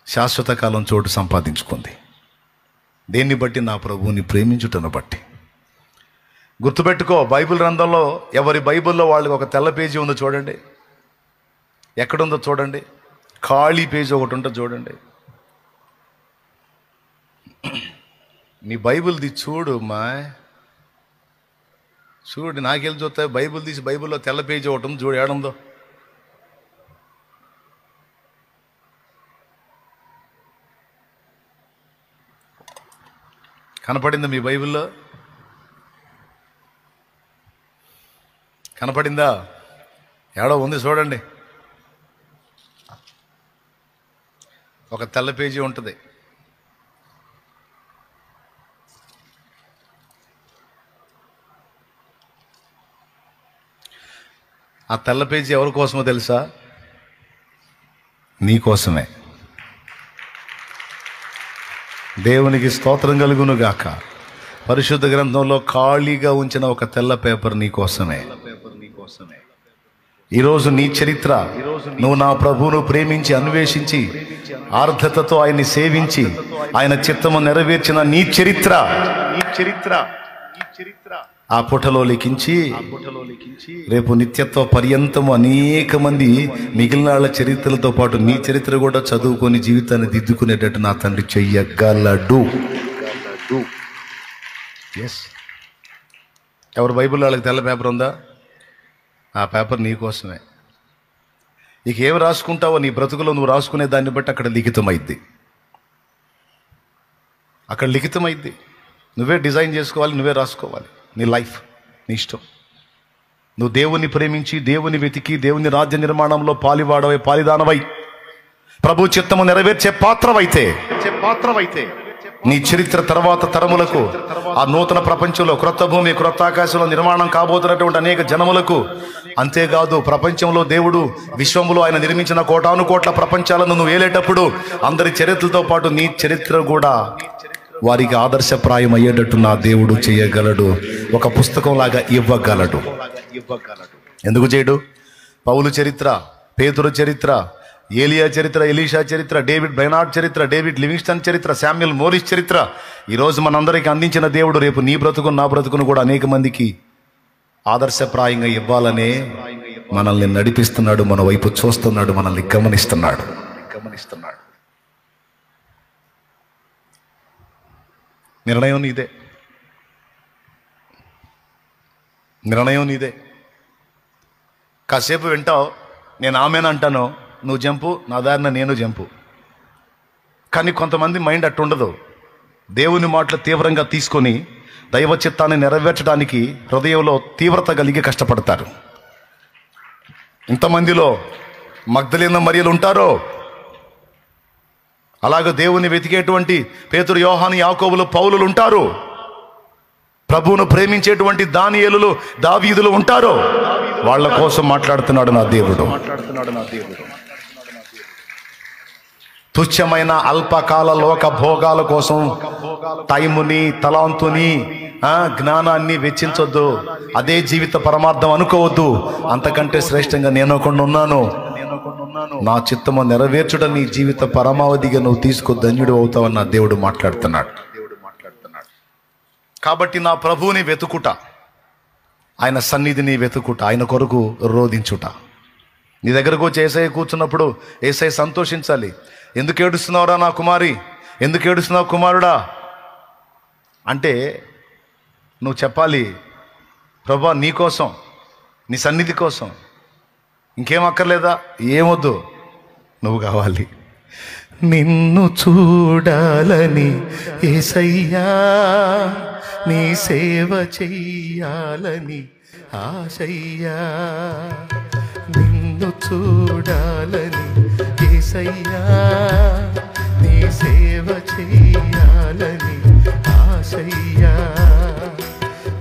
శాశ్వత కాలం చోటు సంపాదించుకుంది. దేన్ని బట్టి? నా ప్రభువుని ప్రేమించుటను బట్టి. గుర్తుపెట్టుకో, బైబిల్ గ్రంథంలో ఎవరి బైబిల్లో వాళ్ళకి ఒక తెల్ల పేజీ ఉందో చూడండి. ఎక్కడుందో చూడండి. ఖాళీ పేజీ ఒకటి ఉంటుంది చూడండి. నీ బైబిల్ తీసి చూడు చూడు. నాకెళ్ళి చూస్తా బైబిల్ తీసి, బైబిల్లో తెల్ల పేజీ ఒకటి ఉంది చూడు, ఏడుందో. కనపడిందా మీ బైబిల్లో? కనపడిందా? ఏడో ఉంది చూడండి. ఒక తెల్ల పేజీ ఉంటుంది. ఆ తెల్ల పేజీ ఎవరి కోసమో తెలుసా? నీ కోసమే. దేవునికి స్తోత్రం కలుగును గాక. పరిశుద్ధ గ్రంథంలో ఖాళీగా ఉంచిన ఒక తెల్ల పేపర్ నీ కోసమే. ఈరోజు నీ చరిత్ర, నువ్వు నా ప్రభువును ప్రేమించి, అన్వేషించి, ఆర్ద్రతతో ఆయన్ని సేవించి, ఆయన చిత్తము నెరవేర్చిన నీ చరిత్ర ఆ పుటలో లిఖించి, రేపు నిత్యత్వ పర్యంతము అనేక మంది మిగిలిన వాళ్ళ చరిత్రలతో పాటు నీ చరిత్ర కూడా చదువుకొని జీవితాన్ని దిద్దుకునేటట్టు నా తండ్రి చెయ్యగలడు. ఎస్. ఎవరు బైబిల్లో వాళ్ళకి తెల్ల పేపర్ ఉందా? ఆ పేపర్ నీ కోసమే. ఇక ఏమి రాసుకుంటావో నీ బ్రతుకులో నువ్వు రాసుకునే దాన్ని బట్టి అక్కడ లిఖితమైద్ది. అక్కడ లిఖితమైంది. నువ్వే డిజైన్ చేసుకోవాలి, నువ్వే రాసుకోవాలి. నీ లైఫ్ నీ ఇష్టం. నువ్వు దేవుని ప్రేమించి, దేవుని వెతికి, దేవుని రాజ్య నిర్మాణంలో పాలివాడవై, పాలిదానవై, ప్రభు చిత్తము నెరవేర్చే పాత్రవైతే నీ చరిత్ర తర్వాత తరములకు, ఆ నూతన ప్రపంచంలో, క్రొత్త భూమి క్రొత్త ఆకాశంలో నిర్మాణం కాబోతున్నటువంటి అనేక జనములకు, అంతేకాదు ప్రపంచంలో దేవుడు విశ్వంలో ఆయన నిర్మించిన కోటాను కోట్ల ప్రపంచాలను నువ్వు ఏలేటప్పుడు అందరి చరిత్రలతో పాటు నీ చరిత్ర కూడా వారికి ఆదర్శప్రాయం అయ్యేటట్టు నా దేవుడు చేయగలడు. ఒక పుస్తకం లాగా ఇవ్వగలడు. ఎందుకు చేయడు? పౌలు చరిత్ర, పేతురు చరిత్ర, ఏలియా చరిత్ర, ఎలీషా చరిత్ర, డేవిడ్ బెర్నార్డ్ చరిత్ర, డేవిడ్ లివింగ్స్టన్ చరిత్ర, శామ్యుయల్ మోరిస్ చరిత్ర ఈరోజు మనందరికీ అందించిన దేవుడు రేపు నీ బ్రతుకును, నా బ్రతుకును కూడా అనేక మందికి ఆదర్శప్రాయంగా ఇవ్వాలనే మనల్ని నడిపిస్తున్నాడు, మన వైపు చూస్తున్నాడు, మనల్ని గమనిస్తున్నాడు. నిర్ణయం నీదే. నిర్ణయం నీదే. కాసేపు వింటావు, నేను ఆమెనంటాను, నువ్వు జంపు, నా దారిన నేను జంపు. కానీ కొంతమంది మైండ్ అట్టుండదు. దేవుని మాటలు తీవ్రంగా తీసుకొని దైవ చిత్తాన్ని నెరవేర్చడానికి హృదయంలో తీవ్రత కలిగి కష్టపడతారు. ఇంతమందిలో మగ్దలేన మరియలు ఉంటారో, అలాగే దేవుని వెతికేటువంటి పేతురు, యోహాను, యాకోబులు, పౌలులు ఉంటారు. ప్రభువును ప్రేమించేటువంటి దానియేలులు, దావీదులు ఉంటారు. వాళ్ళ కోసం మాట్లాడుతున్నాడు నా దేవుడు. తుచ్చమైన అల్పకాల లోక భోగాల కోసం టైముని, తలాంతుని, జ్ఞానాన్ని వెచ్చించొద్దు. అదే జీవిత పరమార్థం అనుకోవద్దు. అంతకంటే శ్రేష్టంగా నేను ఒకడు ఉన్నాను, నా చిత్తము నెరవేర్చుట నీ జీవిత పరమావధిగా నువ్వు తీసుకో, ధన్యుడు అవుతావని నా దేవుడు మాట్లాడుతున్నాడు. కాబట్టి నా ప్రభువుని వెతుకుట, ఆయన సన్నిధిని వెతుకుట, ఆయన కొరకు రోధించుట. నీ దగ్గరకు వచ్చి యేసయ్య కూర్చున్నప్పుడు యేసయ్య సంతోషించాలి. ఎందుకు ఏడుస్తున్నావురా నా కుమారి, ఎందుకు ఏడుస్తున్నావు కుమారుడా అంటే నువ్వు చెప్పాలి, ప్రభా నీ కోసం, నీ సన్నిధి కోసం, ఇంకేం అక్కర్లేదా, ఏమొద్దు, నువ్వు కావాలి. నిన్ను చూడాలని యేసయ్యా, నీ సేవ చెయ్యాలని ఆశయ్యా. నిన్ను చూడాలని యేసయ్యా, నీ సేవ చెయ్యాలని ఆశయ్యా.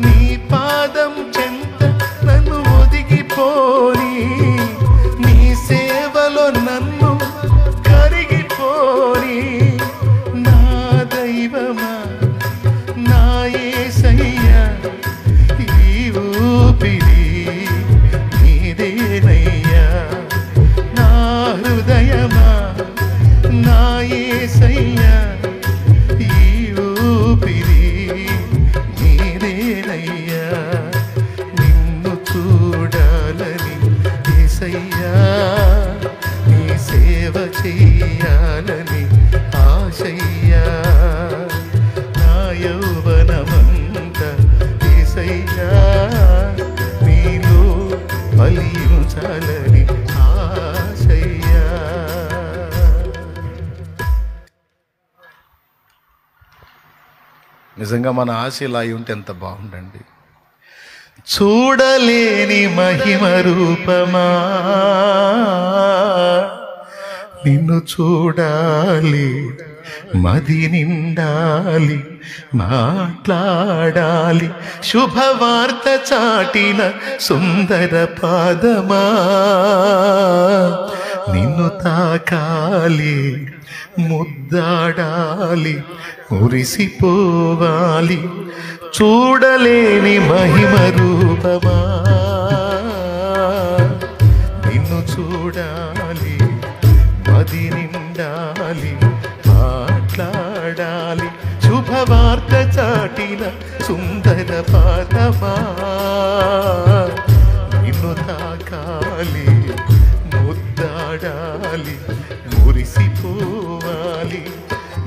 నీ పాదం చెంత నన్ను ఒదిగిపోని, నీ సేవలో నన్ను కరిగిపోని. నా దైవమా, నా యేసయ్యా, ఈ ఊపిరి నీదేనయ్యా. నా హృదయమా, నా యేసయ్యా, ఈ ఊపిరి నీదేనయ్యా. నిన్ను చూడాలని యేసయ్యా, నీ సేవ చెయ్యాలని ఆశయ్యా. నా యౌవనమంతా యేసయ్యా, నీలో ఫలించాలని ఆశయ్యా. నిజంగా మన ఆశ ఇలా అయి ఉంటే ఎంత బాగుండండి. చూడలేని మహిమ రూపమా, నిన్ను చూడాలి, మది నిండాలి, మాట్లాడాలి. శుభవార్త చాటిన సుందర పాదమా, నిన్ను తాకాలి, ముద్దాడాలి, మురిసిపోవాలి. చూడలేని మహిమ రూపమా, నిన్ను చూడాలి, మది నిండాలి, మాట్లాడాలి. శుభవార్త చాటిన సుందర పాదమా, నిన్ను తాకాలి, ముద్దాడాలి, మురిసిపోవాలి.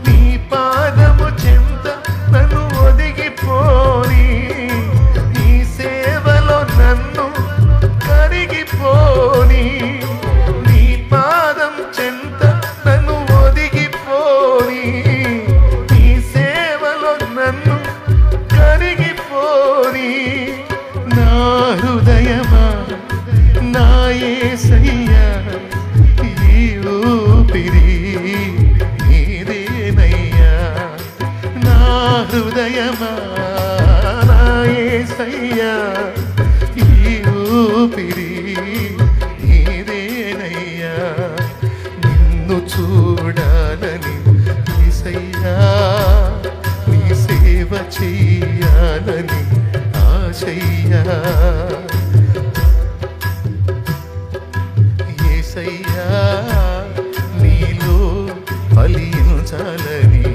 నీ పాదము చెంత నన్ను ఒదిగిపోని, నీ సేవలో నన్ను కరిగిపోని. నీ పాదం చెంత నన్ను ఒదిగిపోని, నీ సేవ ఊపిరి నీదేనయ్యా, నా హృదయమా నా యేసయ్యా, ఈ ఊపిరి నీదేనయ్యా, నిన్ను చూడాలని యేసయ్యా, నీ సేవ చెయ్యాలని ఆశయ్యా, యేసయ్యా నీలో ఫలించాలని,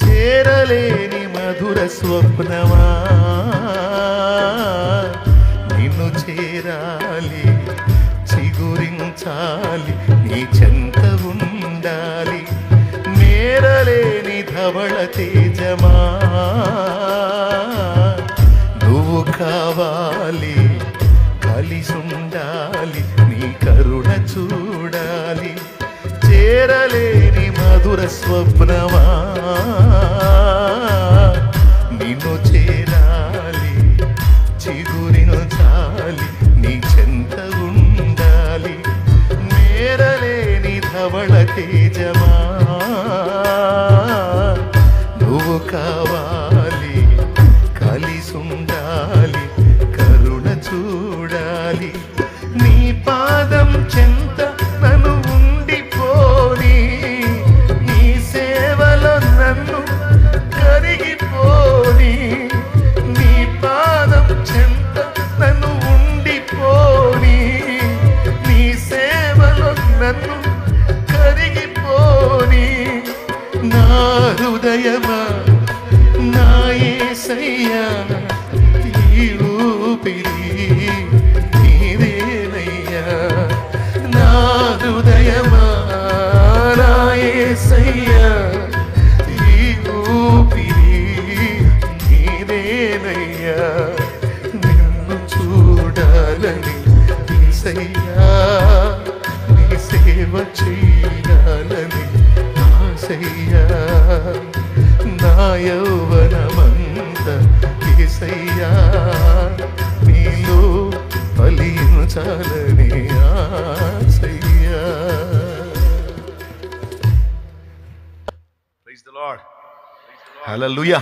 చేరలేని మధుర స్వప్నమా నిన్ను చేరాలి, చిగురించాలి, నీ చెంత ఉండాలి, మేరలేని ధవళ తేజమా నువ్వు కావాలి, కలిసుండాలి, నీ కరుణ చూడాలి, చేరలేని మధుర స్వప్నమా నిన్ను చేరాలి, చిగురించాలి, నీ చెంత ఉండాలి, మేరలేని ధవళ తేజమా నువ్వు కావాలి, కలిసుండాలి, కరుణ చూడాలి, నీ పాదం చెంత నన్ను ఉండిపోని, నీ సేవలో నన్ను కరిగిపోని, నీ పాదం చెంత నన్ను ఉండిపోని, నీ సేవలో నన్ను కరిగిపోని, నా హృదయమా నా యేసయ్యా, ఈ ఊపిరి నీదేనయ్యా, నా హృదయమా నా యేసయ్యా, ఈ ఊపిరి నీదేనయ్యా, నిన్ను చూడాలని యేసయ్యా, నీ సేవ చెయ్యాలని ఆశయ్యా, నా యౌవనమంత యేసయ్యా నీలో ఫలించాలని ఆశయ్యా. ప్రైజ్ ది లార్డ్, హల్లెలూయా.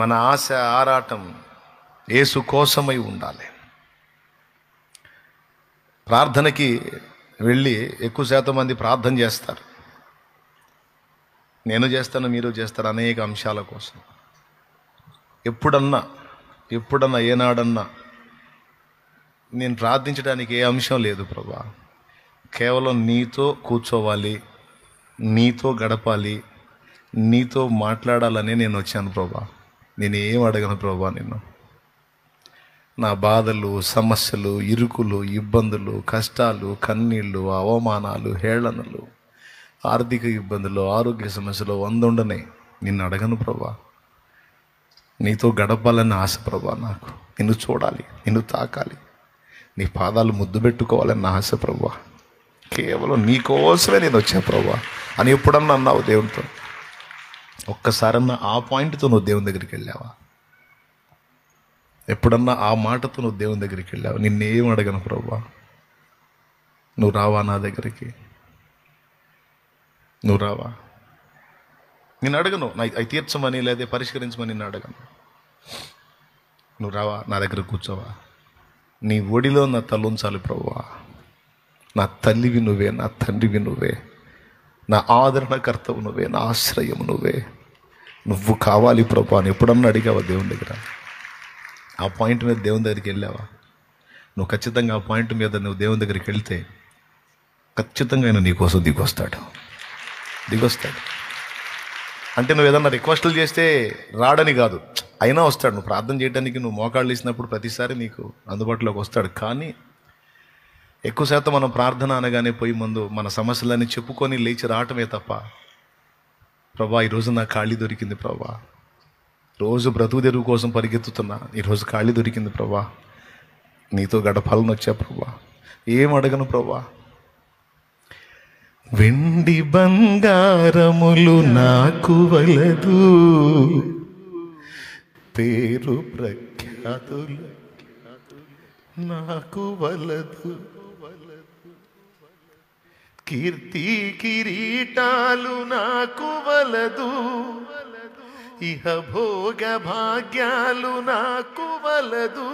మన ఆశ ఆరాటం యేసు కోసమై ఉండాలి. ప్రార్థనకి వెళ్ళి ఎక్కువ శాతం మంది ప్రార్థన చేస్తారు, నేను చేస్తాను మీరు చేస్తారు అనేక అంశాల కోసం. ఎప్పుడన్నా ఏనాడన్నా నేను ప్రార్థించడానికి ఏ అంశం లేదు ప్రభా, కేవలం నీతో కూర్చోవాలి, నీతో గడపాలి, నీతో మాట్లాడాలని నేను వచ్చాను ప్రభా. నేను ఏం అడగను ప్రభా, నిన్ను నా బాధలు, సమస్యలు, ఇరుకులు, ఇబ్బందులు, కష్టాలు, కన్నీళ్ళు, అవమానాలు, హేళనలు, ఆర్థిక ఇబ్బందులు, ఆరోగ్య సమస్యలు 100 ఉండనే నిన్ను అడగను ప్రభా. నీతో గడపాలన్న ఆశ ప్రభా, నాకు నిన్ను చూడాలి, నిన్ను తాకాలి, నీ పాదాలు ముద్దు పెట్టుకోవాలన్న ఆశ ప్రభా. కేవలం నీ కోసమే నేను వచ్చా ప్రభా అని ఎప్పుడన్నా అన్నావు దేవునితో? ఒక్కసారన్నా ఆ పాయింట్తో నువ్వు దేవుని దగ్గరికి వెళ్ళావా? ఎప్పుడన్నా ఆ మాటతో నువ్వు దేవుని దగ్గరికి వెళ్ళావు? నిన్నేం అడగను ప్రభా, నువ్వు రావా నా దగ్గరికి? నువ్వు రావా? నేను అడగను అవి తీర్చమని లేదా పరిష్కరించమని నిన్ను అడగను. నువ్వు రావా నా దగ్గర కూర్చోవా? నీ ఒడిలో నా తలుంచాలి ప్రభువా. నా తల్లివి నువ్వే, నా తండ్రివి నువ్వే, నా ఆదరణకర్తవు నువ్వే, నా ఆశ్రయం నువ్వే. నువ్వు కావాలి ప్రభా అని ఎప్పుడన్నా అడిగావా దేవుని దగ్గర? ఆ పాయింట్ మీద దేవుని దగ్గరికి వెళ్ళావా? నువ్వు ఖచ్చితంగా ఆ పాయింట్ మీద నువ్వు దేవుని దగ్గరికి వెళ్తే ఖచ్చితంగా ఆయన నీకోసం దిగొస్తాడు. అంటే నువ్వు ఏదన్నా రిక్వెస్ట్లు చేస్తే రాడని కాదు, అయినా వస్తాడు. నువ్వు ప్రార్థన చేయడానికి నువ్వు మోకాళ్ళు ఇచ్చినప్పుడు ప్రతిసారి నీకు అందుబాటులోకి వస్తాడు. కానీ ఎక్కువ శాతం మనం ప్రార్థన అనగానే పోయి ముందు మన సమస్యలన్నీ చెప్పుకొని లేచి రావటమే తప్ప, ప్రభా ఈరోజు నాకు ఖాళీ దొరికింది ప్రభా, రోజు బ్రతుకు తెరువు కోసం పరిగెత్తుతున్నా, ఈరోజు ఖాళీ దొరికింది ప్రభా, నీతో గడపాలని వచ్చా ప్రభా, ఏం అడగను ప్రభా. వెండి బంగారములు నాకు వలదు, పేరు ప్రఖ్యాతులు నాకు వలదు, కీర్తి కిరీటాలు నాకు వలదు, ఇహ భోగ భాగ్యాలు నాకు వలదు,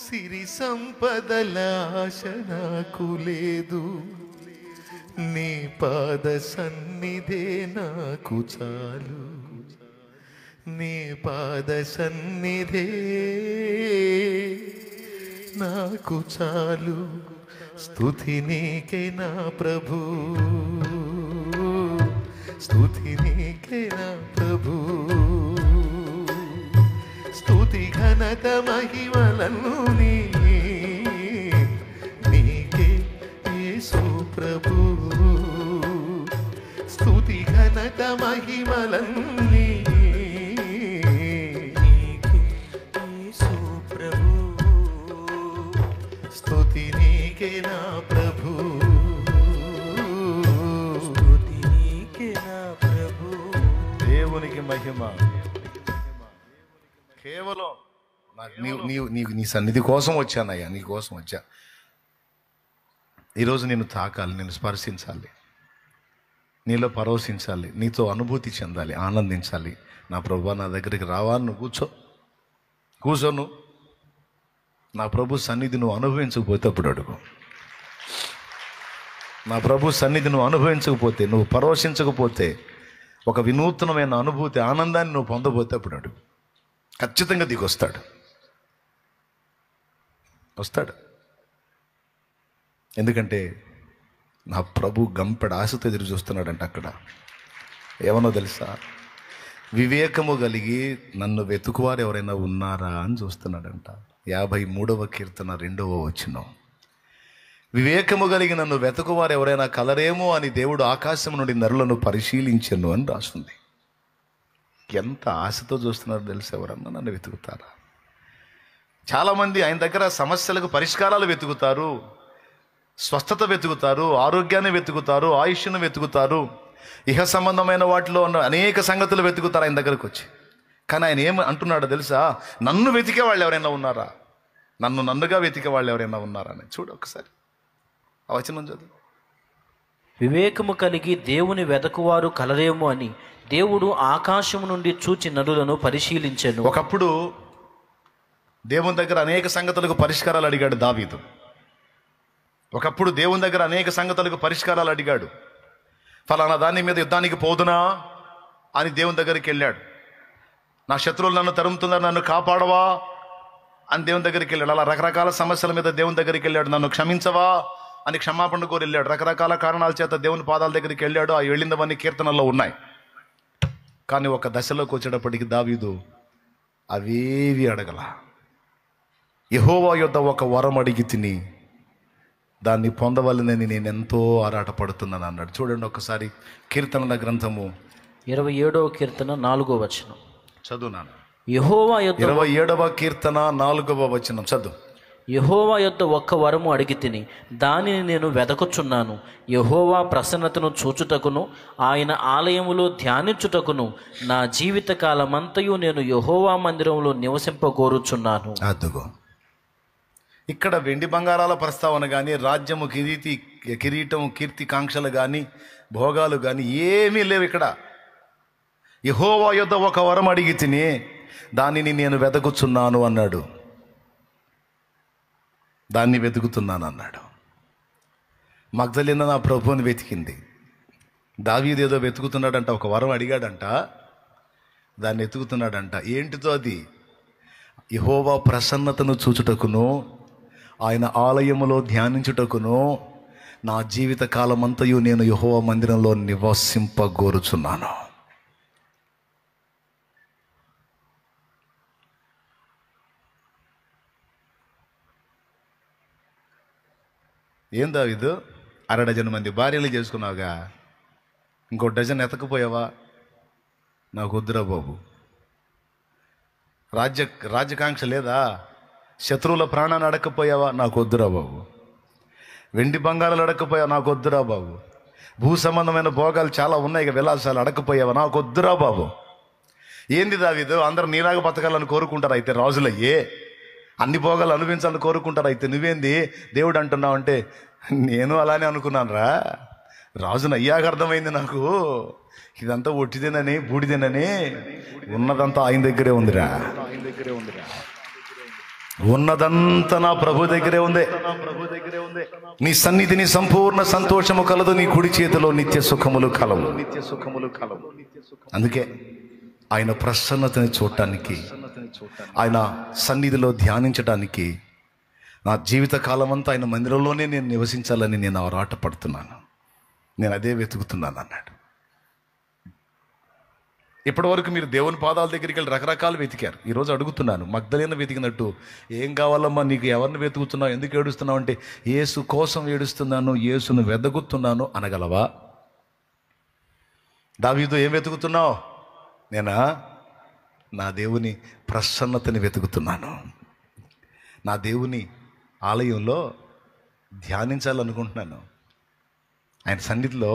సిరి సంపదల ఆశ నాకు లేదు, నీ పాద సన్నిధే నాకు చాలు, నీ పాద సన్నిధే నాకు చాలు. స్తుతి నీకే నా ప్రభు, స్తుతి నీకే నా ప్రభు, స్తుతి ఘనత మహిమలను నీకే యేసు ప్రభు, స్తుతి ఘనత మహిమలను నీకే యేసు ప్రభు, స్తుతి నీకే నా ప్రభు, స్తుతి నీకే నా ప్రభు. దేవునికి మహిమ. కేవలం నీ సన్నిధి కోసం వచ్చానయ్యా, నీ కోసం వచ్చా. ఈరోజు నేను తాకాలి, నేను స్పర్శించాలి, నీలో పరవశించాలి, నీతో అనుభూతి చెందాలి, ఆనందించాలి. నా ప్రభు నా దగ్గరికి రావా, నువ్వు కూర్చోను. నా ప్రభు సన్నిధి నువ్వు అనుభవించకపోతే అప్పుడు అడుగు. నా ప్రభు సన్నిధి నువ్వు అనుభవించకపోతే, నువ్వు పరవశించకపోతే, ఒక వినూత్నమైన అనుభూతి, ఆనందాన్ని నువ్వు పొందబోతే అప్పుడు అడుగు. ఖచ్చితంగా దిగొస్తాడు, వస్తాడు. ఎందుకంటే నా ప్రభు గంపెడ ఆశతో ఎదురు చూస్తున్నాడంట. అక్కడ ఏమనో తెలుసా? వివేకము కలిగి నన్ను వెతుకువారు ఎవరైనా ఉన్నారా అని చూస్తున్నాడంట. 53వ కీర్తన 2వ వచనం. వివేకము కలిగి నన్ను వెతుకువారు ఎవరైనా కలరేమో అని దేవుడు ఆకాశం నుండి నరులను పరిశీలించెను అని రాస్తుంది. ఎంత ఆశతో చూస్తున్నారో తెలుసు. ఎవరన్నా నన్ను వెతుకుతారా? చాలామంది ఆయన దగ్గర సమస్యలకు పరిష్కారాలు వెతుకుతారు, స్వస్థత వెతుకుతారు, ఆరోగ్యాన్ని వెతుకుతారు, ఆయుష్ను వెతుకుతారు, ఇహ సంబంధమైన వాటిలో ఉన్న అనేక సంగతులు వెతుకుతారు ఆయన దగ్గరకు వచ్చి. కానీ ఆయన ఏం అంటున్నాడో తెలుసా? నన్ను వెతికే వాళ్ళు ఎవరైనా ఉన్నారా, నన్నుగా వెతికే వాళ్ళు ఎవరైనా ఉన్నారా అని చూడు ఒకసారి. ఆ వచనం చదువు. వివేకము కలిగి దేవుని వెదకువారు కలరేమో అని దేవుడు ఆకాశము నుండి చూచి నరులను పరిశీలించెను. ఒకప్పుడు దేవుని దగ్గర అనేక సంగతులకు పరిష్కారాలు అడిగాడు దావీదు. ఒకప్పుడు దేవుని దగ్గర అనేక సంగతులకు పరిష్కారాలు అడిగాడు. ఫలానా దాని మీద యుద్ధానికి పోదునా అని దేవుని దగ్గరికి వెళ్ళాడు. నా శత్రువులు నన్ను తరుముతున్నారు, నన్ను కాపాడవా అని దేవుని దగ్గరికి వెళ్ళాడు. అలా రకరకాల సమస్యల మీద దేవుని దగ్గరికి వెళ్ళాడు. నన్ను క్షమించవా అని క్షమాపణ కోరి వెళ్ళాడు. రకరకాల కారణాల చేత దేవుని పాదాల దగ్గరికి వెళ్ళాడు. ఆ వెళ్ళినవన్నీ కీర్తనల్లో ఉన్నాయి. కానీ ఒక దశలోకి వచ్చేటప్పటికి దావీదు అవేవి అడగల. యెహోవా యొద్ద ఒక వరం అడిగి తిని దాన్ని పొందవలనని నేను ఎంతో ఆరాటపడుతున్నాను అన్నాడు. చూడండి ఒకసారి కీర్తనల గ్రంథము 27వ కీర్తన 4వ వచనం చదువు నాన్న. యెహోవా యొద్ద 27వ కీర్తన 4వ వచనం చదువు. యెహోవా యొద్ద ఒక్క వరము అడిగి తిని దానిని నేను వెదకుచున్నాను. యెహోవా ప్రసన్నతను చూచుటకును ఆయన ఆలయములో ధ్యానించుటకును నా జీవిత కాలమంతయు నేను యెహోవా మందిరంలో నివసింపగోరుచున్నాను. అదుగో ఇక్కడ వెండి బంగారాల ప్రస్తావన కానీ, రాజ్యము, కిరీటము, కీర్తి కాంక్షలు కానీ, భోగాలు కానీ ఏమీ లేవు ఇక్కడ. యెహోవా యొద్ద ఒక వరం అడిగి తిని దానిని నేను వెతుకుచున్నాను అన్నాడు. దాన్ని వెతుకుతున్నాను అన్నాడు. మగ్దలేన నా ప్రభువుని వెతికింది. దావీదు ఏదో వెతుకుతున్నాడంట, ఒక వరం అడిగాడంట, దాన్ని వెతుకుతున్నాడంట. ఏంటితో అది? యెహోవా ప్రసన్నతను చూచుటకును ఆయన ఆలయములో ధ్యానించుటకును నా జీవిత కాలమంతయు నేను యెహోవా మందిరంలో నివసింపగోరుచున్నాను. ఏం దావీదు, 1/2 డజన్ మంది భార్యలు చేసుకున్నావుగా, ఇంకో డజన్ ఎతకపోయావా? నాకు వద్దురా బాబు. రాజ్యకాంక్ష లేదా? శత్రువుల ప్రాణాన్ని అడక్కపోయావా? నాకు వద్దురా బాబు. వెండి బంగారాలు అడక్కపోయావా? నాకు వద్దురా బాబు. భూ సంబంధమైన భోగాలు చాలా ఉన్నాయి, విలాసాలు అడక్కపోయావా? నాకు వద్దురా బాబు. ఏంది దావీదు, అందరూ నీలాగా బతకాలని కోరుకుంటారు అయితే రాజులయ్యే, అన్ని భోగాలు అనుభవించాలని కోరుకుంటారు అయితే నువ్వేంది దేవుడు అంటున్నావు అంటే, నేను అలానే అనుకున్నాను రా, రాజును అయ్యాక అర్థమైంది నాకు ఇదంతా ఒట్టిదేనని బూడిదేనని. ఉన్నదంతా ఆయన దగ్గరే ఉందిరా, ఉన్నదంతా నా ప్రభు దగ్గరే ఉంది. నీ సన్నిధిని సంపూర్ణ సంతోషము కలదు, నీ కుడి చేతిలో నిత్య సుఖములు కలవు. అందుకే ఆయన ప్రసన్నతని చూడటానికి, ఆయన సన్నిధిలో ధ్యానించడానికి నా జీవిత కాలం అంతా ఆయన మందిరంలోనే నేను నివసించాలని నేను ఆరాట పడుతున్నాను, నేను అదే వెతుకుతున్నాను అన్నాడు. ఇప్పటి వరకు మీరు దేవుని పాదాల దగ్గరికి వెళ్ళి రకరకాలు వెతికారు. ఈరోజు అడుగుతున్నాను, మగ్దలేన వెతికినట్టు, ఏం కావాలమ్మా నీకు, ఎవరిని వెతుకుతున్నావు, ఎందుకు ఏడుస్తున్నావు అంటే, యేసు కోసం ఏడుస్తున్నాను, యేసును వెతుకుతున్నాను అనగలవా? దావీదు ఏం వెతుకుతున్నావు? నేనా నా దేవుని ప్రసన్నతని వెతుకుతున్నాను, నా దేవుని ఆలయంలో ధ్యానించాలనుకుంటున్నాను, ఆయన సన్నిధిలో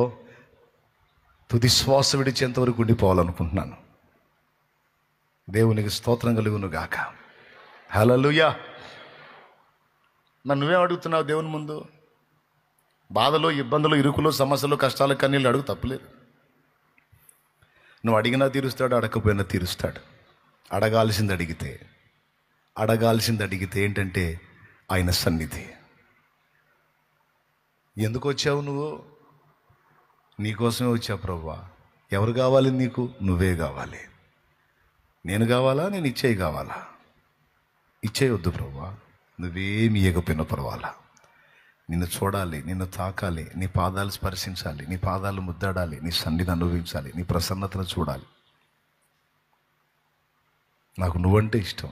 తుది శ్వాస విడిచేంత వరకు ఉండిపోవాలనుకుంటున్నాను. దేవునికి స్తోత్రం కలుగును గాక. హల్లెలూయా. మరి నువ్వేం అడుగుతున్నావు దేవుని ముందు? బాధలు, ఇబ్బందులు, ఇరుకులు, సమస్యలు, కష్టాలు, కన్నీళ్ళు అడుగు, తప్పులేదు. నువ్వు అడిగినా తీరుస్తాడు, అడగకపోయినా తీరుస్తాడు. అడగాల్సింది అడిగితే ఏంటంటే ఆయన సన్నిధి. ఎందుకు వచ్చావు నువ్వు? నీకోసమే వచ్చావు ప్రభువా. ఎవరు కావాలి నీకు? నువ్వే కావాలి. నేను కావాలా? నేను ఇచ్చేయి కావాలా? ఇచ్చేయొద్దు ప్రభువా, నువ్వేమి ఇవ్వకపోయినా పర్వాలా. నిన్ను చూడాలి, నిన్ను తాకాలి, నీ పాదాలు స్పర్శించాలి, నీ పాదాలు ముద్దాడాలి, నీ సన్నిధి అనుభవించాలి, నీ ప్రసన్నతను చూడాలి, నాకు నువ్వంటే ఇష్టం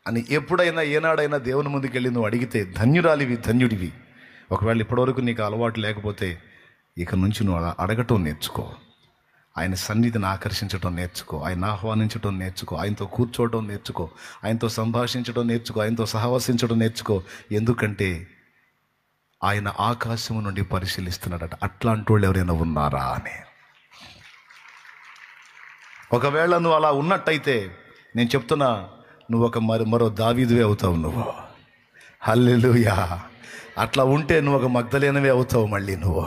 అని ఎప్పుడైనా ఏనాడైనా దేవుని ముందుకు వెళ్ళి నువ్వు అడిగితే ధన్యుడివి. ఒకవేళ ఇప్పటివరకు నీకు అలవాటు లేకపోతే ఇక నుంచి నువ్వు అడగటం నేర్చుకో, ఆయన సన్నిధిని ఆకర్షించడం నేర్చుకో, ఆయన ఆహ్వానించడం నేర్చుకో, ఆయనతో కూర్చోవడం నేర్చుకో, ఆయనతో సంభాషించడం నేర్చుకో, ఆయనతో సహవసించడం నేర్చుకో. ఎందుకంటే ఆయన ఆకాశం నుండి పరిశీలిస్తున్నాడట. అట్లాంటి వాళ్ళు ఎవరైనా ఉన్నారా అని. ఒకవేళ నువ్వు అలా ఉన్నట్టయితే నేను చెప్తున్నా, నువ్వు ఒక మరో దావీదువే అవుతావు నువ్వు. హల్లెలూయా. అట్లా ఉంటే నువ్వు ఒక మగ్దలేనవే అవుతావు. మళ్ళీ నువ్వు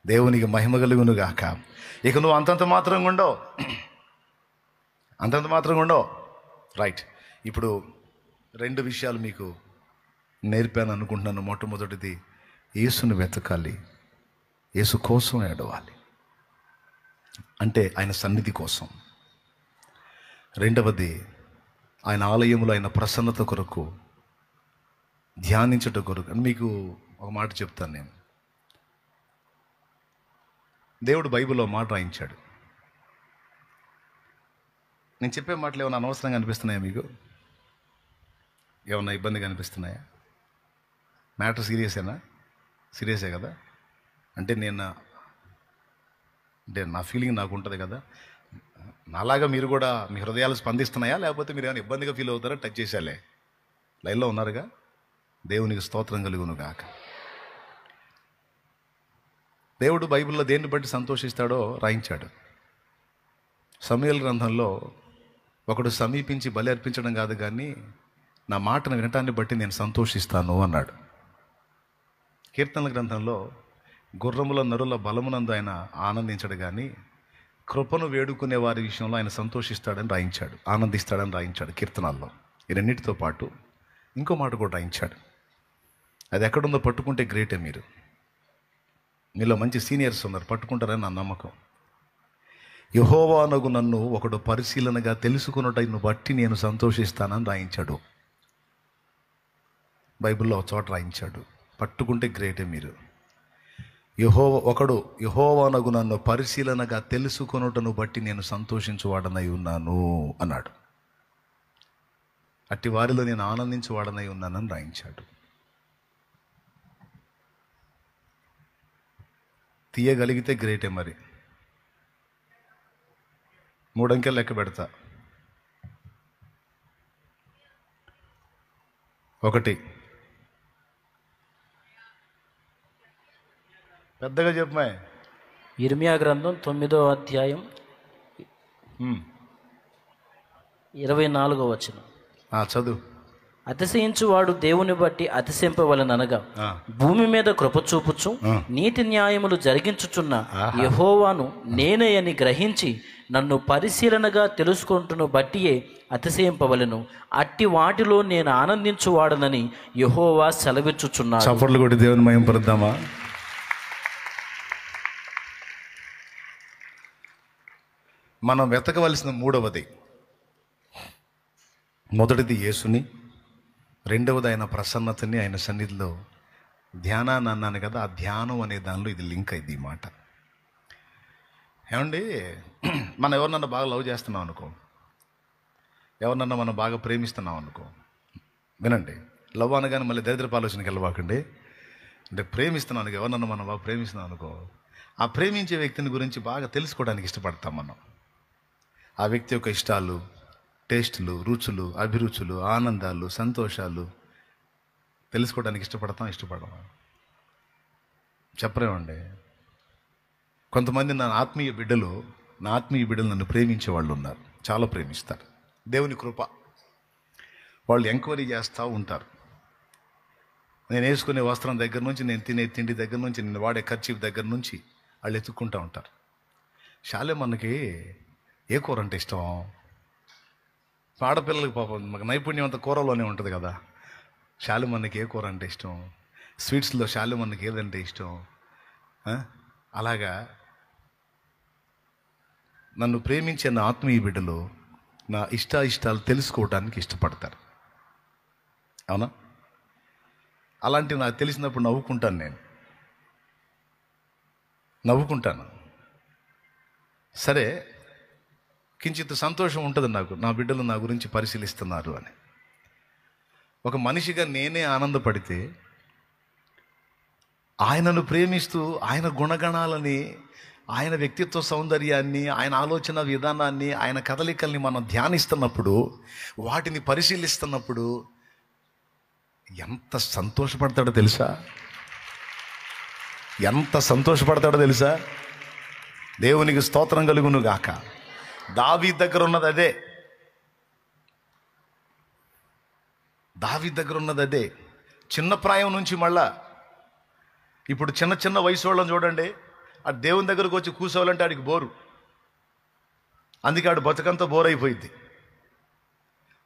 దేవునికి మహిమ కలుగును గాక. ఇక నువ్వు అంతంత మాత్రంగా ఉండవు. రైట్. ఇప్పుడు 2 విషయాలు మీకు నేర్పాను అనుకుంటున్నాను. మొట్టమొదటిది, యేసును వెతకాలి, యేసు కోసం ఏడవాలి, అంటే ఆయన సన్నిధి కోసం. రెండవది, ఆయన ఆలయంలో ఆయన ప్రసన్నత కొరకు ధ్యానించట కొరకు. మీకు ఒక మాట చెప్తాను. దేవుడు బైబిల్లో మాట రాయించాడు. నేను చెప్పే మాటలు ఏమైనా అనవసరంగా అనిపిస్తున్నాయా మీకు? ఏమన్నా ఇబ్బందిగా అనిపిస్తున్నాయా? మ్యాటర్ సీరియసే కదా. అంటే నా ఫీలింగ్ నాకు ఉంటుంది కదా. నాలాగా మీరు కూడా మీ హృదయాలు స్పందిస్తున్నాయా, లేకపోతే మీరు ఏమైనా ఇబ్బందిగా ఫీల్ అవుతారా? టచ్ చేశాలే, లైన్లో ఉన్నారుగా. దేవునికి స్తోత్రం కలుగును గాక. దేవుడు బైబిల్లో దేన్ని బట్టి సంతోషిస్తాడో రాయించాడు. సమూయేలు గ్రంథంలో, ఒకడు సమీపించి బలి అర్పించడం కాదు కానీ నా మాటను వినటాన్ని బట్టి నేను సంతోషిస్తాను అన్నాడు. కీర్తనల గ్రంథంలో, గుర్రముల నరుల బలమునందు ఆయన ఆనందించడు కానీ కృపను వేడుకునే వారి విషయంలో ఆయన సంతోషిస్తాడని రాయించాడు, ఆనందిస్తాడని రాయించాడు కీర్తనాల్లో. ఈ రెండింటితో పాటు ఇంకో మాట కూడా రాయించాడు. అది ఎక్కడుందో పట్టుకుంటే గ్రేటే. మీలో మంచి సీనియర్స్ ఉన్నారు, పట్టుకుంటారని నా నమ్మకం. యెహోవానగు నన్ను ఒకడు పరిశీలనగా తెలుసుకున్నటను బట్టి నేను సంతోషిస్తానని రాయించాడు. బైబిల్లో ఒక చోట రాయించాడు. పట్టుకుంటే గ్రేటే. యెహోవానగు నన్ను పరిశీలనగా తెలుసుకొనుటను బట్టి నేను సంతోషించువాడనై ఉన్నాను అన్నాడు. అట్టి వారిలో నేను ఆనందించువాడనై ఉన్నానని రాయించాడు. తీయగలిగితే గ్రేటే. 3 అంకెలు లెక్క పెడతా. 1, పెద్దగా చెప్పమా. ఇర్మియా గ్రంథం 9వ అధ్యాయం 24వ వచనం. చదువు. అతిశయించువాడు దేవుని బట్టి అతిశయింపవలననగా ఆ. భూమి మీద కృప చూపుచు నీతి న్యాయములు జరిగించుచున్న యెహోవాను నేనే అని గ్రహించి నన్ను పరిశీలనగా తెలుసుకుంటున్న బట్టియే అతిశయింపవలను. అట్టి వాటిలో నేను ఆనందించువాడనని యెహోవా సెలవిచ్చుచున్నాడు. చప్పట్లు కొట్టి దేవుని మహిమ పరుద్దామా? మనం వెతకవలసిన మూడవది, మొదటిది యేసుని, రెండవది ఆయన ప్రసన్నతని, ఆయన సన్నిధిలో ధ్యానాన్ని అన్నాను కదా, ఆ ధ్యానం అనే దానిలో ఇది లింక్ అయింది ఈ మాట. ఏమండి, మనం ఎవరినన్నా బాగా లవ్ చేస్తున్నాం అనుకో, ఎవరినన్నా మనం బాగా ప్రేమిస్తున్నాం అనుకో, వినండి, లవ్ అనగానే మళ్ళీ దరిద్రపు ఆలోచనకి వెళ్ళబాకండి. అంటే ప్రేమిస్తున్నాను, ఎవరినన్నా మనం బాగా ప్రేమిస్తున్నాం అనుకో, ఆ ప్రేమించే వ్యక్తిని గురించి బాగా తెలుసుకోవడానికి ఇష్టపడతాం మనం. ఆ వ్యక్తి యొక్క ఇష్టాలు, టేస్టులు, రుచులు, అభిరుచులు, ఆనందాలు, సంతోషాలు తెలుసుకోవడానికి ఇష్టపడడం చెప్పరేమండి. కొంతమంది నా ఆత్మీయ బిడ్డలు నన్ను ప్రేమించే వాళ్ళు ఉన్నారు, చాలా ప్రేమిస్తారు. దేవుని కృప, వాళ్ళు ఎంక్వైరీ చేస్తూ ఉంటారు. నేను వేసుకునే వస్త్రం దగ్గర నుంచి, నేను తినే తిండి దగ్గర నుంచి, నేను వాడే ఖర్చు దగ్గర నుంచి వాళ్ళు ఎత్తుక్కుంటూ ఉంటారు. శాలే మనకి ఏ కూర అంటే ఇష్టం? ఆడపిల్లలకి పాపం మాకు నైపుణ్యం అంతా కూరలోనే ఉంటుంది కదా. శాలు మనకి ఏ కూర అంటే ఇష్టం? స్వీట్స్లో శాలు మనకి ఏదంటే ఇష్టం? అలాగా నన్ను ప్రేమించే నా ఆత్మీయ బిడ్డలు నా ఇష్టాలు తెలుసుకోవడానికి ఇష్టపడతారు. అవునా? అలాంటివి నాకు తెలిసినప్పుడు నవ్వుకుంటాను. సరే, కించిత్ సంతోషం ఉంటుంది నాకు, నా బిడ్డలు నా గురించి పరిశీలిస్తున్నారు అని. ఒక మనిషిగా నేనే ఆనందపడితే, ఆయనను ప్రేమిస్తూ ఆయన గుణగణాలని, ఆయన వ్యక్తిత్వ సౌందర్యాన్ని, ఆయన ఆలోచన విధానాన్ని, ఆయన కదలికల్ని మనం ధ్యానిస్తున్నప్పుడు, వాటిని పరిశీలిస్తున్నప్పుడు ఎంత సంతోషపడతాడో తెలుసా? దేవునికి స్తోత్రం కలుగును గాక. దావీదు దగ్గర ఉన్నది అదే. చిన్న ప్రాయం నుంచి మళ్ళా ఇప్పుడు చిన్న వయసు వాళ్ళని చూడండి, ఆ దేవుని దగ్గరకు వచ్చి కూర్చోవాలంటే ఆడికి బోరు. అందుకే ఆడు బతుకంతా బోర్ అయిపోయింది.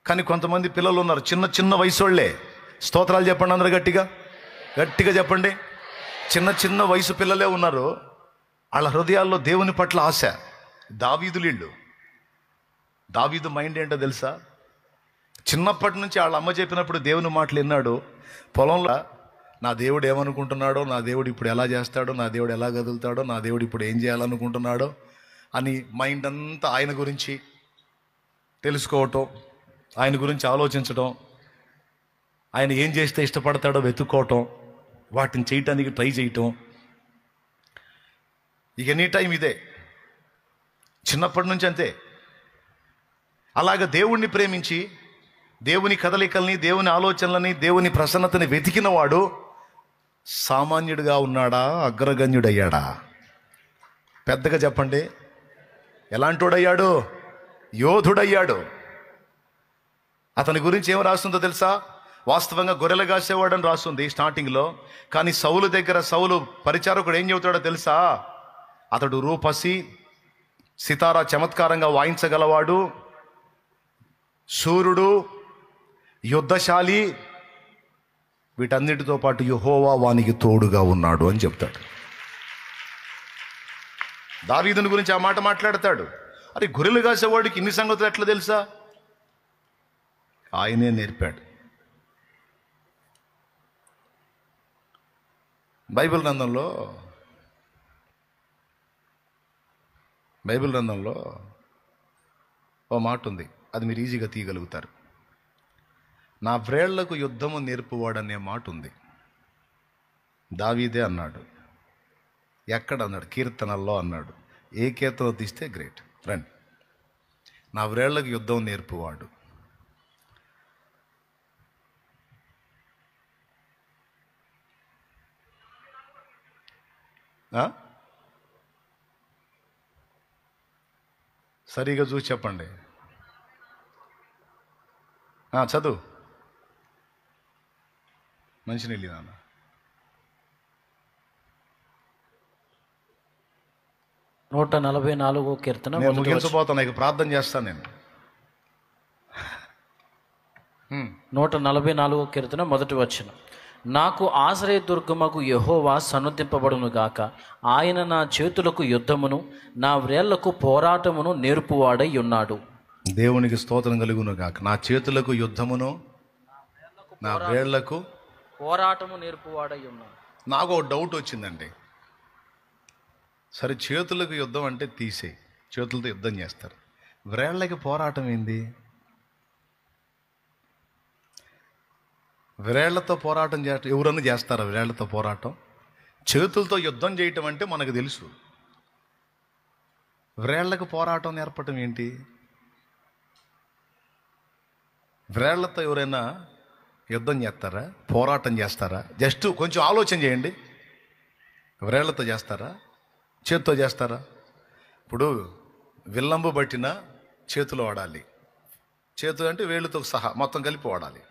కానీ కొంతమంది పిల్లలు ఉన్నారు, చిన్న వయసు వాళ్ళే. స్తోత్రాలు చెప్పండి అందరూ, గట్టిగా చెప్పండి. చిన్న వయసు పిల్లలే ఉన్నారు, వాళ్ళ హృదయాల్లో దేవుని పట్ల ఆశ. దావీదు మైండ్ ఏంటో తెలుసా? చిన్నప్పటి నుంచి వాళ్ళ అమ్మ చెప్పినప్పుడు దేవుని మాటలు విన్నాడు. పొలంలో నా దేవుడు ఏమనుకుంటున్నాడో, నా దేవుడు ఇప్పుడు ఎలా చేస్తాడో, నా దేవుడు ఎలా కదులుతాడో, నా దేవుడు ఇప్పుడు ఏం చేయాలనుకుంటున్నాడో అని మైండ్ అంతా ఆయన గురించి తెలుసుకోవటం, ఆయన గురించి ఆలోచించటం, ఆయన ఏం చేస్తే ఇష్టపడతాడో వెతుక్కోవటం, వాటిని చేయటానికి ట్రై చేయటం. ఇక ఎనీ టైం ఇదే, చిన్నప్పటి నుంచి అంతే. అలాగ దేవుణ్ణి ప్రేమించి, దేవుని కదలికల్ని, దేవుని ఆలోచనలని, దేవుని ప్రసన్నతని వెతికిన వాడు సామాన్యుడిగా ఉన్నాడా, అగ్రగణ్యుడయ్యాడా? పెద్దగా చెప్పండి. ఎలాంటోడయ్యాడు? యోధుడయ్యాడు. అతని గురించి ఏం రాస్తుందో తెలుసా? వాస్తవంగా గొర్రెలు కాసేవాడని రాస్తుంది స్టార్టింగ్లో. కానీ సౌలు పరిచారకుడు ఏం చెబుతాడో తెలుసా? అతడు రూపసి, సితారా చమత్కారంగా వాయించగలవాడు, శూరుడు, యుద్ధశాలి, వీటన్నిటితో పాటు యెహోవా వానికి తోడుగా ఉన్నాడు అని చెప్తాడు. దావీదుని గురించి ఆ మాట మాట్లాడతాడు. అరే, గొర్రెలు కాసేవాడికి ఇన్ని సంగతులు ఎట్లా తెలుసా? ఆయనే నేర్పాడు. బైబిల్ గ్రంథంలో ఓ మాట ఉంది, అది మీరు ఈజీగా తీయగలుగుతారు. నా వ్రేళ్లకు యుద్ధము నేర్పువాడనే మాట ఉంది. దావీదే అన్నాడు. ఎక్కడ అన్నాడు? కీర్తనల్లో అన్నాడు. ఏ కీర్తన తీస్తే గ్రేట్. రండి, నా వ్రేళ్లకు యుద్ధం నేర్పువాడు. సరిగా చూసి చెప్పండి. చదువు. మంచినీళ్ళు నాన్న. 144 కీర్తన నేను ముగించబోతాను, ఇక ప్రార్థన చేస్తాను నేను. 144 కీర్తన మొదటి వచనం. నాకు ఆశ్రయదుర్గమగు యెహోవా సన్నుతింపబడును గాక. ఆయన నా చేతులకు యుద్ధమును నా వ్రేళ్లకు పోరాటమును నేర్పువాడై ఉన్నాడు. దేవునికి స్తోత్రం కలుగును గాక. నా చేతులకు యుద్ధమును నా వ్రేళ్లకు పోరాటము నేర్పువాడై ఉన్నాడు. నాకు ఒక డౌట్ వచ్చిందండి. సరే, చేతులకు యుద్ధం అంటే తీసేయి, చేతులతో యుద్ధం చేస్తారు. వ్రేళ్ళకి పోరాటం ఏంది? వ్రేళ్లతో పోరాటం ఎవరన్నా చేస్తారా? వ్రేళ్లతో పోరాటం. చేతులతో యుద్ధం చేయటం అంటే మనకు తెలుసు. వ్రేళ్లకు పోరాటం నేర్పటం ఏంటి? వ్రేళ్లతో ఎవరైనా యుద్ధం చేస్తారా? పోరాటం చేస్తారా? జస్ట్ కొంచెం ఆలోచన చేయండి. వ్రేళ్లతో చేస్తారా? చేతితో చేస్తారా? ఇప్పుడు విల్లంబు పట్టిన చేతులు వాడాలి. చేతులు అంటే వేళ్ళతో సహా మొత్తం కలిపి వాడాలి.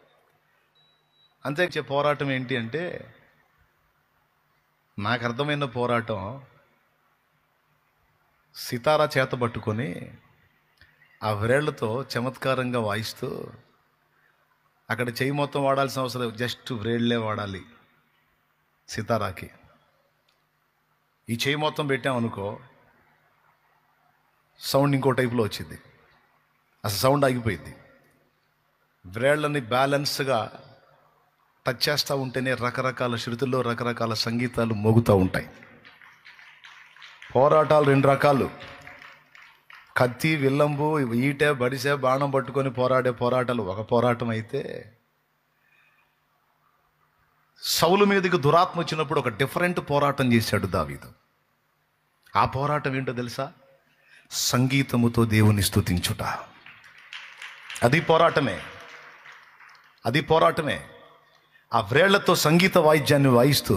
అంతే. పోరాటం ఏంటి అంటే, నాకు అర్థమైన పోరాటం సితారా చేత పట్టుకొని ఆ వ్రేళ్లతో చమత్కారంగా వాయిస్తూ, అక్కడ చెయ్యి మొత్తం వాడాల్సిన అవసరం, జస్ట్ వ్రేళ్లే వాడాలి సితారాకి. ఈ చెయ్యి మొత్తం పెట్టామనుకో, సౌండ్ ఇంకో టైప్లో వచ్చింది, అసలు సౌండ్ ఆగిపోయింది. వ్రేళ్ళని బ్యాలెన్స్గా టచ్ చేస్తూ ఉంటేనే రకరకాల శృతుల్లో రకరకాల సంగీతాలు మోగుతూ ఉంటాయి. పోరాటాలు 2 రకాలు. కత్తి, విల్లంబు, ఈటె, బడిసె, బాణం పట్టుకొని పోరాడే పోరాటాలు ఒక పోరాటం అయితే, సౌలు మీదకి దురాత్మ వచ్చినప్పుడు ఒక డిఫరెంట్ పోరాటం చేశాడు దావీదు. ఆ పోరాటం ఏంటో తెలుసా? సంగీతముతో దేవుని స్తుతించుట. అది పోరాటమే, అది పోరాటమే. ఆ వ్రేళ్లతో సంగీత వాయిద్యాన్ని వాయిస్తూ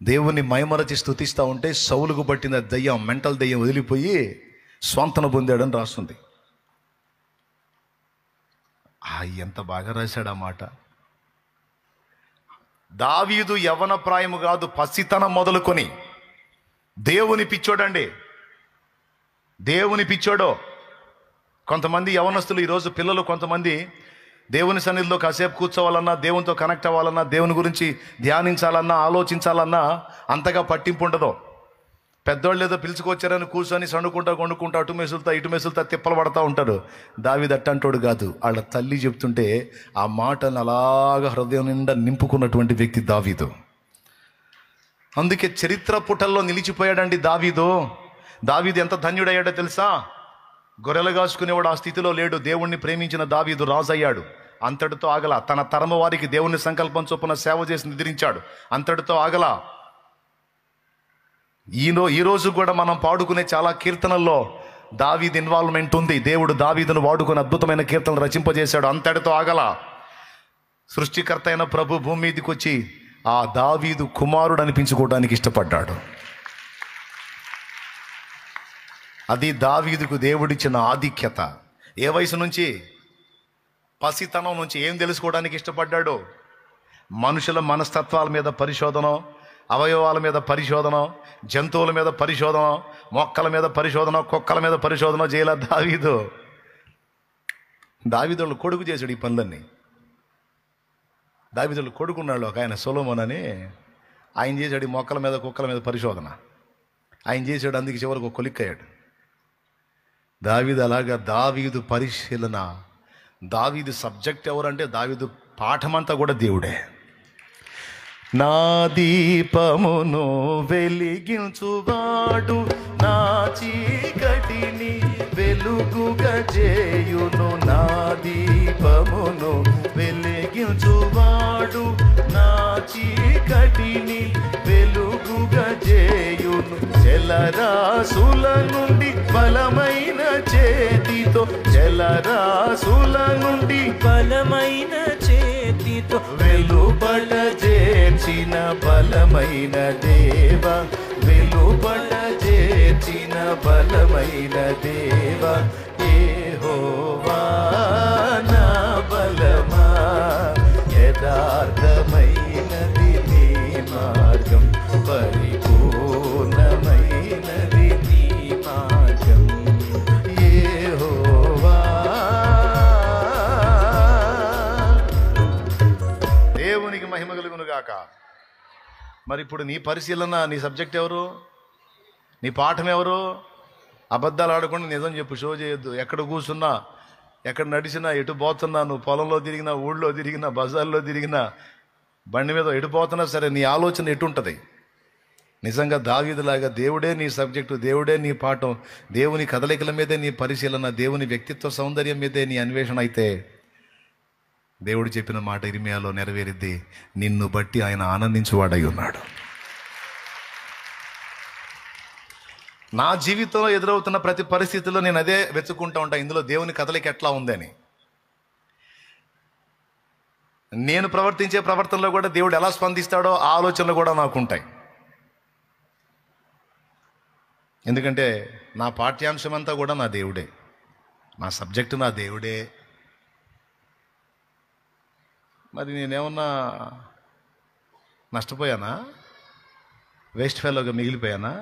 దేవుని మైమరచి స్తుతిస్తూ ఉంటే సౌలుకు పట్టిన దయ్యం, మెంటల్ దయ్యం వదిలిపోయి స్వాంతన పొందాడని రాస్తుంది. ఎంత బాగా రాశాడు ఆ మాట. దావీదు యవ్వన ప్రాయము కాదు, పసితనం మొదలుకొని దేవుని పిచ్చోడండి, దేవుని పిచ్చోడో. కొంతమంది యవనస్తులు ఈరోజు పిల్లలు, కొంతమంది దేవుని సన్నిధిలో కాసేపు కూర్చోవాలన్నా, దేవునితో కనెక్ట్ అవ్వాలన్నా, దేవుని గురించి ధ్యానించాలన్నా, ఆలోచించాలన్నా అంతగా పట్టింపు ఉండదు. పెద్దోళ్ళు ఏదో పిలుచుకొచ్చారని కూర్చొని సణుకుంటా కొనుక్కుంటా అటు మెసులుతా ఇటు మెసులుతా తిప్పలు పడతా ఉంటారు. దావీదు అట్టంటోడు కాదు. వాళ్ళ తల్లి చెప్తుంటే ఆ మాటను అలాగా హృదయం నిండా నింపుకున్నటువంటి వ్యక్తి దావీదు. అందుకే చరిత్ర పుటల్లో నిలిచిపోయాడండి దావీదు. దావీదు ఎంత ధన్యుడయ్యాడో తెలుసా? గొర్రెలు కాసుకునేవాడు ఆ స్థితిలో లేడు. దేవుణ్ణి ప్రేమించిన దావీదు రాజు అయ్యాడు. అంతటితో ఆగల. తన తరమ వారికి దేవుని సంకల్పం చొప్పున సేవ చేసి నిద్రించాడు. అంతటితో ఆగల. ఈరోజు కూడా మనం పాడుకునే చాలా కీర్తనల్లో దావీదు ఇన్వాల్వ్మెంట్ ఉంది. దేవుడు దావీదును వాడుకుని అద్భుతమైన కీర్తనలు రచింపజేశాడు. అంతటితో ఆగల. సృష్టికర్త అయిన ప్రభు భూమి మీదకి వచ్చి ఆ దావీదు కుమారుడు అనిపించుకోవడానికి ఇష్టపడ్డాడు. అది దావీదుకు దేవుడిచ్చిన ఆధిక్యత. ఏ వయసు నుంచి? పసితనం నుంచి. ఏం తెలుసుకోవడానికి ఇష్టపడ్డాడు? మనుషుల మనస్తత్వాల మీద పరిశోధన, అవయవాల మీద పరిశోధన, జంతువుల మీద పరిశోధన, మొక్కల మీద పరిశోధన, కుక్కల మీద పరిశోధన చేయలే దావీదు. దావీదు కొడుకు చేశాడు ఈ పనులన్నీ. దావీదు కొడుకున్నాడు ఒక ఆయన, సొలొమోను అని. ఆయన చేశాడు ఈ మొక్కల మీద కుక్కల మీద పరిశోధన. ఆయన చేశాడు, అందుకే చివరికి ఒక కొలిక్కయ్యాడు. దావీదు అలాగా. దావీదు పరిశీలన, దావీదు సబ్జెక్ట్ ఎవరంటే దావీదు పాఠమంతా కూడా దేవుడే. నా దీపమును వెలిగించువాడు నా చీకటిని వెలుగుగా చేయును. నా దీపమును వెలిగించువాడు నా చీకటిని వెలుగుగా చేయును. జలరాసుల నుండి బలమైన చేతితో, జలరాసుల నుండి బలమైన చేతితో వెలుపల చేర్చిన బలమైన దేవ, వెలుపల చేర్చిన బలమైన దేవ, యెహోవా నా బలమా, యథార్థమైన గాక. మరి ఇప్పుడు నీ పరిశీలన, నీ సబ్జెక్ట్ ఎవరు? నీ పాఠం ఎవరు? అబద్ధాలు ఆడకుండా నిజం చెప్పు, షో చేయొద్దు. ఎక్కడ కూర్చున్నా, ఎక్కడ నడిచినా, ఎటు పోతున్నా, నువ్వు పొలంలో తిరిగినా, ఊళ్ళో తిరిగినా, బజార్లో తిరిగినా, బండి మీద ఎటు పోతున్నా సరే, నీ ఆలోచన ఎటుంటుంది? నిజంగా దావీదులాగా దేవుడే నీ సబ్జెక్టు, దేవుడే నీ పాఠం, దేవుని కదలికల మీదే నీ పరిశీలన, దేవుని వ్యక్తిత్వ సౌందర్యం మీదే నీ అన్వేషణ అయితే దేవుడు చెప్పిన మాట ఇర్మియాలో నెరవేరిద్ది. నిన్ను బట్టి ఆయన ఆనందించువాడై ఉన్నాడు. నా జీవితంలో ఎదురవుతున్న ప్రతి పరిస్థితిలో నేను అదే వెతుక్కుంటూ ఉంటాను, ఇందులో దేవుని కదలిక ఎట్లా ఉందని. నేను ప్రవర్తించే ప్రవర్తనలో కూడా దేవుడు ఎలా స్పందిస్తాడో ఆ ఆలోచనలు కూడా నాకు ఉంటాయి. ఎందుకంటే నా పాఠ్యాంశం అంతా కూడా నా దేవుడే, నా సబ్జెక్టు నా దేవుడే. మరి నేనేమన్నా నష్టపోయానా? వేస్ట్ ఫెలోగా మిగిలిపోయానా?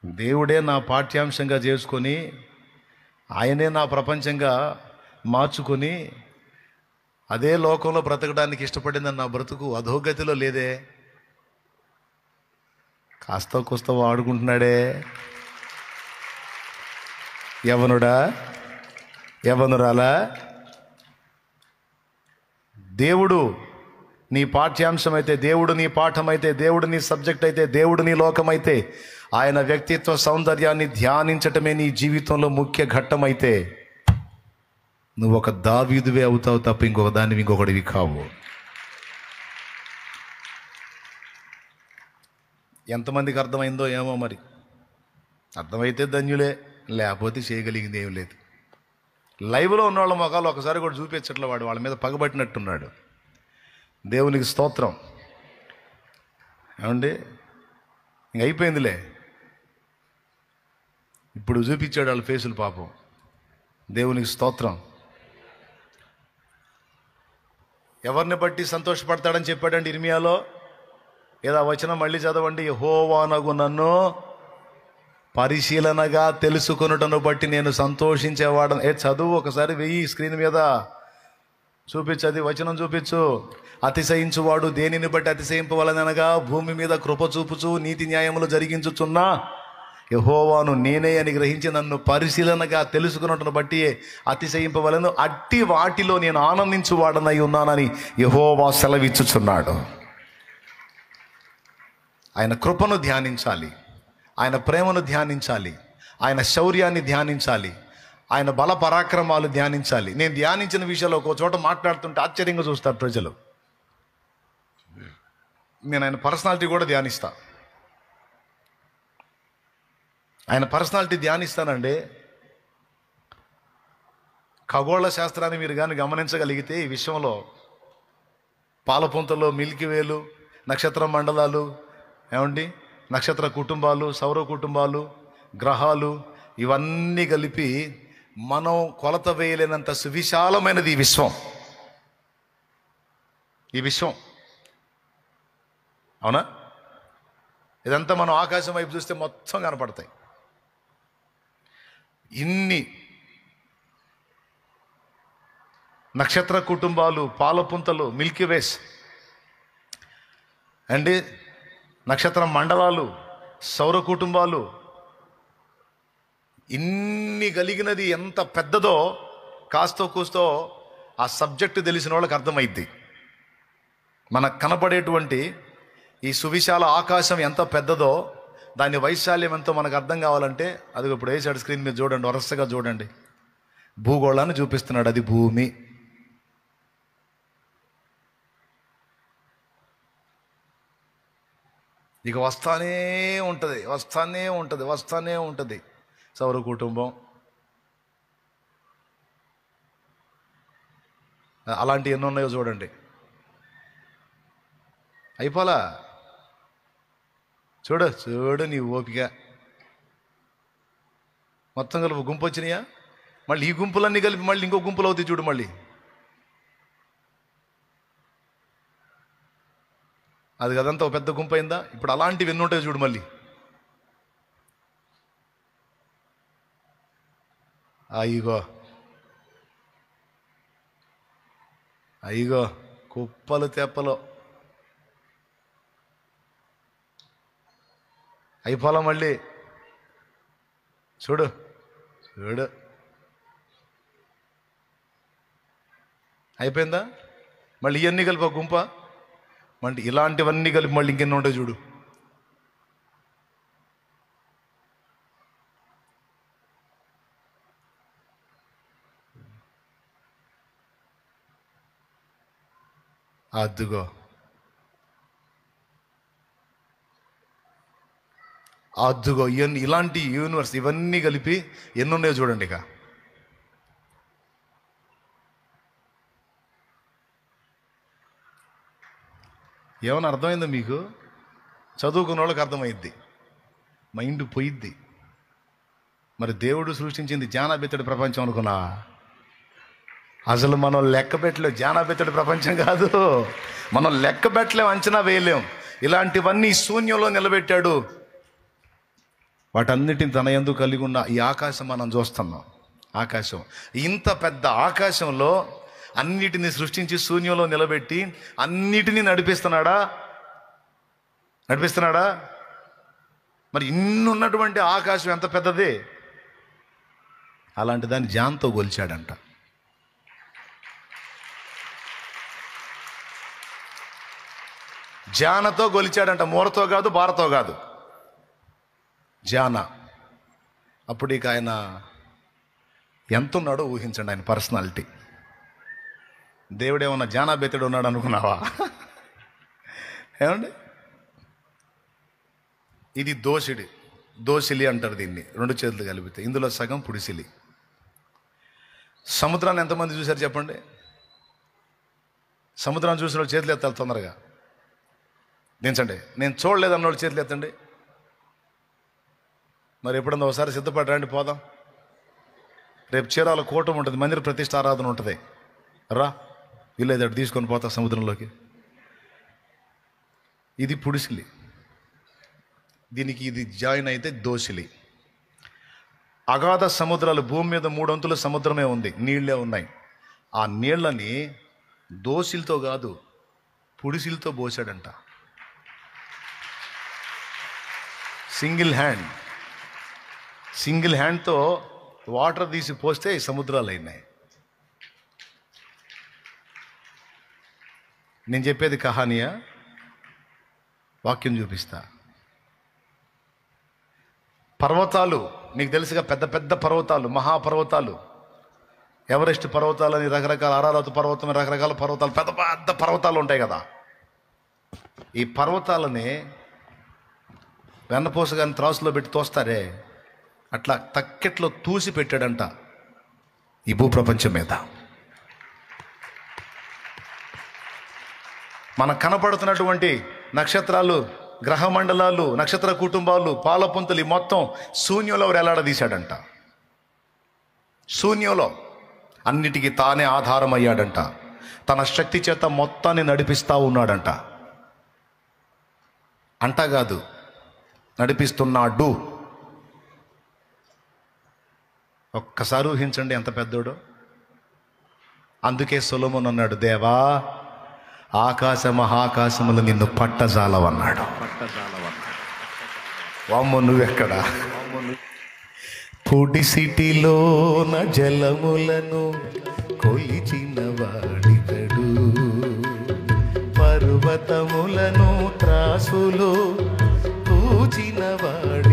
దేవుడే నా పాఠ్యాంశంగా చేసుకొని, ఆయనే నా ప్రపంచంగా మార్చుకొని, అదే లోకంలో బ్రతకడానికి ఇష్టపడిందని నా బ్రతుకు అధోగతిలో లేదే. కాస్త కూస్త వాడుకుంటున్నాడే. యవనుడా, యవనురాలా, దేవుడు నీ పాఠ్యాంశం అయితే, దేవుడు నీ పాఠం అయితే, దేవుడు నీ సబ్జెక్ట్ అయితే, దేవుడు నీ లోకం అయితే, ఆయన వ్యక్తిత్వ సౌందర్యాన్ని ధ్యానించటమే నీ జీవితంలో ముఖ్య ఘట్టమైతే నువ్వు ఒక దావీదువే అవుతావు తప్ప ఇంకొక దాన్ని ఇంకొకటివి కావు. ఎంతమందికి అర్థమైందో ఏమో, మరి అర్థమైతే ధన్యులే, లేకపోతే చేయగలిగింది ఏం లేదు. లైవ్లో ఉన్న వాళ్ళ మొఖాలు ఒకసారి కూడా చూపించట్లే, వాడు వాళ్ళ మీద పగబట్టినట్టున్నాడు. దేవునికి స్తోత్రం. ఏమండి, ఇంక అయిపోయిందిలే, ఇప్పుడు చూపించాడు వాళ్ళ ఫేసులు పాపం. దేవునికి స్తోత్రం. ఎవరిని బట్టి సంతోషపడతాడని చెప్పాడండి ఇర్మియాలో? ఏదో వచనం మళ్ళీ చదవండి. యెహోవానగు నన్ను పరిశీలనగా తెలుసుకొనుటను బట్టి నేను సంతోషించేవాడను. చదువు ఒకసారి వెయ్యి స్క్రీన్ మీద చూపించు, అది వచనం చూపించు. అతిశయించువాడు దేనిని బట్టి అతిశయింపవలనగా భూమి మీద కృప చూపుచు నీతి న్యాయములు జరిగించుచున్నా యెహోవాను నేనే అని గ్రహించి నన్ను పరిశీలనగా తెలుసుకున్నట్టును బట్టి అతిశయింపవలను, అట్టి వాటిలో నేను ఆనందించువాడనై ఉన్నానని యెహోవా సెలవిచ్చుచున్నాడు. ఆయన కృపను ధ్యానించాలి, ఆయన ప్రేమను ధ్యానించాలి, ఆయన శౌర్యాన్ని ధ్యానించాలి, ఆయన బల పరాక్రమాలు ధ్యానించాలి. నేను ధ్యానించిన విషయాలు ఒక చోట మాట్లాడుతుంటే ఆశ్చర్యంగా చూస్తారు ప్రజలు. నేను ఆయన పర్సనాలిటీ కూడా ధ్యానిస్తా. ఆయన పర్సనాలిటీ ధ్యానిస్తానండి. ఖగోళ శాస్త్రాన్ని మీరు కానీ గమనించగలిగితే ఈ విషయంలో పాలపుంతలు, మిల్కీవేలు, నక్షత్ర మండలాలు, ఏమండి, నక్షత్ర కుటుంబాలు, సౌర కుటుంబాలు, గ్రహాలు, ఇవన్నీ కలిపి మనం కొలత వేయలేనంత సువిశాలమైనది ఈ విశ్వం. ఈ విశ్వం, అవునా? ఇదంతా మనం ఆకాశం వైపు చూస్తే మొత్తం కనపడతాయి. ఇన్ని నక్షత్ర కుటుంబాలు, పాలపుంతలు, మిల్కీవేస్ అండి, నక్షత్ర మండలాలు, సౌర కుటుంబాలు, ఇన్ని కలిగినది ఎంత పెద్దదో కాస్తో కూస్తో ఆ సబ్జెక్టు తెలిసిన వాళ్ళకి అర్థమైద్ది. మనకు కనపడేటువంటి ఈ సువిశాల ఆకాశం ఎంత పెద్దదో, దాని వైశాల్యం ఎంతో మనకు అర్థం కావాలంటే అది ఇప్పుడు వేసాడు స్క్రీన్ మీద చూడండి, వరుసగా చూడండి. భూగోళాన్ని చూపిస్తున్నాడు, అది భూమి. ఇక వస్తానే ఉంటుంది సౌర కుటుంబం. అలాంటి ఎన్ని ఉన్నాయో చూడండి. అయిపోలా, చూడు నీ ఓపిక. మొత్తం కలిపి గుంపు వచ్చినాయా? మళ్ళీ ఈ గుంపులన్నీ కలిపి మళ్ళీ ఇంకో గుంపులు అవుతాయి చూడు. మళ్ళీ అది కదంతా ఒక పెద్ద గుంపు అయిందా? ఇప్పుడు అలాంటివి ఎన్ని ఉంటాయి చూడు. మళ్ళీ ఇగో అయ్యో కుప్పలు తెప్పలు అయిపోలా. మళ్ళీ చూడు చూడు అయిపోయిందా? మళ్ళీ ఇవన్నీ కలిపి ఒక గుంప, మళ్ళీ ఇలాంటివన్నీ కలిపి మళ్ళీ ఇంకెన్ని ఉంటాయి చూడు. అద్దుగో అద్దుగో ఇవన్నీ ఇలాంటి యూనివర్స్ ఇవన్నీ కలిపి ఎన్ని ఉన్నాయో చూడండి. ఇక ఏమైనా అర్థమైందా మీకు? చదువుకున్న వాళ్ళకి అర్థమైద్ది, మైండ్ పోయిద్ది. మరి దేవుడు సృష్టించింది జానాబెత్తడి ప్రపంచం అనుకున్నా? అసలు మనం లెక్క పెట్టలేం. జానాబెత్తడి ప్రపంచం కాదు, మనం లెక్క పెట్టలేం, అంచనా వేయలేం. ఇలాంటివన్నీ శూన్యంలో నిలబెట్టాడు. వాటన్నిటిని తన యందు కలిగి ఉన్న ఈ ఆకాశం మనం చూస్తున్నాం. ఆకాశం, ఇంత పెద్ద ఆకాశంలో అన్నిటిని సృష్టించి శూన్యంలో నిలబెట్టి అన్నిటినీ నడిపిస్తున్నాడా? మరి ఇన్నున్నటువంటి ఆకాశం ఎంత పెద్దది. అలాంటి దాన్ని జాన్తో గొలిచాడంట. జానతో గొలిచాడంట, మూరతో కాదు, బారతో కాదు, జాన. అప్పుడు ఇక ఆయన ఎంత ఉన్నాడో ఊహించండి, ఆయన పర్సనాలిటీ. దేవుడేమన్నా జానాబెత్తడు ఉన్నాడు అనుకున్నావా? ఏమండి, ఇది దోసిలి అంటారు దీన్ని, రెండు చేతులు కలిపితే. ఇందులో సగం పుడిసిలి. సముద్రాన్ని ఎంతమంది చూశారు చెప్పండి? సముద్రాన్ని చూసిన వాళ్ళు చేతులు ఎత్తాలి తొందరగా, దించండి. నేను చూడలేదన్న వాళ్ళు చేతులు ఎత్తండి. మరి ఎప్పుడన్నా ఒకసారి సిద్ధపడి రండి, పోదాం. రేపు చీరాల కూటమి ఉంటుంది, మందిర ప్రతిష్ఠ ఆరాధన ఉంటుంది. రా, వీళ్ళేది అటు తీసుకొని పోతా సముద్రంలోకి. ఇది పుడిసిలి, దీనికి ఇది జాయిన్ అయితే దోసిలి. అగాధ సముద్రాలు, భూమి మీద 3 అంతుల సముద్రమే ఉంది, నీళ్ళే ఉన్నాయి. ఆ నీళ్ళని దోసిలతో కాదు, పుడిసిలతో పోసాడంట. సింగిల్ హ్యాండ్తో వాటర్ తీసి పోస్తే సముద్రాలు అయినాయి. నేను చెప్పేది కహానియా, వాక్యం చూపిస్తా. పర్వతాలు మీకు తెలుసుగా, పెద్ద పెద్ద పర్వతాలు, మహాపర్వతాలు, ఎవరెస్ట్ పర్వతాలని రకరకాల, అరారత్ పర్వతం, రకరకాల పర్వతాలు, పెద్ద పెద్ద పర్వతాలు ఉంటాయి కదా. ఈ పర్వతాలని వెన్నపూస కానీ త్రాసులో పెట్టి తోస్తారే, అట్లా తక్కెట్లో తూసి పెట్టాడంట ఈ భూప్రపంచం మీద. మనకు కనపడుతున్నటువంటి నక్షత్రాలు, గ్రహమండలాలు, నక్షత్ర కుటుంబాలు, పాలపుంతలు మొత్తం శూన్యంలో వేలాడదీశాడంట. శూన్యంలో అన్నిటికీ తానే ఆధారమయ్యాడంట. తన శక్తి చేత మొత్తాన్ని నడిపిస్తూ ఉన్నాడంట. అంటా కాదు, నడిపిస్తున్నాడు. ఒక్కసారి ఊహించండి ఎంత పెద్దోడో. అందుకే సొలొమోను అన్నాడు, దేవా ఆకాశ మహాకాశములు నిన్ను పట్టజాలవన్నాడు. వామ్మో, నువ్వెక్కడా? పుడిసిటిలోన జలములను కొలిచిన వాడితడు, పర్వతములను త్రాసులో పూచిన వాడి